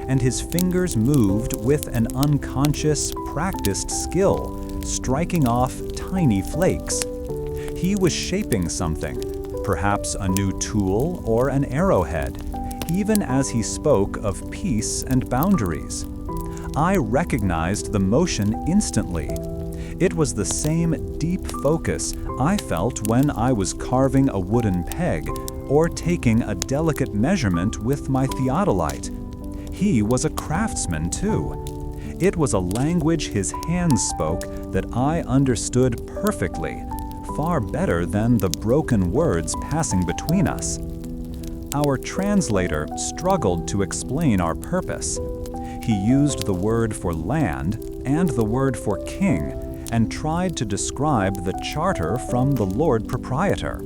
and his fingers moved with an unconscious, practiced skill, striking off tiny flakes. He was shaping something, perhaps a new tool or an arrowhead, even as he spoke of peace and boundaries. I recognized the motion instantly. It was the same deep focus I felt when I was carving a wooden peg or taking a delicate measurement with my theodolite. He was a craftsman too. It was a language his hands spoke that I understood perfectly, far better than the broken words passing between us. Our translator struggled to explain our purpose. He used the word for land and the word for king, and tried to describe the charter from the Lord Proprietor.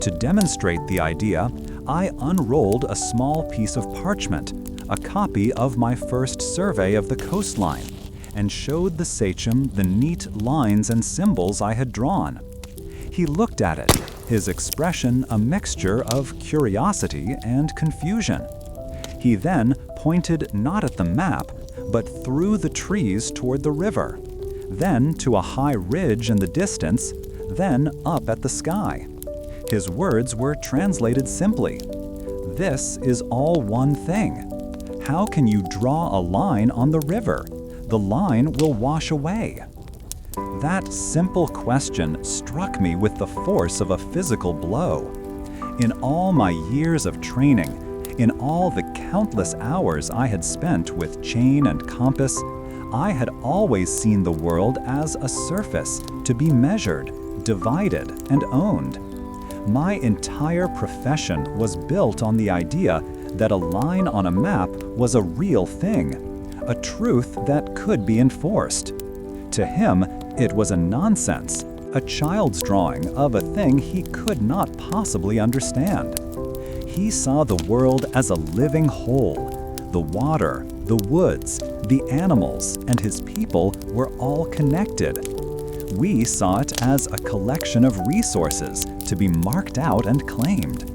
To demonstrate the idea, I unrolled a small piece of parchment, a copy of my first survey of the coastline, and showed the sachem the neat lines and symbols I had drawn. He looked at it, his expression a mixture of curiosity and confusion. He then pointed not at the map, but through the trees toward the river, then to a high ridge in the distance, then up at the sky. His words were translated simply. This is all one thing. How can you draw a line on the river? The line will wash away. That simple question struck me with the force of a physical blow. In all my years of training, in all the countless hours I had spent with chain and compass, I had always seen the world as a surface to be measured, divided, and owned. My entire profession was built on the idea that a line on a map was a real thing, a truth that could be enforced. To him, it was a nonsense, a child's drawing of a thing he could not possibly understand. He saw the world as a living whole. The water, the woods, the animals, and his people were all connected. We saw it as a collection of resources to be marked out and claimed.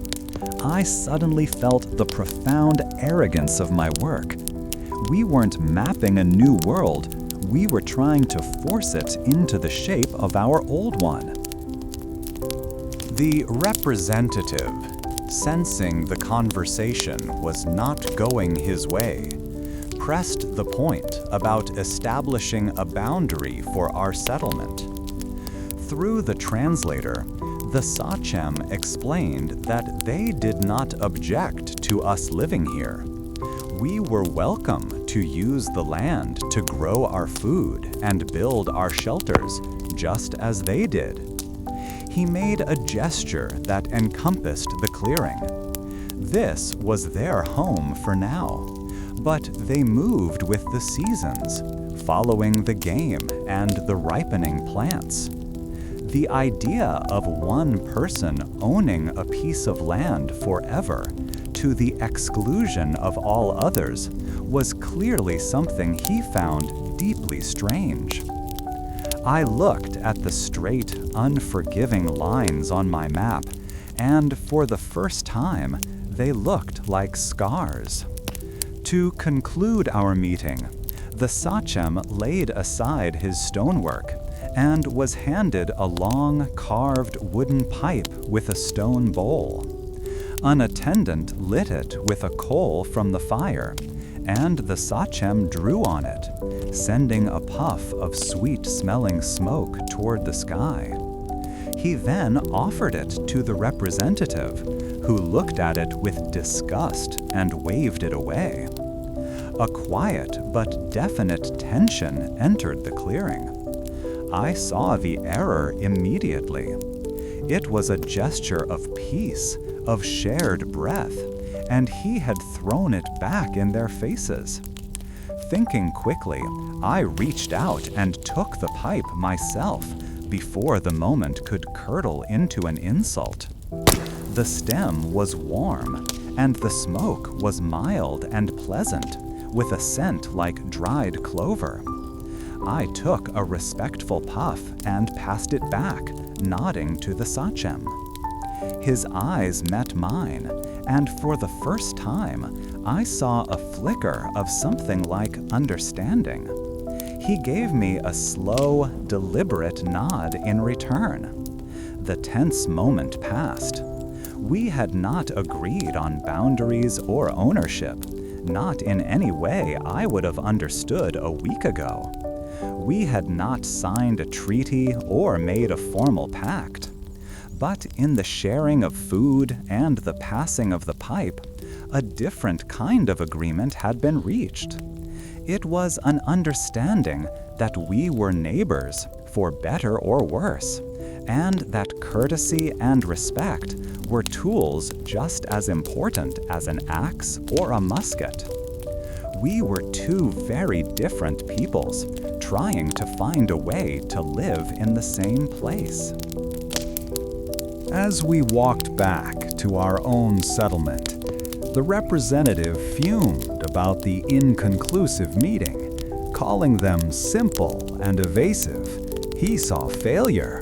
I suddenly felt the profound arrogance of my work. We weren't mapping a new world. We were trying to force it into the shape of our old one. The representative, sensing the conversation was not going his way, pressed the point about establishing a boundary for our settlement. Through the translator, the sachem explained that they did not object to us living here. We were welcome to use the land to grow our food and build our shelters, just as they did. He made a gesture that encompassed the clearing. This was their home for now, but they moved with the seasons, following the game and the ripening plants. The idea of one person owning a piece of land forever, to the exclusion of all others, was clearly something he found deeply strange. I looked at the straight, unforgiving lines on my map, and for the first time, they looked like scars. To conclude our meeting, the sachem laid aside his stonework and was handed a long, carved wooden pipe with a stone bowl. An attendant lit it with a coal from the fire, and the sachem drew on it, sending a puff of sweet-smelling smoke toward the sky. He then offered it to the representative, who looked at it with disgust and waved it away. A quiet but definite tension entered the clearing. I saw the error immediately. It was a gesture of peace, of shared breath, and he had thrown it back in their faces. Thinking quickly, I reached out and took the pipe myself before the moment could curdle into an insult. The stem was warm, and the smoke was mild and pleasant, with a scent like dried clover. I took a respectful puff and passed it back, nodding to the sachem. His eyes met mine, and for the first time, I saw a flicker of something like understanding. He gave me a slow, deliberate nod in return. The tense moment passed. We had not agreed on boundaries or ownership, not in any way I would have understood a week ago. We had not signed a treaty or made a formal pact. But in the sharing of food and the passing of the pipe, a different kind of agreement had been reached. It was an understanding that we were neighbors, for better or worse, and that courtesy and respect were tools just as important as an axe or a musket. We were two very different peoples, trying to find a way to live in the same place. As we walked back to our own settlement, the representative fumed about the inconclusive meeting, calling them simple and evasive. He saw failure.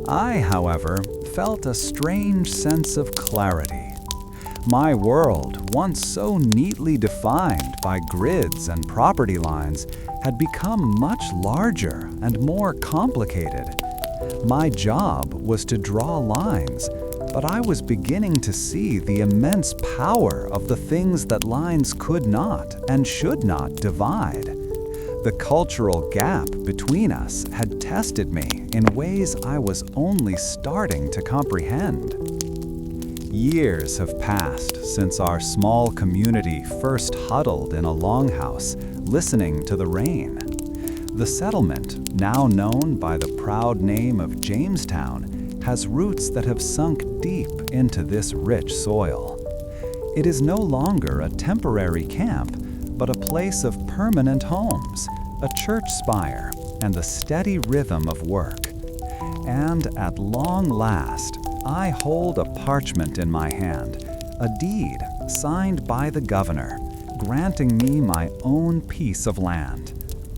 I, however, felt a strange sense of clarity. My world, once so neatly defined by grids and property lines, had become much larger and more complicated. My job was to draw lines, but I was beginning to see the immense power of the things that lines could not and should not divide. The cultural gap between us had tested me in ways I was only starting to comprehend. Years have passed since our small community first huddled in a longhouse, listening to the rain. The settlement, now known by the proud name of Jamestown, has roots that have sunk deep into this rich soil. It is no longer a temporary camp, but a place of permanent homes, a church spire, and the steady rhythm of work. And at long last, I hold a parchment in my hand, a deed signed by the governor, granting me my own piece of land.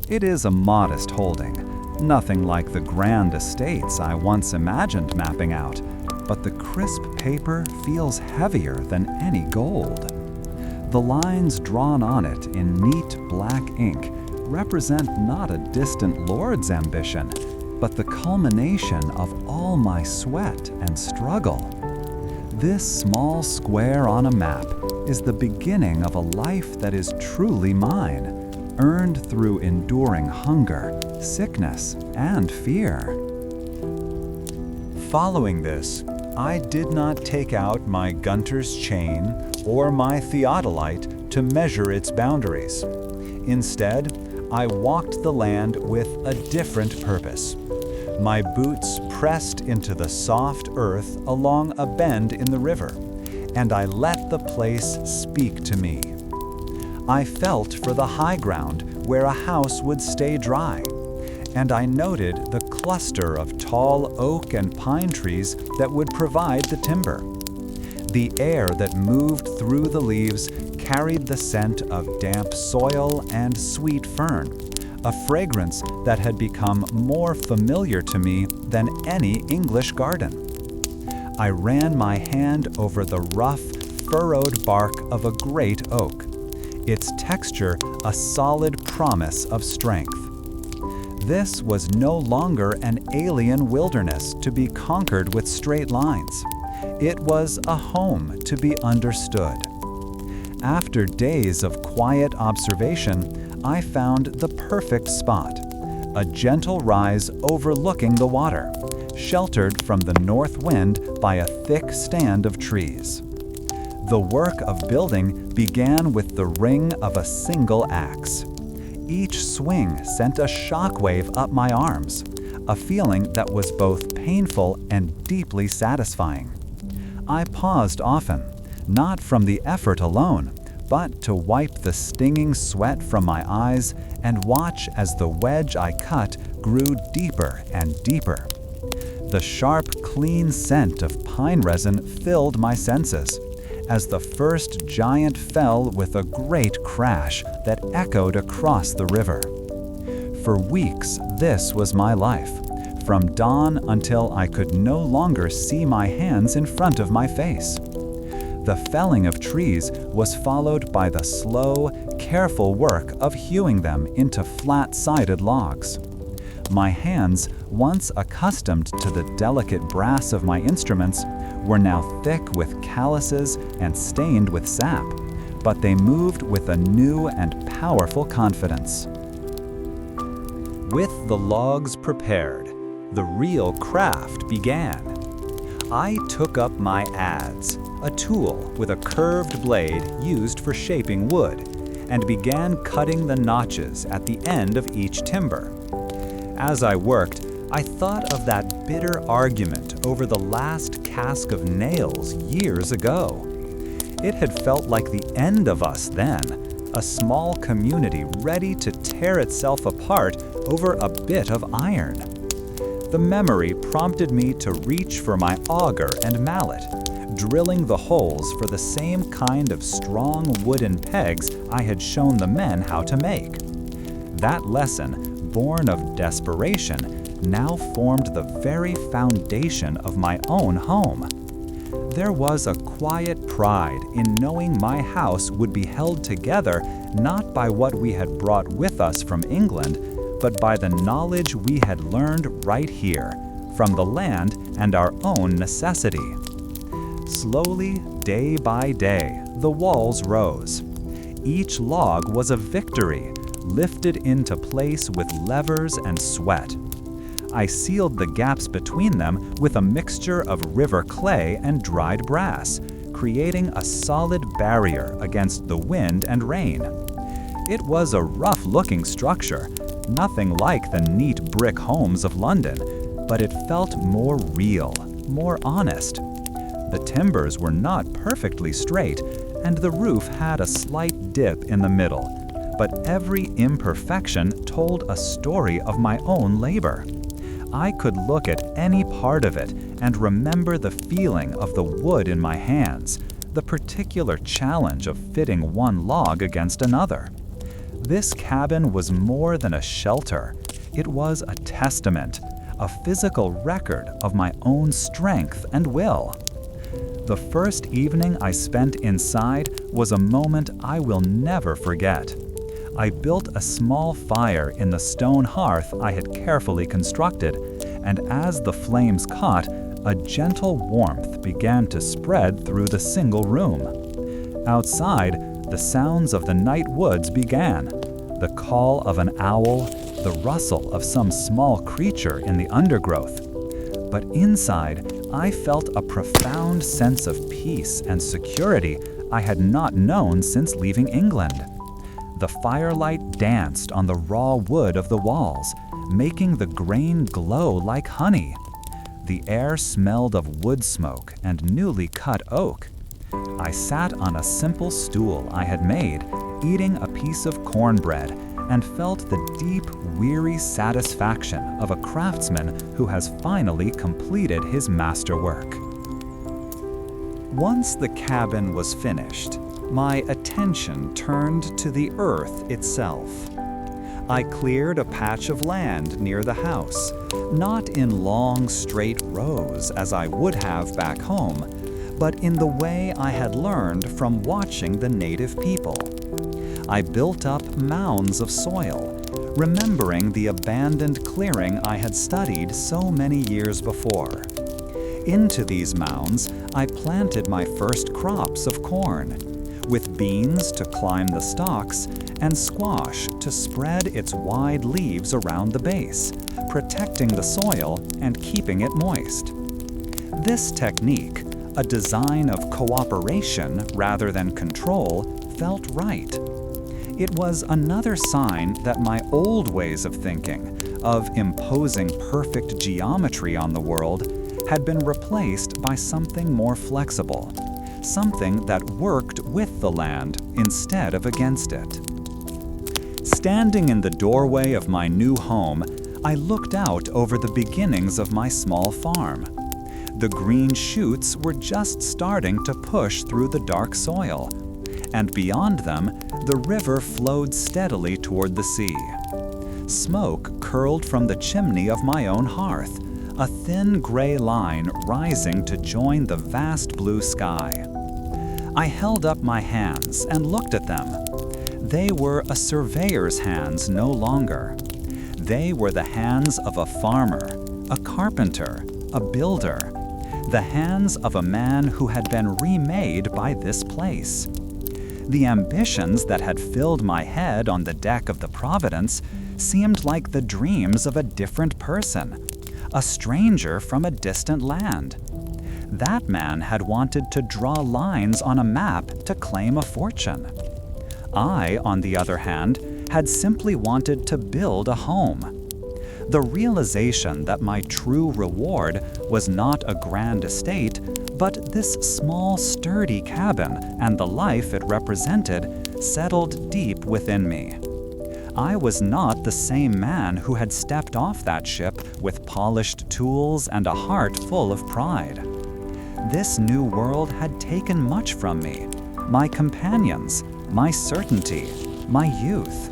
It is a modest holding, nothing like the grand estates I once imagined mapping out, but the crisp paper feels heavier than any gold. The lines drawn on it in neat black ink represent not a distant lord's ambition, but the culmination of all my sweat and struggle. This small square on a map is the beginning of a life that is truly mine, earned through enduring hunger, sickness, and fear. Following this, I did not take out my Gunter's chain or my theodolite to measure its boundaries. Instead, I walked the land with a different purpose. My boots pressed into the soft earth along a bend in the river, and I let the place speak to me. I felt for the high ground where a house would stay dry, and I noted the cluster of tall oak and pine trees that would provide the timber. The air that moved through the leaves carried the scent of damp soil and sweet fern, a fragrance that had become more familiar to me than any English garden. I ran my hand over the rough, furrowed bark of a great oak, its texture a solid promise of strength. This was no longer an alien wilderness to be conquered with straight lines. It was a home to be understood. After days of quiet observation, I found the perfect spot, a gentle rise overlooking the water, sheltered from the north wind by a thick stand of trees. The work of building began with the ring of a single axe. Each swing sent a shockwave up my arms, a feeling that was both painful and deeply satisfying. I paused often, not from the effort alone, but to wipe the stinging sweat from my eyes and watch as the wedge I cut grew deeper and deeper. The sharp, clean scent of pine resin filled my senses, as the first giant fell with a great crash that echoed across the river. For weeks, this was my life, from dawn until I could no longer see my hands in front of my face. The felling of trees was followed by the slow, careful work of hewing them into flat-sided logs. My hands, once accustomed to the delicate brass of my instruments, were now thick with calluses and stained with sap, but they moved with a new and powerful confidence. With the logs prepared, the real craft began. I took up my adze, a tool with a curved blade used for shaping wood, and began cutting the notches at the end of each timber. As I worked, I thought of that bitter argument over the last cask of nails years ago. It had felt like the end of us then, a small community ready to tear itself apart over a bit of iron. The memory prompted me to reach for my auger and mallet, drilling the holes for the same kind of strong wooden pegs I had shown the men how to make. That lesson, born of desperation, now formed the very foundation of my own home. There was a quiet pride in knowing my house would be held together not by what we had brought with us from England, but by the knowledge we had learned right here, from the land and our own necessity. Slowly, day by day, the walls rose. Each log was a victory, lifted into place with levers and sweat. I sealed the gaps between them with a mixture of river clay and dried brass, creating a solid barrier against the wind and rain. It was a rough-looking structure, nothing like the neat brick homes of London, but it felt more real, more honest. The timbers were not perfectly straight, and the roof had a slight dip in the middle, but every imperfection told a story of my own labor. I could look at any part of it and remember the feeling of the wood in my hands, the particular challenge of fitting one log against another. This cabin was more than a shelter. It was a testament, a physical record of my own strength and will. The first evening I spent inside was a moment I will never forget. I built a small fire in the stone hearth I had carefully constructed, and as the flames caught, a gentle warmth began to spread through the single room. Outside, the sounds of the night woods began, the call of an owl, the rustle of some small creature in the undergrowth. But inside, I felt a profound sense of peace and security I had not known since leaving England. The firelight danced on the raw wood of the walls, making the grain glow like honey. The air smelled of wood smoke and newly cut oak. I sat on a simple stool I had made, eating a piece of cornbread, and felt the deep, weary satisfaction of a craftsman who has finally completed his masterwork. Once the cabin was finished, my attention turned to the earth itself. I cleared a patch of land near the house, not in long, straight rows as I would have back home, but in the way I had learned from watching the native people. I built up mounds of soil, remembering the abandoned clearing I had studied so many years before. Into these mounds, I planted my first crops of corn, with beans to climb the stalks and squash to spread its wide leaves around the base, protecting the soil and keeping it moist. This technique, a design of cooperation rather than control, felt right. It was another sign that my old ways of thinking, of imposing perfect geometry on the world, had been replaced by something more flexible, something that worked with the land instead of against it. Standing in the doorway of my new home, I looked out over the beginnings of my small farm. The green shoots were just starting to push through the dark soil, and beyond them, the river flowed steadily toward the sea. Smoke curled from the chimney of my own hearth, a thin gray line rising to join the vast blue sky. I held up my hands and looked at them. They were a surveyor's hands no longer. They were the hands of a farmer, a carpenter, a builder, the hands of a man who had been remade by this place. The ambitions that had filled my head on the deck of the Providence seemed like the dreams of a different person, a stranger from a distant land. That man had wanted to draw lines on a map to claim a fortune. I, on the other hand, had simply wanted to build a home. The realization that my true reward was not a grand estate, but this small, sturdy cabin and the life it represented settled deep within me. I was not the same man who had stepped off that ship with polished tools and a heart full of pride. This new world had taken much from me, my companions, my certainty, my youth,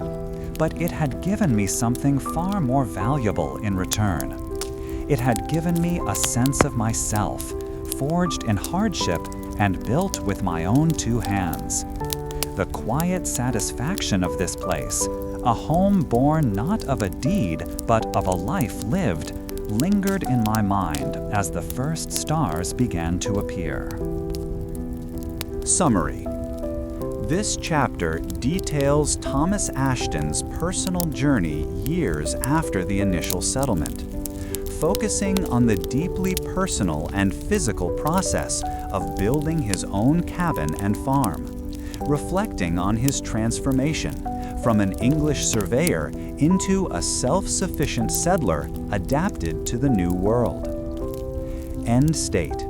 but it had given me something far more valuable in return. It had given me a sense of myself, forged in hardship and built with my own two hands. The quiet satisfaction of this place, a home born not of a deed but of a life lived, lingered in my mind as the first stars began to appear. Summary. This chapter details Thomas Ashton's personal journey years after the initial settlement, focusing on the deeply personal and physical process of building his own cabin and farm, reflecting on his transformation from an English surveyor into a self-sufficient settler adapted to the new world. End state.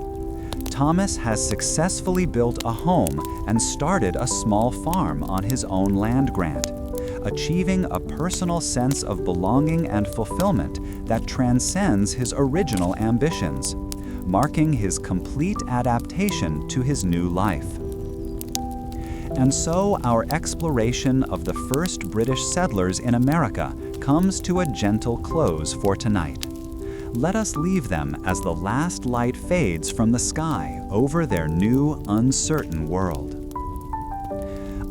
Thomas has successfully built a home and started a small farm on his own land grant, achieving a personal sense of belonging and fulfillment that transcends his original ambitions, marking his complete adaptation to his new life. And so our exploration of the first British settlers in America comes to a gentle close for tonight. Let us leave them as the last light fades from the sky over their new, uncertain world.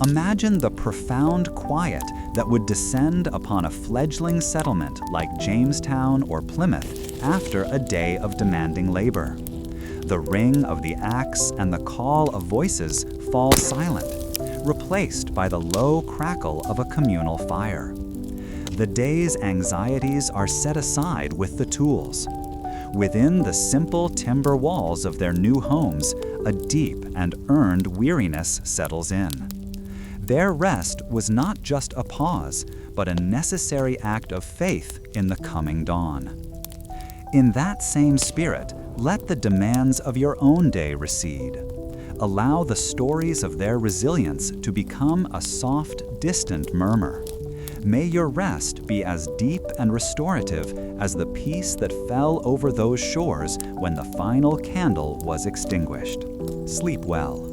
Imagine the profound quiet that would descend upon a fledgling settlement like Jamestown or Plymouth after a day of demanding labor. The ring of the axe and the call of voices fall silent, replaced by the low crackle of a communal fire. The day's anxieties are set aside with the tools. Within the simple timber walls of their new homes, a deep and earned weariness settles in. Their rest was not just a pause, but a necessary act of faith in the coming dawn. In that same spirit, let the demands of your own day recede. Allow the stories of their resilience to become a soft, distant murmur. May your rest be as deep and restorative as the peace that fell over those shores when the final candle was extinguished. Sleep well.